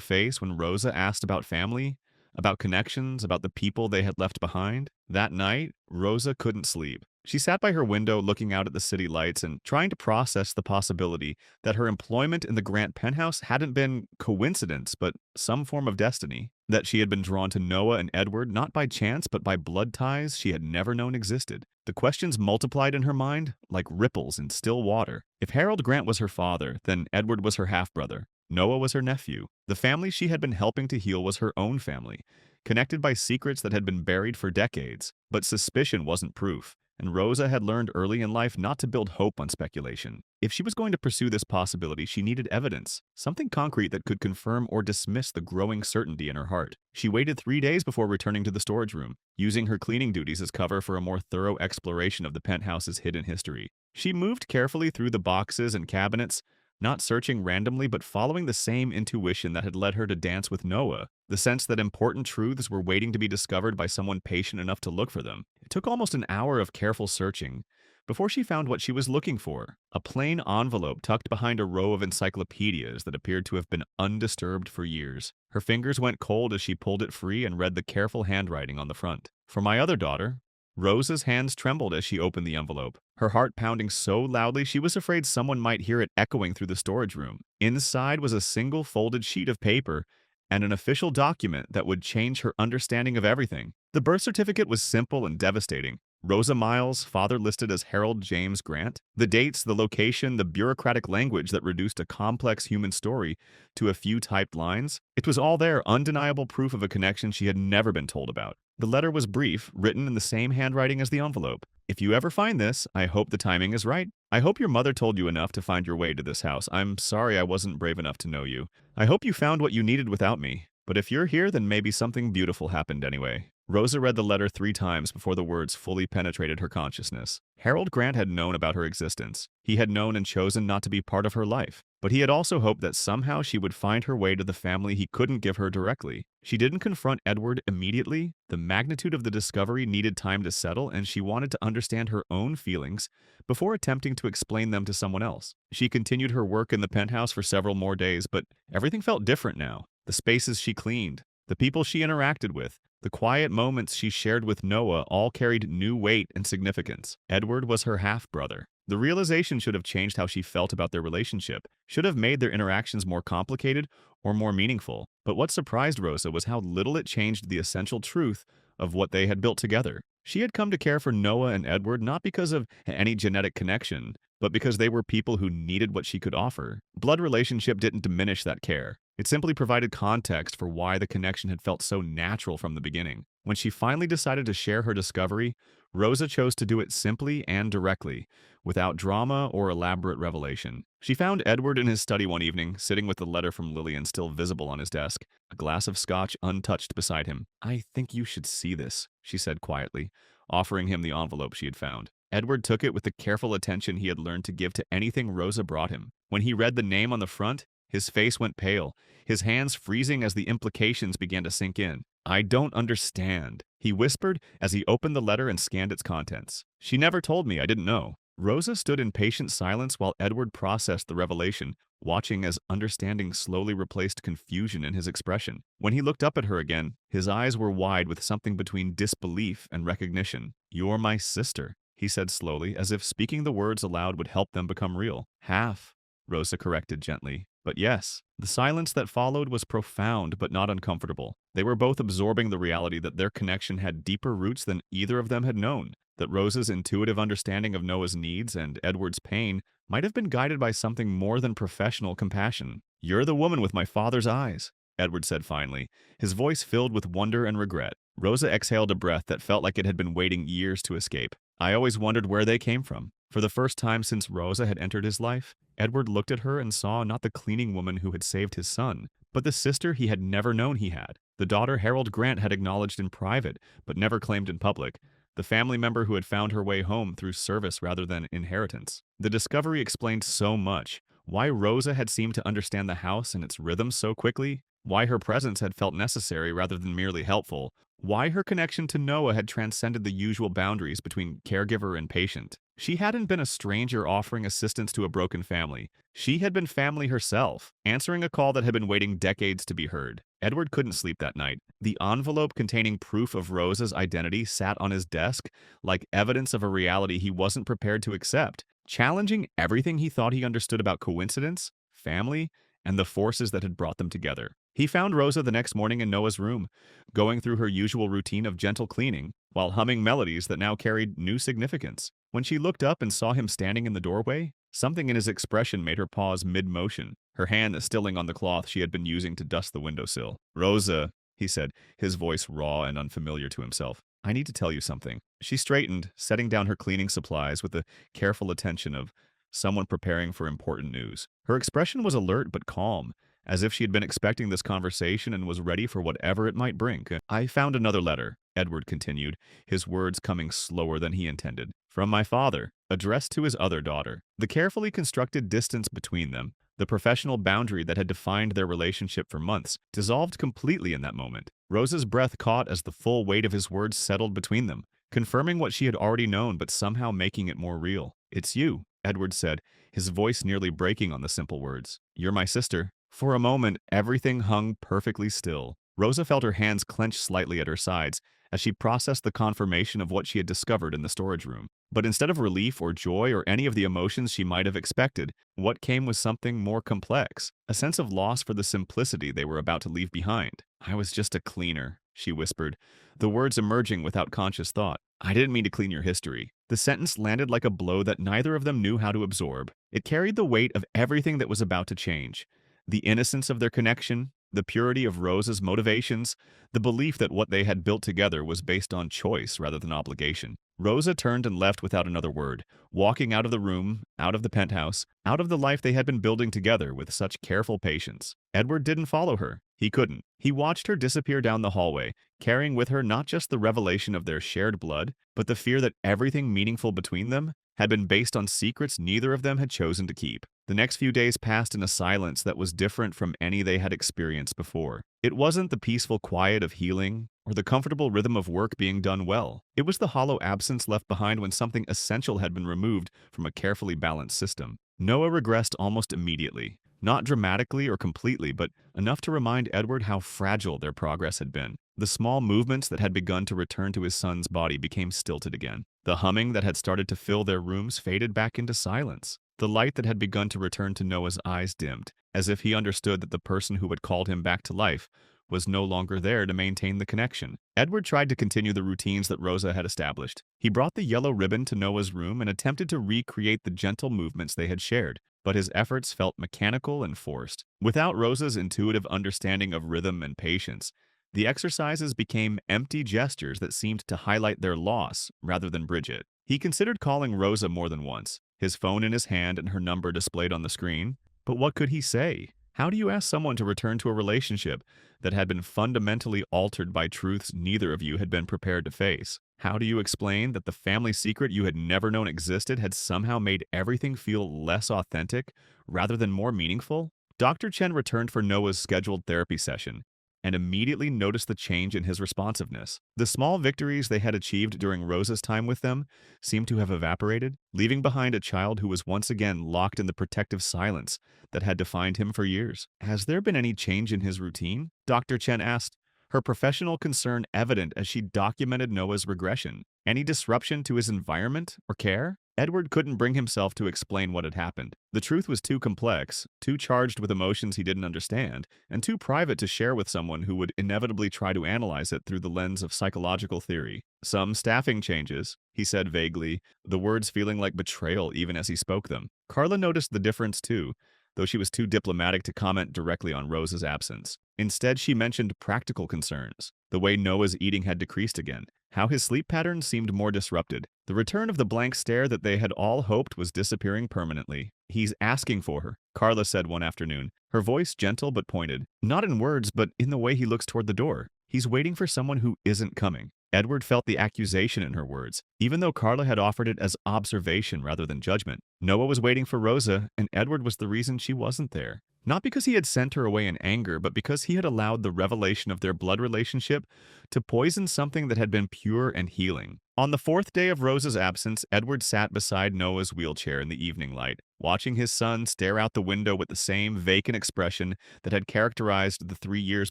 face when Rosa asked about family, about connections, about the people they had left behind. That night, Rosa couldn't sleep. She sat by her window looking out at the city lights and trying to process the possibility that her employment in the Grant penthouse hadn't been coincidence, but some form of destiny. That she had been drawn to Noah and Edward not by chance, but by blood ties she had never known existed. The questions multiplied in her mind like ripples in still water. If Harold Grant was her father, then Edward was her half-brother. Noah was her nephew. The family she had been helping to heal was her own family, connected by secrets that had been buried for decades. But suspicion wasn't proof, and Rosa had learned early in life not to build hope on speculation. If she was going to pursue this possibility, she needed evidence, something concrete that could confirm or dismiss the growing certainty in her heart. She waited 3 days before returning to the storage room, using her cleaning duties as cover for a more thorough exploration of the penthouse's hidden history. She moved carefully through the boxes and cabinets, not searching randomly but following the same intuition that had led her to dance with Noah, the sense that important truths were waiting to be discovered by someone patient enough to look for them. It took almost an hour of careful searching before she found what she was looking for, a plain envelope tucked behind a row of encyclopedias that appeared to have been undisturbed for years. Her fingers went cold as she pulled it free and read the careful handwriting on the front. "For my other daughter." Rosa's hands trembled as she opened the envelope, her heart pounding so loudly she was afraid someone might hear it echoing through the storage room. Inside was a single folded sheet of paper and an official document that would change her understanding of everything. The birth certificate was simple and devastating. Rosa Miles, father listed as Harold James Grant. The dates, the location, the bureaucratic language that reduced a complex human story to a few typed lines. It was all there, undeniable proof of a connection she had never been told about. The letter was brief, written in the same handwriting as the envelope. "If you ever find this, I hope the timing is right. I hope your mother told you enough to find your way to this house. I'm sorry I wasn't brave enough to know you. I hope you found what you needed without me. But if you're here, then maybe something beautiful happened anyway." Rosa read the letter 3 times before the words fully penetrated her consciousness. Harold Grant had known about her existence. He had known and chosen not to be part of her life. But he had also hoped that somehow she would find her way to the family he couldn't give her directly. She didn't confront Edward immediately. The magnitude of the discovery needed time to settle, and she wanted to understand her own feelings before attempting to explain them to someone else. She continued her work in the penthouse for several more days, but everything felt different now. The spaces she cleaned, the people she interacted with, the quiet moments she shared with Noah all carried new weight and significance. Edward was her half-brother. The realization should have changed how she felt about their relationship, should have made their interactions more complicated or more meaningful. But what surprised Rosa was how little it changed the essential truth of what they had built together. She had come to care for Noah and Edward not because of any genetic connection, but because they were people who needed what she could offer. Blood relationship didn't diminish that care. It simply provided context for why the connection had felt so natural from the beginning. When she finally decided to share her discovery, Rosa chose to do it simply and directly, without drama or elaborate revelation. She found Edward in his study one evening, sitting with the letter from Lillian still visible on his desk, a glass of scotch untouched beside him. "I think you should see this," she said quietly, offering him the envelope she had found. Edward took it with the careful attention he had learned to give to anything Rosa brought him. When he read the name on the front, his face went pale, his hands freezing as the implications began to sink in. "I don't understand," he whispered as he opened the letter and scanned its contents. "She never told me, I didn't know." Rosa stood in patient silence while Edward processed the revelation, watching as understanding slowly replaced confusion in his expression. When he looked up at her again, his eyes were wide with something between disbelief and recognition. "You're my sister," he said slowly, as if speaking the words aloud would help them become real. "Half," Rosa corrected gently. "But yes." The silence that followed was profound but not uncomfortable. They were both absorbing the reality that their connection had deeper roots than either of them had known, that Rosa's intuitive understanding of Noah's needs and Edward's pain might have been guided by something more than professional compassion. "You're the woman with my father's eyes," Edward said finally, his voice filled with wonder and regret. Rosa exhaled a breath that felt like it had been waiting years to escape. "I always wondered where they came from." For the first time since Rosa had entered his life, Edward looked at her and saw not the cleaning woman who had saved his son, but the sister he had never known he had, the daughter Harold Grant had acknowledged in private but never claimed in public, the family member who had found her way home through service rather than inheritance. The discovery explained so much: why Rosa had seemed to understand the house and its rhythms so quickly, why her presence had felt necessary rather than merely helpful, why her connection to Noah had transcended the usual boundaries between caregiver and patient. She hadn't been a stranger offering assistance to a broken family. She had been family herself, answering a call that had been waiting decades to be heard. Edward couldn't sleep that night. The envelope containing proof of Rosa's identity sat on his desk like evidence of a reality he wasn't prepared to accept, challenging everything he thought he understood about coincidence, family, and the forces that had brought them together. He found Rosa the next morning in Noah's room, going through her usual routine of gentle cleaning, while humming melodies that now carried new significance. When she looked up and saw him standing in the doorway, something in his expression made her pause mid-motion, her hand stilling on the cloth she had been using to dust the windowsill. "Rosa," he said, his voice raw and unfamiliar to himself, "I need to tell you something." She straightened, setting down her cleaning supplies with the careful attention of someone preparing for important news. Her expression was alert but calm, as if she had been expecting this conversation and was ready for whatever it might bring. "I found another letter," Edward continued, his words coming slower than he intended, "from my father, addressed to his other daughter." The carefully constructed distance between them, the professional boundary that had defined their relationship for months, dissolved completely in that moment. Rosa's breath caught as the full weight of his words settled between them, confirming what she had already known but somehow making it more real. "It's you," Edward said, his voice nearly breaking on the simple words. "You're my sister." For a moment, everything hung perfectly still. Rosa felt her hands clench slightly at her sides as she processed the confirmation of what she had discovered in the storage room. But instead of relief or joy or any of the emotions she might have expected, what came was something more complex, a sense of loss for the simplicity they were about to leave behind. "I was just a cleaner," she whispered, the words emerging without conscious thought. "I didn't mean to clean your history." The sentence landed like a blow that neither of them knew how to absorb. It carried the weight of everything that was about to change: the innocence of their connection, the purity of Rosa's motivations, the belief that what they had built together was based on choice rather than obligation. Rosa turned and left without another word, walking out of the room, out of the penthouse, out of the life they had been building together with such careful patience. Edward didn't follow her. He couldn't. He watched her disappear down the hallway, carrying with her not just the revelation of their shared blood, but the fear that everything meaningful between them had been based on secrets neither of them had chosen to keep. The next few days passed in a silence that was different from any they had experienced before. It wasn't the peaceful quiet of healing or the comfortable rhythm of work being done well. It was the hollow absence left behind when something essential had been removed from a carefully balanced system. Noah regressed almost immediately. Not dramatically or completely, but enough to remind Edward how fragile their progress had been. The small movements that had begun to return to his son's body became stilted again. The humming that had started to fill their rooms faded back into silence. The light that had begun to return to Noah's eyes dimmed, as if he understood that the person who had called him back to life was no longer there to maintain the connection. Edward tried to continue the routines that Rosa had established. He brought the yellow ribbon to Noah's room and attempted to recreate the gentle movements they had shared, but his efforts felt mechanical and forced. Without Rosa's intuitive understanding of rhythm and patience, the exercises became empty gestures that seemed to highlight their loss rather than bridge it. He considered calling Rosa more than once, his phone in his hand and her number displayed on the screen. But what could he say? How do you ask someone to return to a relationship that had been fundamentally altered by truths neither of you had been prepared to face? How do you explain that the family secret you had never known existed had somehow made everything feel less authentic rather than more meaningful? Dr. Chen returned for Noah's scheduled therapy session and immediately noticed the change in his responsiveness. The small victories they had achieved during Rosa's time with them seemed to have evaporated, leaving behind a child who was once again locked in the protective silence that had defined him for years. "Has there been any change in his routine?" Dr. Chen asked, her professional concern evident as she documented Noah's regression. "Any disruption to his environment or care?" Edward couldn't bring himself to explain what had happened. The truth was too complex, too charged with emotions he didn't understand, and too private to share with someone who would inevitably try to analyze it through the lens of psychological theory. "Some staffing changes," he said vaguely, the words feeling like betrayal even as he spoke them. Carla noticed the difference too. though she was too diplomatic to comment directly on Rosa's absence. Instead, she mentioned practical concerns, the way Noah's eating had decreased again, how his sleep patterns seemed more disrupted, the return of the blank stare that they had all hoped was disappearing permanently. "He's asking for her," Carla said one afternoon, her voice gentle but pointed. "Not in words, but in the way he looks toward the door. He's waiting for someone who isn't coming." Edward felt the accusation in her words, even though Carla had offered it as observation rather than judgment. Noah was waiting for Rosa, and Edward was the reason she wasn't there. Not because he had sent her away in anger, but because he had allowed the revelation of their blood relationship to poison something that had been pure and healing. On the fourth day of Rosa's absence, Edward sat beside Noah's wheelchair in the evening light, watching his son stare out the window with the same vacant expression that had characterized the 3 years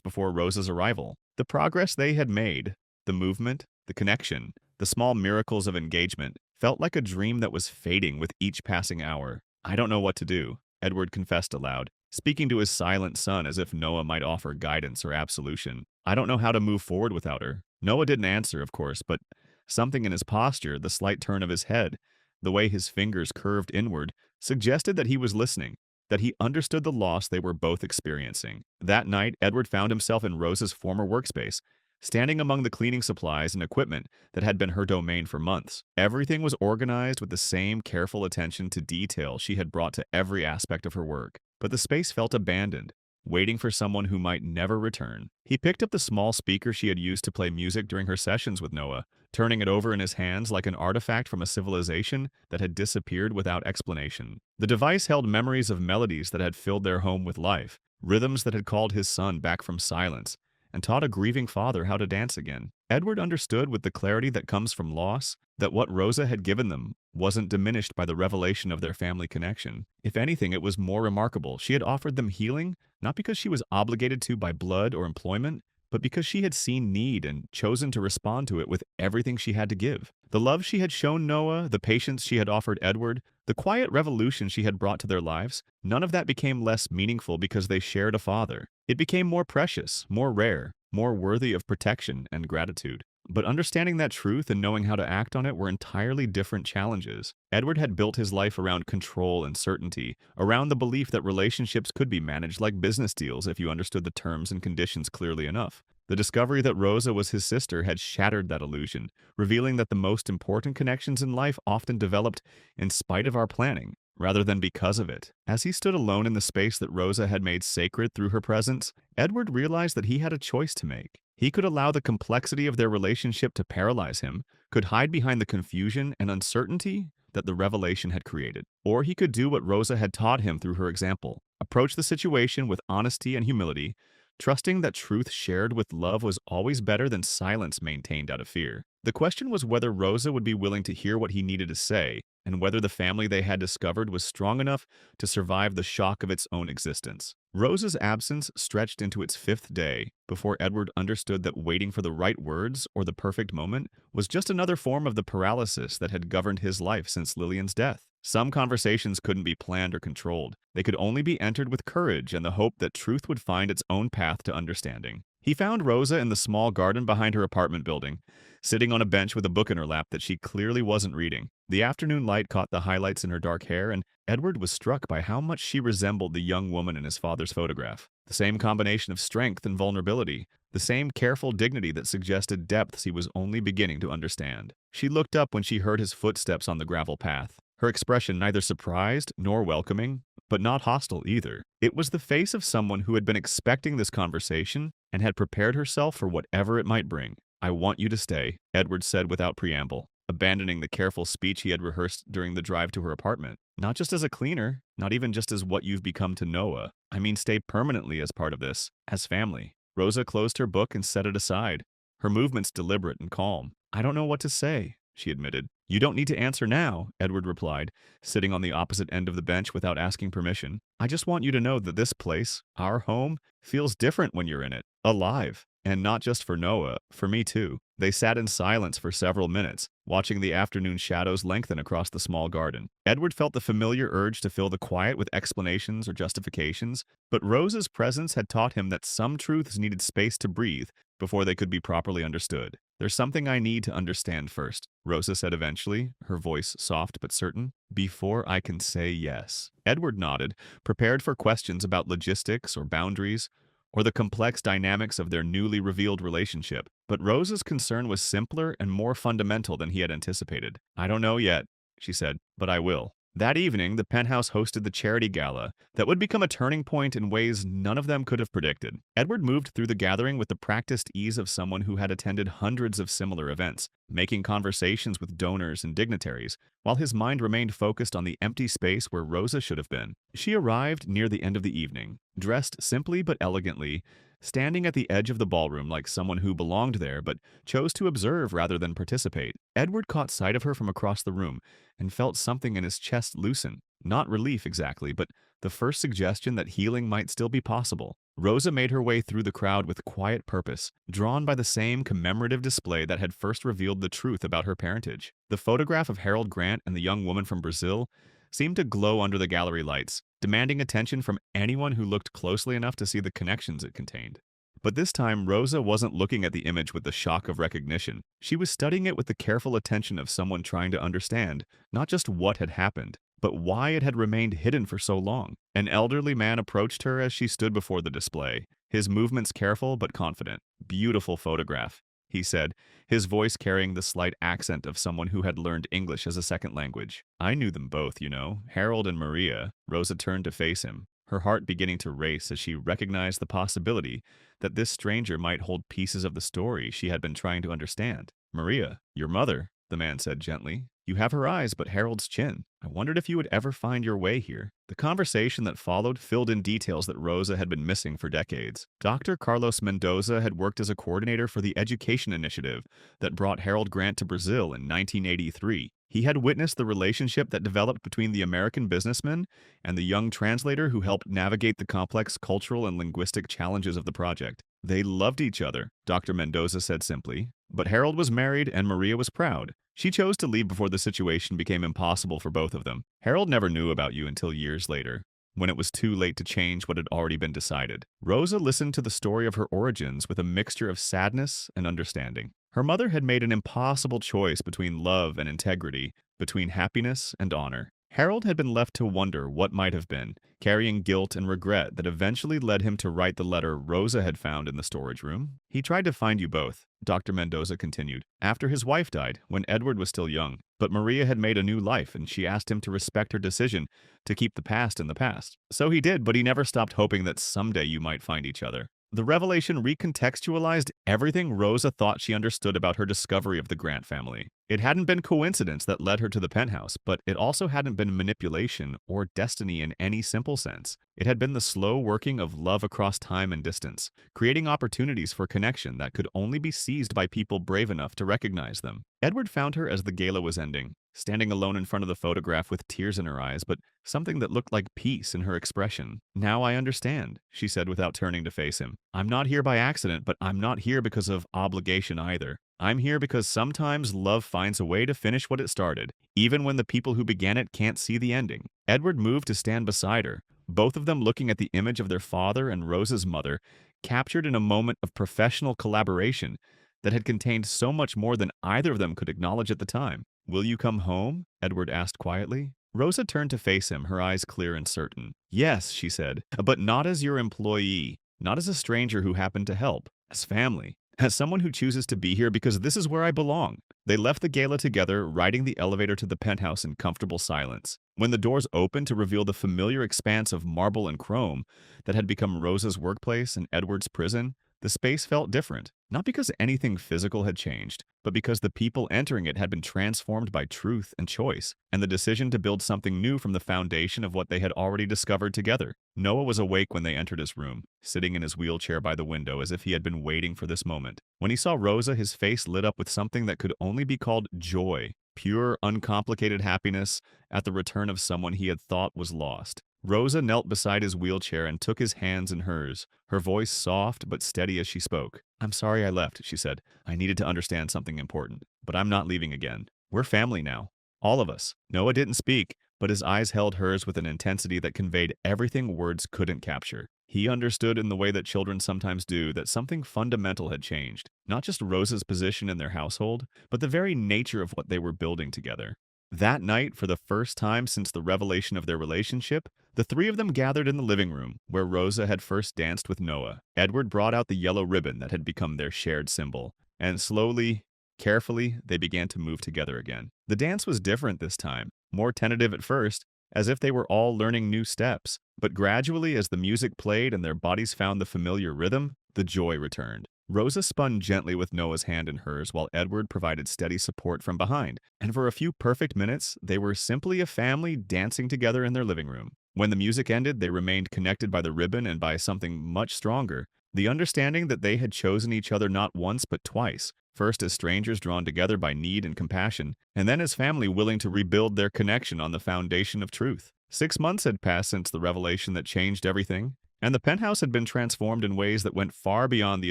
before Rosa's arrival. The progress they had made, the movement, the connection, the small miracles of engagement, felt like a dream that was fading with each passing hour. "I don't know what to do," Edward confessed aloud, speaking to his silent son as if Noah might offer guidance or absolution. "I don't know how to move forward without her." Noah didn't answer, of course, but something in his posture, the slight turn of his head, the way his fingers curved inward, suggested that he was listening, that he understood the loss they were both experiencing. That night, Edward found himself in Rosa's former workspace, standing among the cleaning supplies and equipment that had been her domain for months. Everything was organized with the same careful attention to detail she had brought to every aspect of her work. But the space felt abandoned, waiting for someone who might never return. He picked up the small speaker she had used to play music during her sessions with Noah, turning it over in his hands like an artifact from a civilization that had disappeared without explanation. The device held memories of melodies that had filled their home with life, rhythms that had called his son back from silence, and taught a grieving father how to dance again. Edward understood with the clarity that comes from loss that what Rosa had given them wasn't diminished by the revelation of their family connection. If anything, it was more remarkable. She had offered them healing, not because she was obligated to by blood or employment, but because she had seen need and chosen to respond to it with everything she had to give. The love she had shown Noah, the patience she had offered Edward, the quiet revolution she had brought to their lives, none of that became less meaningful because they shared a father. It became more precious, more rare, more worthy of protection and gratitude. But understanding that truth and knowing how to act on it were entirely different challenges. Edward had built his life around control and certainty, around the belief that relationships could be managed like business deals if you understood the terms and conditions clearly enough. The discovery that Rosa was his sister had shattered that illusion, revealing that the most important connections in life often developed in spite of our planning, rather than because of it. As he stood alone in the space that Rosa had made sacred through her presence, Edward realized that he had a choice to make. He could allow the complexity of their relationship to paralyze him, could hide behind the confusion and uncertainty that the revelation had created. Or he could do what Rosa had taught him through her example, approach the situation with honesty and humility, trusting that truth shared with love was always better than silence maintained out of fear. The question was whether Rosa would be willing to hear what he needed to say, and whether the family they had discovered was strong enough to survive the shock of its own existence. Rosa's absence stretched into its 5th day before Edward understood that waiting for the right words or the perfect moment was just another form of the paralysis that had governed his life since Lillian's death. Some conversations couldn't be planned or controlled. They could only be entered with courage and the hope that truth would find its own path to understanding. He found Rosa in the small garden behind her apartment building, sitting on a bench with a book in her lap that she clearly wasn't reading. The afternoon light caught the highlights in her dark hair, and Edward was struck by how much she resembled the young woman in his father's photograph. The same combination of strength and vulnerability, the same careful dignity that suggested depths he was only beginning to understand. She looked up when she heard his footsteps on the gravel path, her expression neither surprised nor welcoming, but not hostile either. It was the face of someone who had been expecting this conversation and had prepared herself for whatever it might bring. "I want you to stay," Edward said without preamble, abandoning the careful speech he had rehearsed during the drive to her apartment. "Not just as a cleaner, not even just as what you've become to Noah. I mean stay permanently as part of this, as family." Rosa closed her book and set it aside, her movements deliberate and calm. "I don't know what to say," she admitted. "You don't need to answer now," Edward replied, sitting on the opposite end of the bench without asking permission. "I just want you to know that this place, our home, feels different when you're in it. Alive. And not just for Noah, for me too." They sat in silence for several minutes, watching the afternoon shadows lengthen across the small garden. Edward felt the familiar urge to fill the quiet with explanations or justifications, but Rosa's presence had taught him that some truths needed space to breathe before they could be properly understood. "There's something I need to understand first," Rosa said eventually, her voice soft but certain, "before I can say yes." Edward nodded, prepared for questions about logistics or boundaries, or the complex dynamics of their newly revealed relationship. But Rosa's concern was simpler and more fundamental than he had anticipated. "I don't know yet," she said, "but I will." That evening, the penthouse hosted the charity gala that would become a turning point in ways none of them could have predicted. Edward moved through the gathering with the practiced ease of someone who had attended hundreds of similar events, making conversations with donors and dignitaries, while his mind remained focused on the empty space where Rosa should have been. She arrived near the end of the evening, dressed simply but elegantly, standing at the edge of the ballroom like someone who belonged there but chose to observe rather than participate. Edward caught sight of her from across the room and felt something in his chest loosen. Not relief exactly, but the first suggestion that healing might still be possible. Rosa made her way through the crowd with quiet purpose, drawn by the same commemorative display that had first revealed the truth about her parentage. The photograph of Harold Grant and the young woman from Brazil seemed to glow under the gallery lights, demanding attention from anyone who looked closely enough to see the connections it contained. But this time, Rosa wasn't looking at the image with the shock of recognition. She was studying it with the careful attention of someone trying to understand not just what had happened, but why it had remained hidden for so long. An elderly man approached her as she stood before the display, his movements careful but confident. "Beautiful photograph," he said, his voice carrying the slight accent of someone who had learned English as a second language. "I knew them both, you know, Harold and Maria." Rosa turned to face him, her heart beginning to race as she recognized the possibility that this stranger might hold pieces of the story she had been trying to understand. "Maria, your mother," the man said gently. "You have her eyes, but Harold's chin. I wondered if you would ever find your way here." The conversation that followed filled in details that Rosa had been missing for decades. Dr. Carlos Mendoza had worked as a coordinator for the education initiative that brought Harold Grant to Brazil in 1983. He had witnessed the relationship that developed between the American businessman and the young translator who helped navigate the complex cultural and linguistic challenges of the project. They loved each other, Dr. Mendoza said simply, but Harold was married and Maria was proud. She chose to leave before the situation became impossible for both of them. "Harold never knew about you until years later, when it was too late to change what had already been decided." Rosa listened to the story of her origins with a mixture of sadness and understanding. Her mother had made an impossible choice between love and integrity, between happiness and honor. Harold had been left to wonder what might have been, carrying guilt and regret that eventually led him to write the letter Rosa had found in the storage room. "He tried to find you both," Dr. Mendoza continued, "after his wife died, when Edward was still young. But Maria had made a new life, and she asked him to respect her decision to keep the past in the past. So he did, but he never stopped hoping that someday you might find each other." The revelation recontextualized everything Rosa thought she understood about her discovery of the Grant family. It hadn't been coincidence that led her to the penthouse, but it also hadn't been manipulation or destiny in any simple sense. It had been the slow working of love across time and distance, creating opportunities for connection that could only be seized by people brave enough to recognize them. Edward found her as the gala was ending, standing alone in front of the photograph with tears in her eyes, but something that looked like peace in her expression. "Now I understand," she said without turning to face him. "I'm not here by accident, but I'm not here because of obligation either. I'm here because sometimes love finds a way to finish what it started, even when the people who began it can't see the ending." Edward moved to stand beside her, both of them looking at the image of their father and Rosa's mother, captured in a moment of professional collaboration that had contained so much more than either of them could acknowledge at the time. "Will you come home?" Edward asked quietly. Rosa turned to face him, her eyes clear and certain. "Yes," she said, "but not as your employee, not as a stranger who happened to help, as family. As someone who chooses to be here because this is where I belong." They left the gala together, riding the elevator to the penthouse in comfortable silence. When the doors opened to reveal the familiar expanse of marble and chrome that had become Rosa's workplace and Edward's prison, the space felt different, not because anything physical had changed, but because the people entering it had been transformed by truth and choice, and the decision to build something new from the foundation of what they had already discovered together. Noah was awake when they entered his room, sitting in his wheelchair by the window as if he had been waiting for this moment. When he saw Rosa, his face lit up with something that could only be called joy, pure, uncomplicated happiness at the return of someone he had thought was lost. Rosa knelt beside his wheelchair and took his hands in hers, her voice soft but steady as she spoke. "I'm sorry I left," she said. "I needed to understand something important, but I'm not leaving again. We're family now. All of us." Noah didn't speak, but his eyes held hers with an intensity that conveyed everything words couldn't capture. He understood in the way that children sometimes do that something fundamental had changed, not just Rosa's position in their household, but the very nature of what they were building together. That night, for the first time since the revelation of their relationship, the three of them gathered in the living room, where Rosa had first danced with Noah. Edward brought out the yellow ribbon that had become their shared symbol, and slowly, carefully, they began to move together again. The dance was different this time, more tentative at first, as if they were all learning new steps. But gradually, as the music played and their bodies found the familiar rhythm, the joy returned. Rosa spun gently with Noah's hand in hers while Edward provided steady support from behind, and for a few perfect minutes, they were simply a family dancing together in their living room. When the music ended, they remained connected by the ribbon and by something much stronger, the understanding that they had chosen each other not once but twice, first as strangers drawn together by need and compassion, and then as family willing to rebuild their connection on the foundation of truth. 6 months had passed since the revelation that changed everything, and the penthouse had been transformed in ways that went far beyond the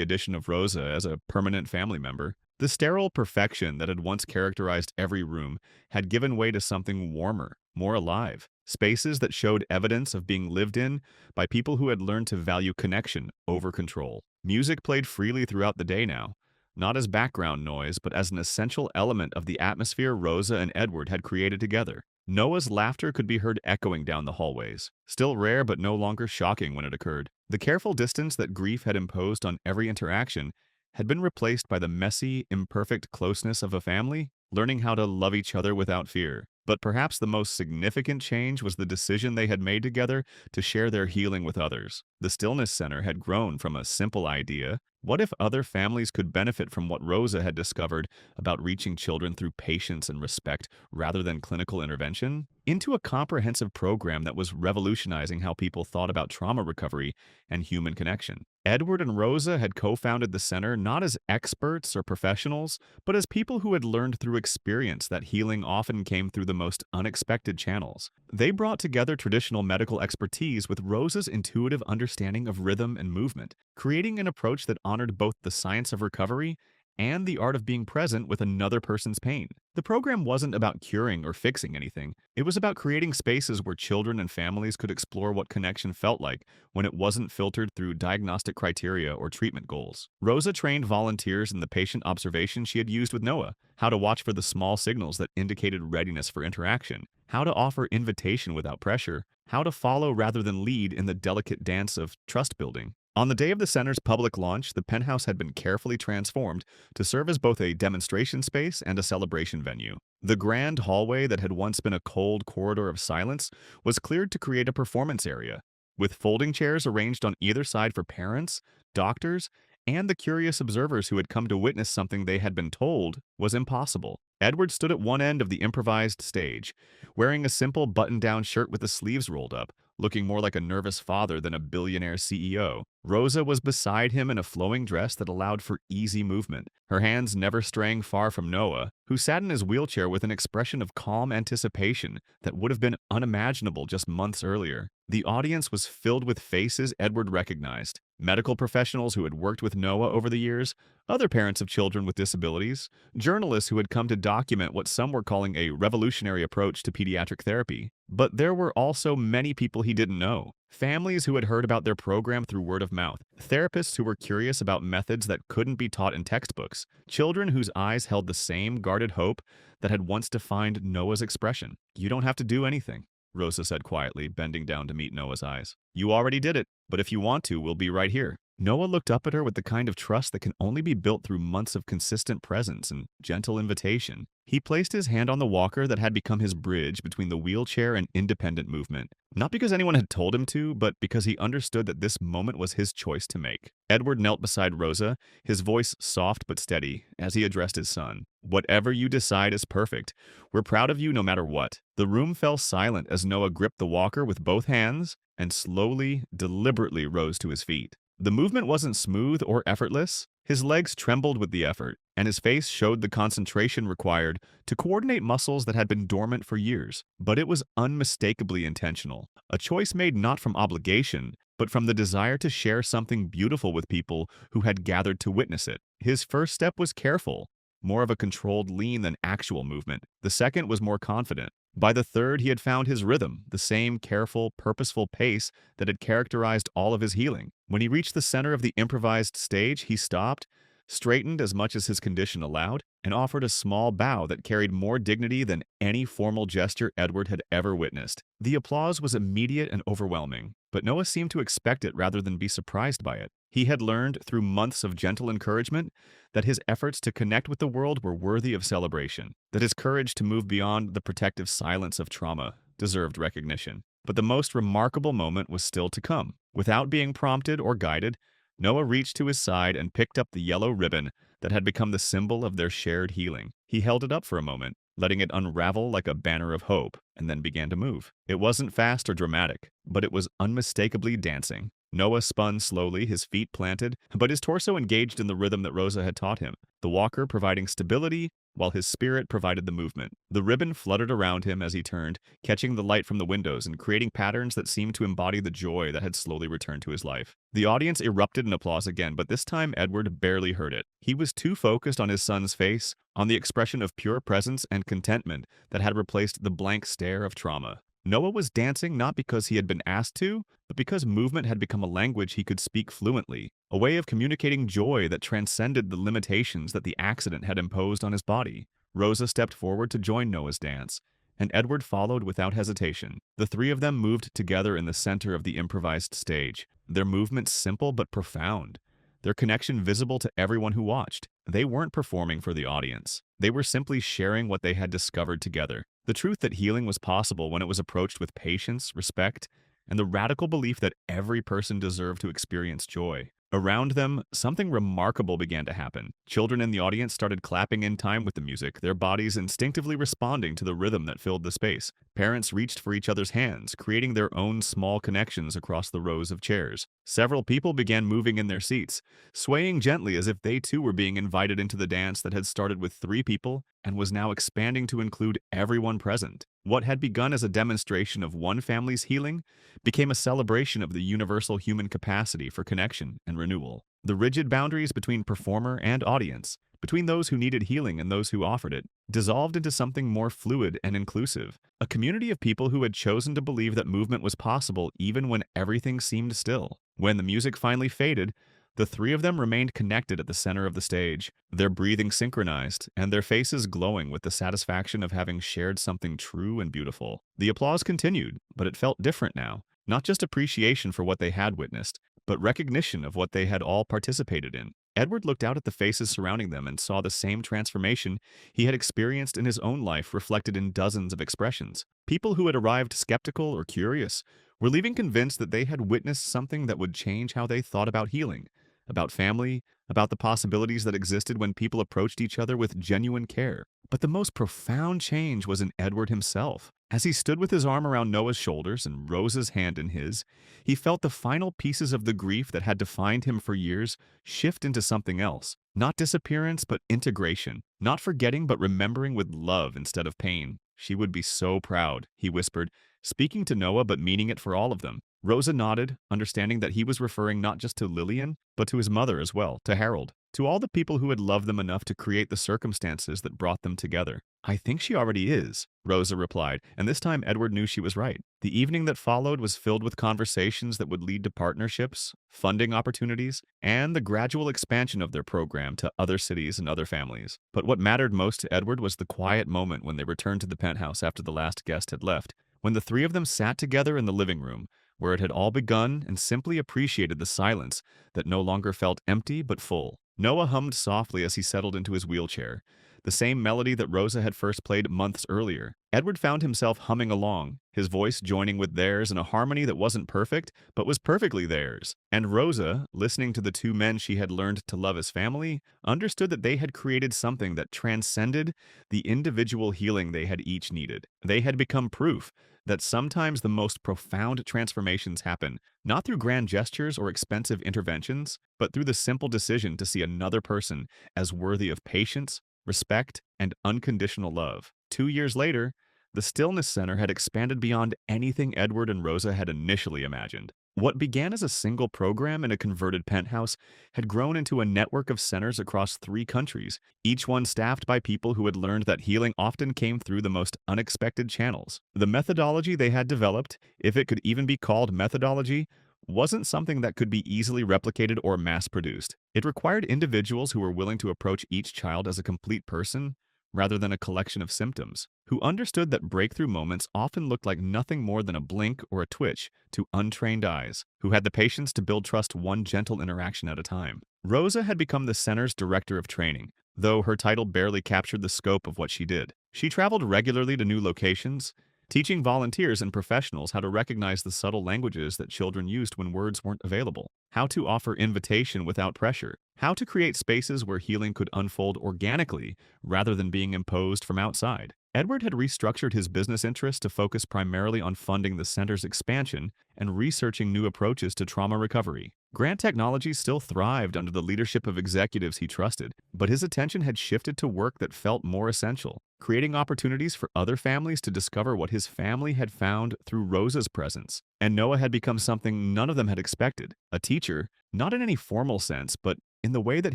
addition of Rosa as a permanent family member. The sterile perfection that had once characterized every room had given way to something warmer, more alive, spaces that showed evidence of being lived in by people who had learned to value connection over control. Music played freely throughout the day now, not as background noise, but as an essential element of the atmosphere Rosa and Edward had created together. Noah's laughter could be heard echoing down the hallways, still rare but no longer shocking when it occurred. The careful distance that grief had imposed on every interaction had been replaced by the messy, imperfect closeness of a family, learning how to love each other without fear. But perhaps the most significant change was the decision they had made together to share their healing with others. The Stillness Center had grown from a simple idea. What if other families could benefit from what Rosa had discovered about reaching children through patience and respect rather than clinical intervention? Into a comprehensive program that was revolutionizing how people thought about trauma recovery and human connection. Edward and Rosa had co-founded the center not as experts or professionals, but as people who had learned through experience that healing often came through the most unexpected channels. They brought together traditional medical expertise with Rosa's intuitive understanding of rhythm and movement, creating an approach that honored both the science of recovery and the art of being present with another person's pain. The program wasn't about curing or fixing anything. It was about creating spaces where children and families could explore what connection felt like when it wasn't filtered through diagnostic criteria or treatment goals. Rosa trained volunteers in the patient observation she had used with Noah, how to watch for the small signals that indicated readiness for interaction, how to offer invitation without pressure, how to follow rather than lead in the delicate dance of trust building. On the day of the center's public launch, the penthouse had been carefully transformed to serve as both a demonstration space and a celebration venue. The grand hallway that had once been a cold corridor of silence was cleared to create a performance area, with folding chairs arranged on either side for parents, doctors, and the curious observers who had come to witness something they had been told was impossible. Edward stood at one end of the improvised stage, wearing a simple button-down shirt with the sleeves rolled up, looking more like a nervous father than a billionaire CEO. Rosa was beside him in a flowing dress that allowed for easy movement, her hands never straying far from Noah, who sat in his wheelchair with an expression of calm anticipation that would have been unimaginable just months earlier. The audience was filled with faces Edward recognized: medical professionals who had worked with Noah over the years, other parents of children with disabilities, journalists who had come to document what some were calling a revolutionary approach to pediatric therapy. But there were also many people he didn't know. Families who had heard about their program through word of mouth, therapists who were curious about methods that couldn't be taught in textbooks, children whose eyes held the same guarded hope that had once defined Noah's expression. "You don't have to do anything," Rosa said quietly, bending down to meet Noah's eyes. "You already did it, but if you want to, we'll be right here." Noah looked up at her with the kind of trust that can only be built through months of consistent presence and gentle invitation. He placed his hand on the walker that had become his bridge between the wheelchair and independent movement, not because anyone had told him to, but because he understood that this moment was his choice to make. Edward knelt beside Rosa, his voice soft but steady, as he addressed his son. "Whatever you decide is perfect. We're proud of you no matter what." The room fell silent as Noah gripped the walker with both hands and slowly, deliberately rose to his feet. The movement wasn't smooth or effortless. His legs trembled with the effort, and his face showed the concentration required to coordinate muscles that had been dormant for years. But it was unmistakably intentional, a choice made not from obligation, but from the desire to share something beautiful with people who had gathered to witness it. His first step was careful, more of a controlled lean than actual movement. The second was more confident, By the third, he had found his rhythm, the same careful, purposeful pace that had characterized all of his healing. When he reached the center of the improvised stage, he stopped, straightened as much as his condition allowed, and offered a small bow that carried more dignity than any formal gesture Edward had ever witnessed. The applause was immediate and overwhelming, but Noah seemed to expect it rather than be surprised by it. He had learned, through months of gentle encouragement, that his efforts to connect with the world were worthy of celebration, that his courage to move beyond the protective silence of trauma deserved recognition. But the most remarkable moment was still to come. Without being prompted or guided, Noah reached to his side and picked up the yellow ribbon that had become the symbol of their shared healing. He held it up for a moment, letting it unravel like a banner of hope, and then began to move. It wasn't fast or dramatic, but it was unmistakably dancing. Noah spun slowly, his feet planted, but his torso engaged in the rhythm that Rosa had taught him, the walker providing stability while his spirit provided the movement. The ribbon fluttered around him as he turned, catching the light from the windows and creating patterns that seemed to embody the joy that had slowly returned to his life. The audience erupted in applause again, but this time Edward barely heard it. He was too focused on his son's face, on the expression of pure presence and contentment that had replaced the blank stare of trauma. Noah was dancing not because he had been asked to, but because movement had become a language he could speak fluently, a way of communicating joy that transcended the limitations that the accident had imposed on his body. Rosa stepped forward to join Noah's dance, and Edward followed without hesitation. The three of them moved together in the center of the improvised stage, their movements simple but profound, their connection visible to everyone who watched. They weren't performing for the audience. They were simply sharing what they had discovered together. The truth that healing was possible when it was approached with patience, respect, and the radical belief that every person deserved to experience joy. Around them, something remarkable began to happen. Children in the audience started clapping in time with the music, their bodies instinctively responding to the rhythm that filled the space. Parents reached for each other's hands, creating their own small connections across the rows of chairs. Several people began moving in their seats, swaying gently as if they too were being invited into the dance that had started with 3 people and was now expanding to include everyone present. What had begun as a demonstration of one family's healing became a celebration of the universal human capacity for connection and renewal. The rigid boundaries between performer and audience, between those who needed healing and those who offered it, dissolved into something more fluid and inclusive. A community of people who had chosen to believe that movement was possible even when everything seemed still. When the music finally faded, the 3 of them remained connected at the center of the stage, their breathing synchronized, and their faces glowing with the satisfaction of having shared something true and beautiful. The applause continued, but it felt different now. Not just appreciation for what they had witnessed, but recognition of what they had all participated in. Edward looked out at the faces surrounding them and saw the same transformation he had experienced in his own life reflected in dozens of expressions. People who had arrived skeptical or curious were leaving convinced that they had witnessed something that would change how they thought about healing, about family, about the possibilities that existed when people approached each other with genuine care. But the most profound change was in Edward himself. As he stood with his arm around Noah's shoulders and Rosa's hand in his, he felt the final pieces of the grief that had defined him for years shift into something else. Not disappearance, but integration. Not forgetting, but remembering with love instead of pain. She would be so proud, he whispered, speaking to Noah but meaning it for all of them. Rosa nodded, understanding that he was referring not just to Lillian, but to his mother as well, to Harold, to all the people who had loved them enough to create the circumstances that brought them together. I think she already is, Rosa replied, and this time Edward knew she was right. The evening that followed was filled with conversations that would lead to partnerships, funding opportunities, and the gradual expansion of their program to other cities and other families. But what mattered most to Edward was the quiet moment when they returned to the penthouse after the last guest had left, when the 3 of them sat together in the living room, where it had all begun, and simply appreciated the silence that no longer felt empty but full. Noah hummed softly as he settled into his wheelchair, the same melody that Rosa had first played months earlier. Edward found himself humming along, his voice joining with theirs in a harmony that wasn't perfect, but was perfectly theirs. And Rosa, listening to the 2 men she had learned to love as family, understood that they had created something that transcended the individual healing they had each needed. They had become proof that sometimes the most profound transformations happen not through grand gestures or expensive interventions, but through the simple decision to see another person as worthy of patience, respect, and unconditional love. 2 years later, The Stillness Center had expanded beyond anything Edward and Rosa had initially imagined. What began as a single program in a converted penthouse had grown into a network of centers across 3 countries, each one staffed by people who had learned that healing often came through the most unexpected channels. The methodology they had developed, if it could even be called methodology, wasn't something that could be easily replicated or mass-produced. It required individuals who were willing to approach each child as a complete person rather than a collection of symptoms, who understood that breakthrough moments often looked like nothing more than a blink or a twitch to untrained eyes, who had the patience to build trust one gentle interaction at a time. Rosa had become the center's director of training, though her title barely captured the scope of what she did. She traveled regularly to new locations, teaching volunteers and professionals how to recognize the subtle languages that children used when words weren't available, how to offer invitation without pressure, how to create spaces where healing could unfold organically rather than being imposed from outside. Edward had restructured his business interests to focus primarily on funding the center's expansion and researching new approaches to trauma recovery. Grant Technologies still thrived under the leadership of executives he trusted, but his attention had shifted to work that felt more essential, creating opportunities for other families to discover what his family had found through Rosa's presence. And Noah had become something none of them had expected, a teacher, not in any formal sense, but in the way that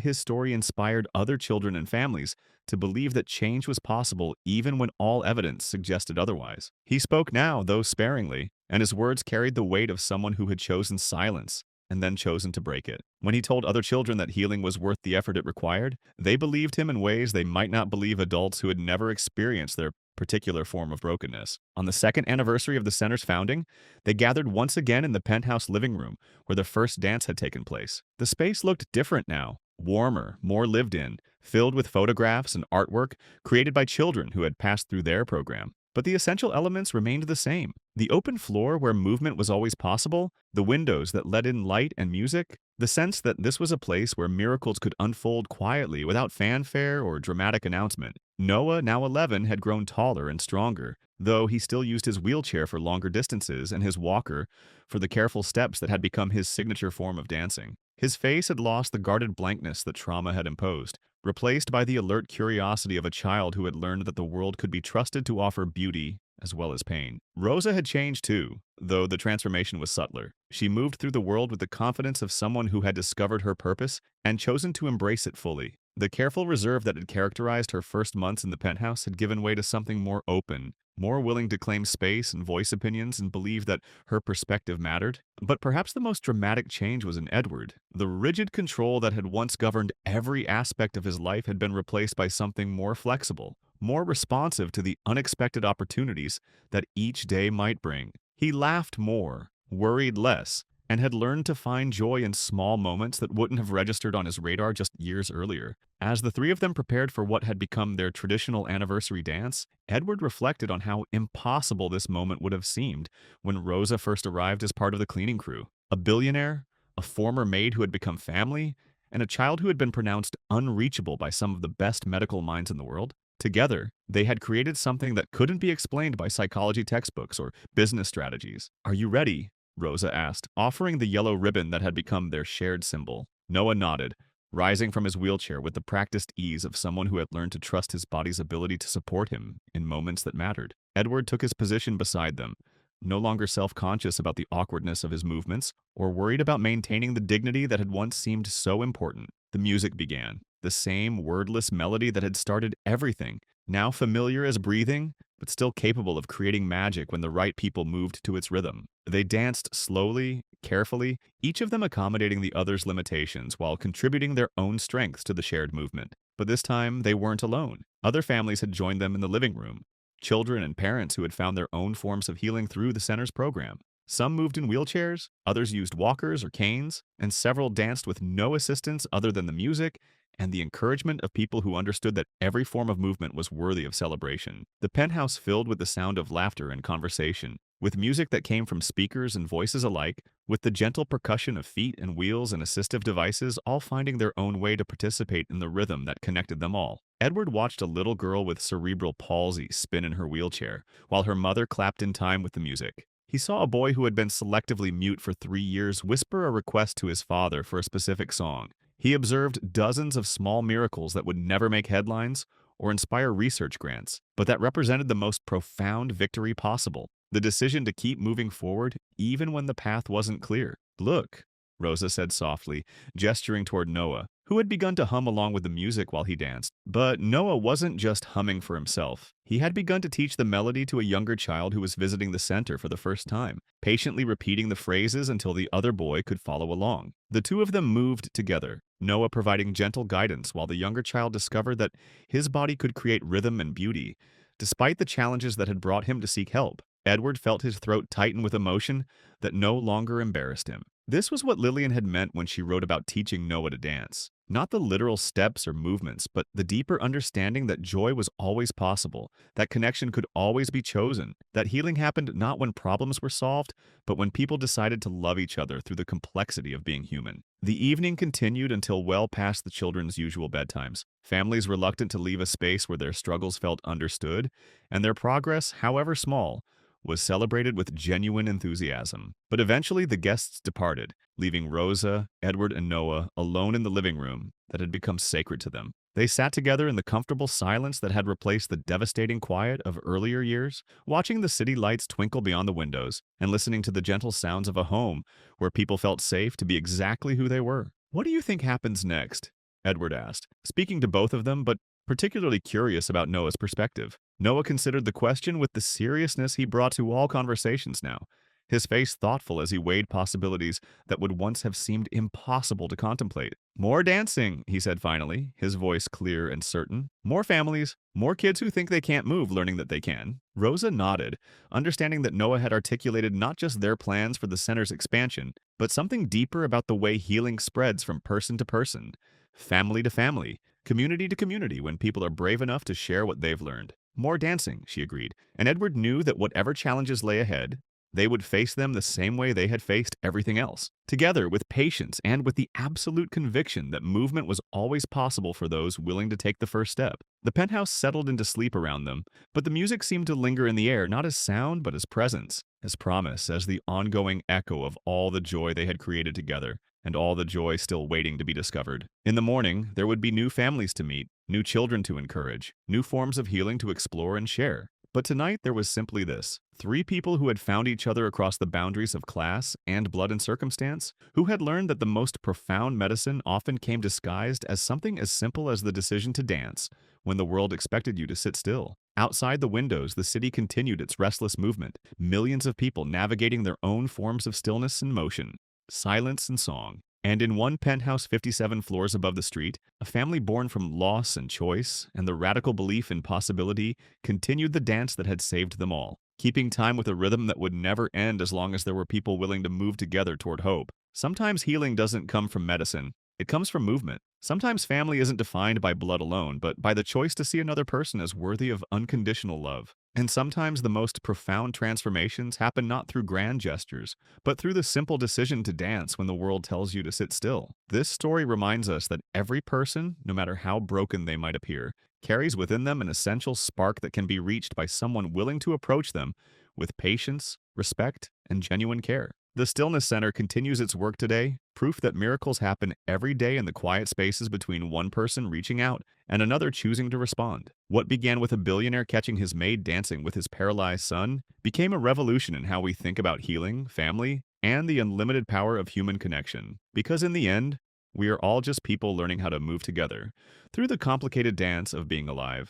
his story inspired other children and families to believe that change was possible even when all evidence suggested otherwise. He spoke now, though sparingly, and his words carried the weight of someone who had chosen silence and then chosen to break it. When he told other children that healing was worth the effort it required, they believed him in ways they might not believe adults who had never experienced their particular form of brokenness. On the 2nd anniversary of the center's founding, they gathered once again in the penthouse living room where the first dance had taken place. The space looked different now, warmer, more lived in, filled with photographs and artwork created by children who had passed through their program. But the essential elements remained the same. The open floor where movement was always possible, the windows that let in light and music, the sense that this was a place where miracles could unfold quietly without fanfare or dramatic announcement. Noah, now 11, had grown taller and stronger, though he still used his wheelchair for longer distances and his walker for the careful steps that had become his signature form of dancing. His face had lost the guarded blankness that trauma had imposed, replaced by the alert curiosity of a child who had learned that the world could be trusted to offer beauty as well as pain. Rosa had changed too, though the transformation was subtler. She moved through the world with the confidence of someone who had discovered her purpose and chosen to embrace it fully. The careful reserve that had characterized her first months in the penthouse had given way to something more open, more willing to claim space and voice opinions and believe that her perspective mattered. But perhaps the most dramatic change was in Edward. The rigid control that had once governed every aspect of his life had been replaced by something more flexible, more responsive to the unexpected opportunities that each day might bring. He laughed more, worried less, and had learned to find joy in small moments that wouldn't have registered on his radar just years earlier. As the 3 of them prepared for what had become their traditional anniversary dance, Edward reflected on how impossible this moment would have seemed when Rosa first arrived as part of the cleaning crew. A billionaire, a former maid who had become family, and a child who had been pronounced unreachable by some of the best medical minds in the world. Together, they had created something that couldn't be explained by psychology textbooks or business strategies. "Are you ready?" Rosa asked, offering the yellow ribbon that had become their shared symbol. Noah nodded, rising from his wheelchair with the practiced ease of someone who had learned to trust his body's ability to support him in moments that mattered. Edward took his position beside them, no longer self-conscious about the awkwardness of his movements or worried about maintaining the dignity that had once seemed so important. The music began, the same wordless melody that had started everything, now familiar as breathing, but still capable of creating magic when the right people moved to its rhythm. They danced slowly, carefully, each of them accommodating the other's limitations while contributing their own strengths to the shared movement. But this time, they weren't alone. Other families had joined them in the living room, children and parents who had found their own forms of healing through the center's program. Some moved in wheelchairs, others used walkers or canes, and several danced with no assistance other than the music and the encouragement of people who understood that every form of movement was worthy of celebration. The penthouse filled with the sound of laughter and conversation, with music that came from speakers and voices alike, with the gentle percussion of feet and wheels and assistive devices all finding their own way to participate in the rhythm that connected them all. Edward watched a little girl with cerebral palsy spin in her wheelchair, while her mother clapped in time with the music. He saw a boy who had been selectively mute for 3 years whisper a request to his father for a specific song. He observed dozens of small miracles that would never make headlines or inspire research grants, but that represented the most profound victory possible. The decision to keep moving forward even when the path wasn't clear. "Look," Rosa said softly, gesturing toward Noah, who had begun to hum along with the music while he danced. But Noah wasn't just humming for himself. He had begun to teach the melody to a younger child who was visiting the center for the first time, patiently repeating the phrases until the other boy could follow along. The two of them moved together, Noah providing gentle guidance while the younger child discovered that his body could create rhythm and beauty. Despite the challenges that had brought him to seek help, Edward felt his throat tighten with emotion that no longer embarrassed him. This was what Lillian had meant when she wrote about teaching Noah to dance. Not the literal steps or movements, but the deeper understanding that joy was always possible, that connection could always be chosen, that healing happened not when problems were solved, but when people decided to love each other through the complexity of being human. The evening continued until well past the children's usual bedtimes, families reluctant to leave a space where their struggles felt understood, and their progress, however small, was celebrated with genuine enthusiasm. But eventually the guests departed, leaving Rosa, Edward, and Noah alone in the living room that had become sacred to them. They sat together in the comfortable silence that had replaced the devastating quiet of earlier years, watching the city lights twinkle beyond the windows and listening to the gentle sounds of a home where people felt safe to be exactly who they were. "What do you think happens next?" Edward asked, speaking to both of them, but particularly curious about Noah's perspective. Noah considered the question with the seriousness he brought to all conversations now, his face thoughtful as he weighed possibilities that would once have seemed impossible to contemplate. "More dancing," he said finally, his voice clear and certain. "More families, more kids who think they can't move learning that they can." Rosa nodded, understanding that Noah had articulated not just their plans for the center's expansion, but something deeper about the way healing spreads from person to person, family to family, community to community when people are brave enough to share what they've learned. "More dancing," she agreed, and Edward knew that whatever challenges lay ahead, they would face them the same way they had faced everything else, together with patience and with the absolute conviction that movement was always possible for those willing to take the first step. The penthouse settled into sleep around them, but the music seemed to linger in the air not as sound but as presence, as promise, as the ongoing echo of all the joy they had created together, and all the joy still waiting to be discovered. In the morning, there would be new families to meet, new children to encourage, new forms of healing to explore and share. But tonight there was simply this: three people who had found each other across the boundaries of class and blood and circumstance, who had learned that the most profound medicine often came disguised as something as simple as the decision to dance, when the world expected you to sit still. Outside the windows, the city continued its restless movement, millions of people navigating their own forms of stillness and motion, silence and song. And in one penthouse 57 floors above the street, a family born from loss and choice and the radical belief in possibility continued the dance that had saved them all, keeping time with a rhythm that would never end as long as there were people willing to move together toward hope. Sometimes healing doesn't come from medicine. It comes from movement. Sometimes family isn't defined by blood alone, but by the choice to see another person as worthy of unconditional love. And sometimes the most profound transformations happen not through grand gestures, but through the simple decision to dance when the world tells you to sit still. This story reminds us that every person, no matter how broken they might appear, carries within them an essential spark that can be reached by someone willing to approach them with patience, respect, and genuine care. The Stillness Center continues its work today, proof that miracles happen every day in the quiet spaces between one person reaching out and another choosing to respond. What began with a billionaire catching his maid dancing with his paralyzed son became a revolution in how we think about healing, family, and the unlimited power of human connection. Because in the end, we are all just people learning how to move together through the complicated dance of being alive.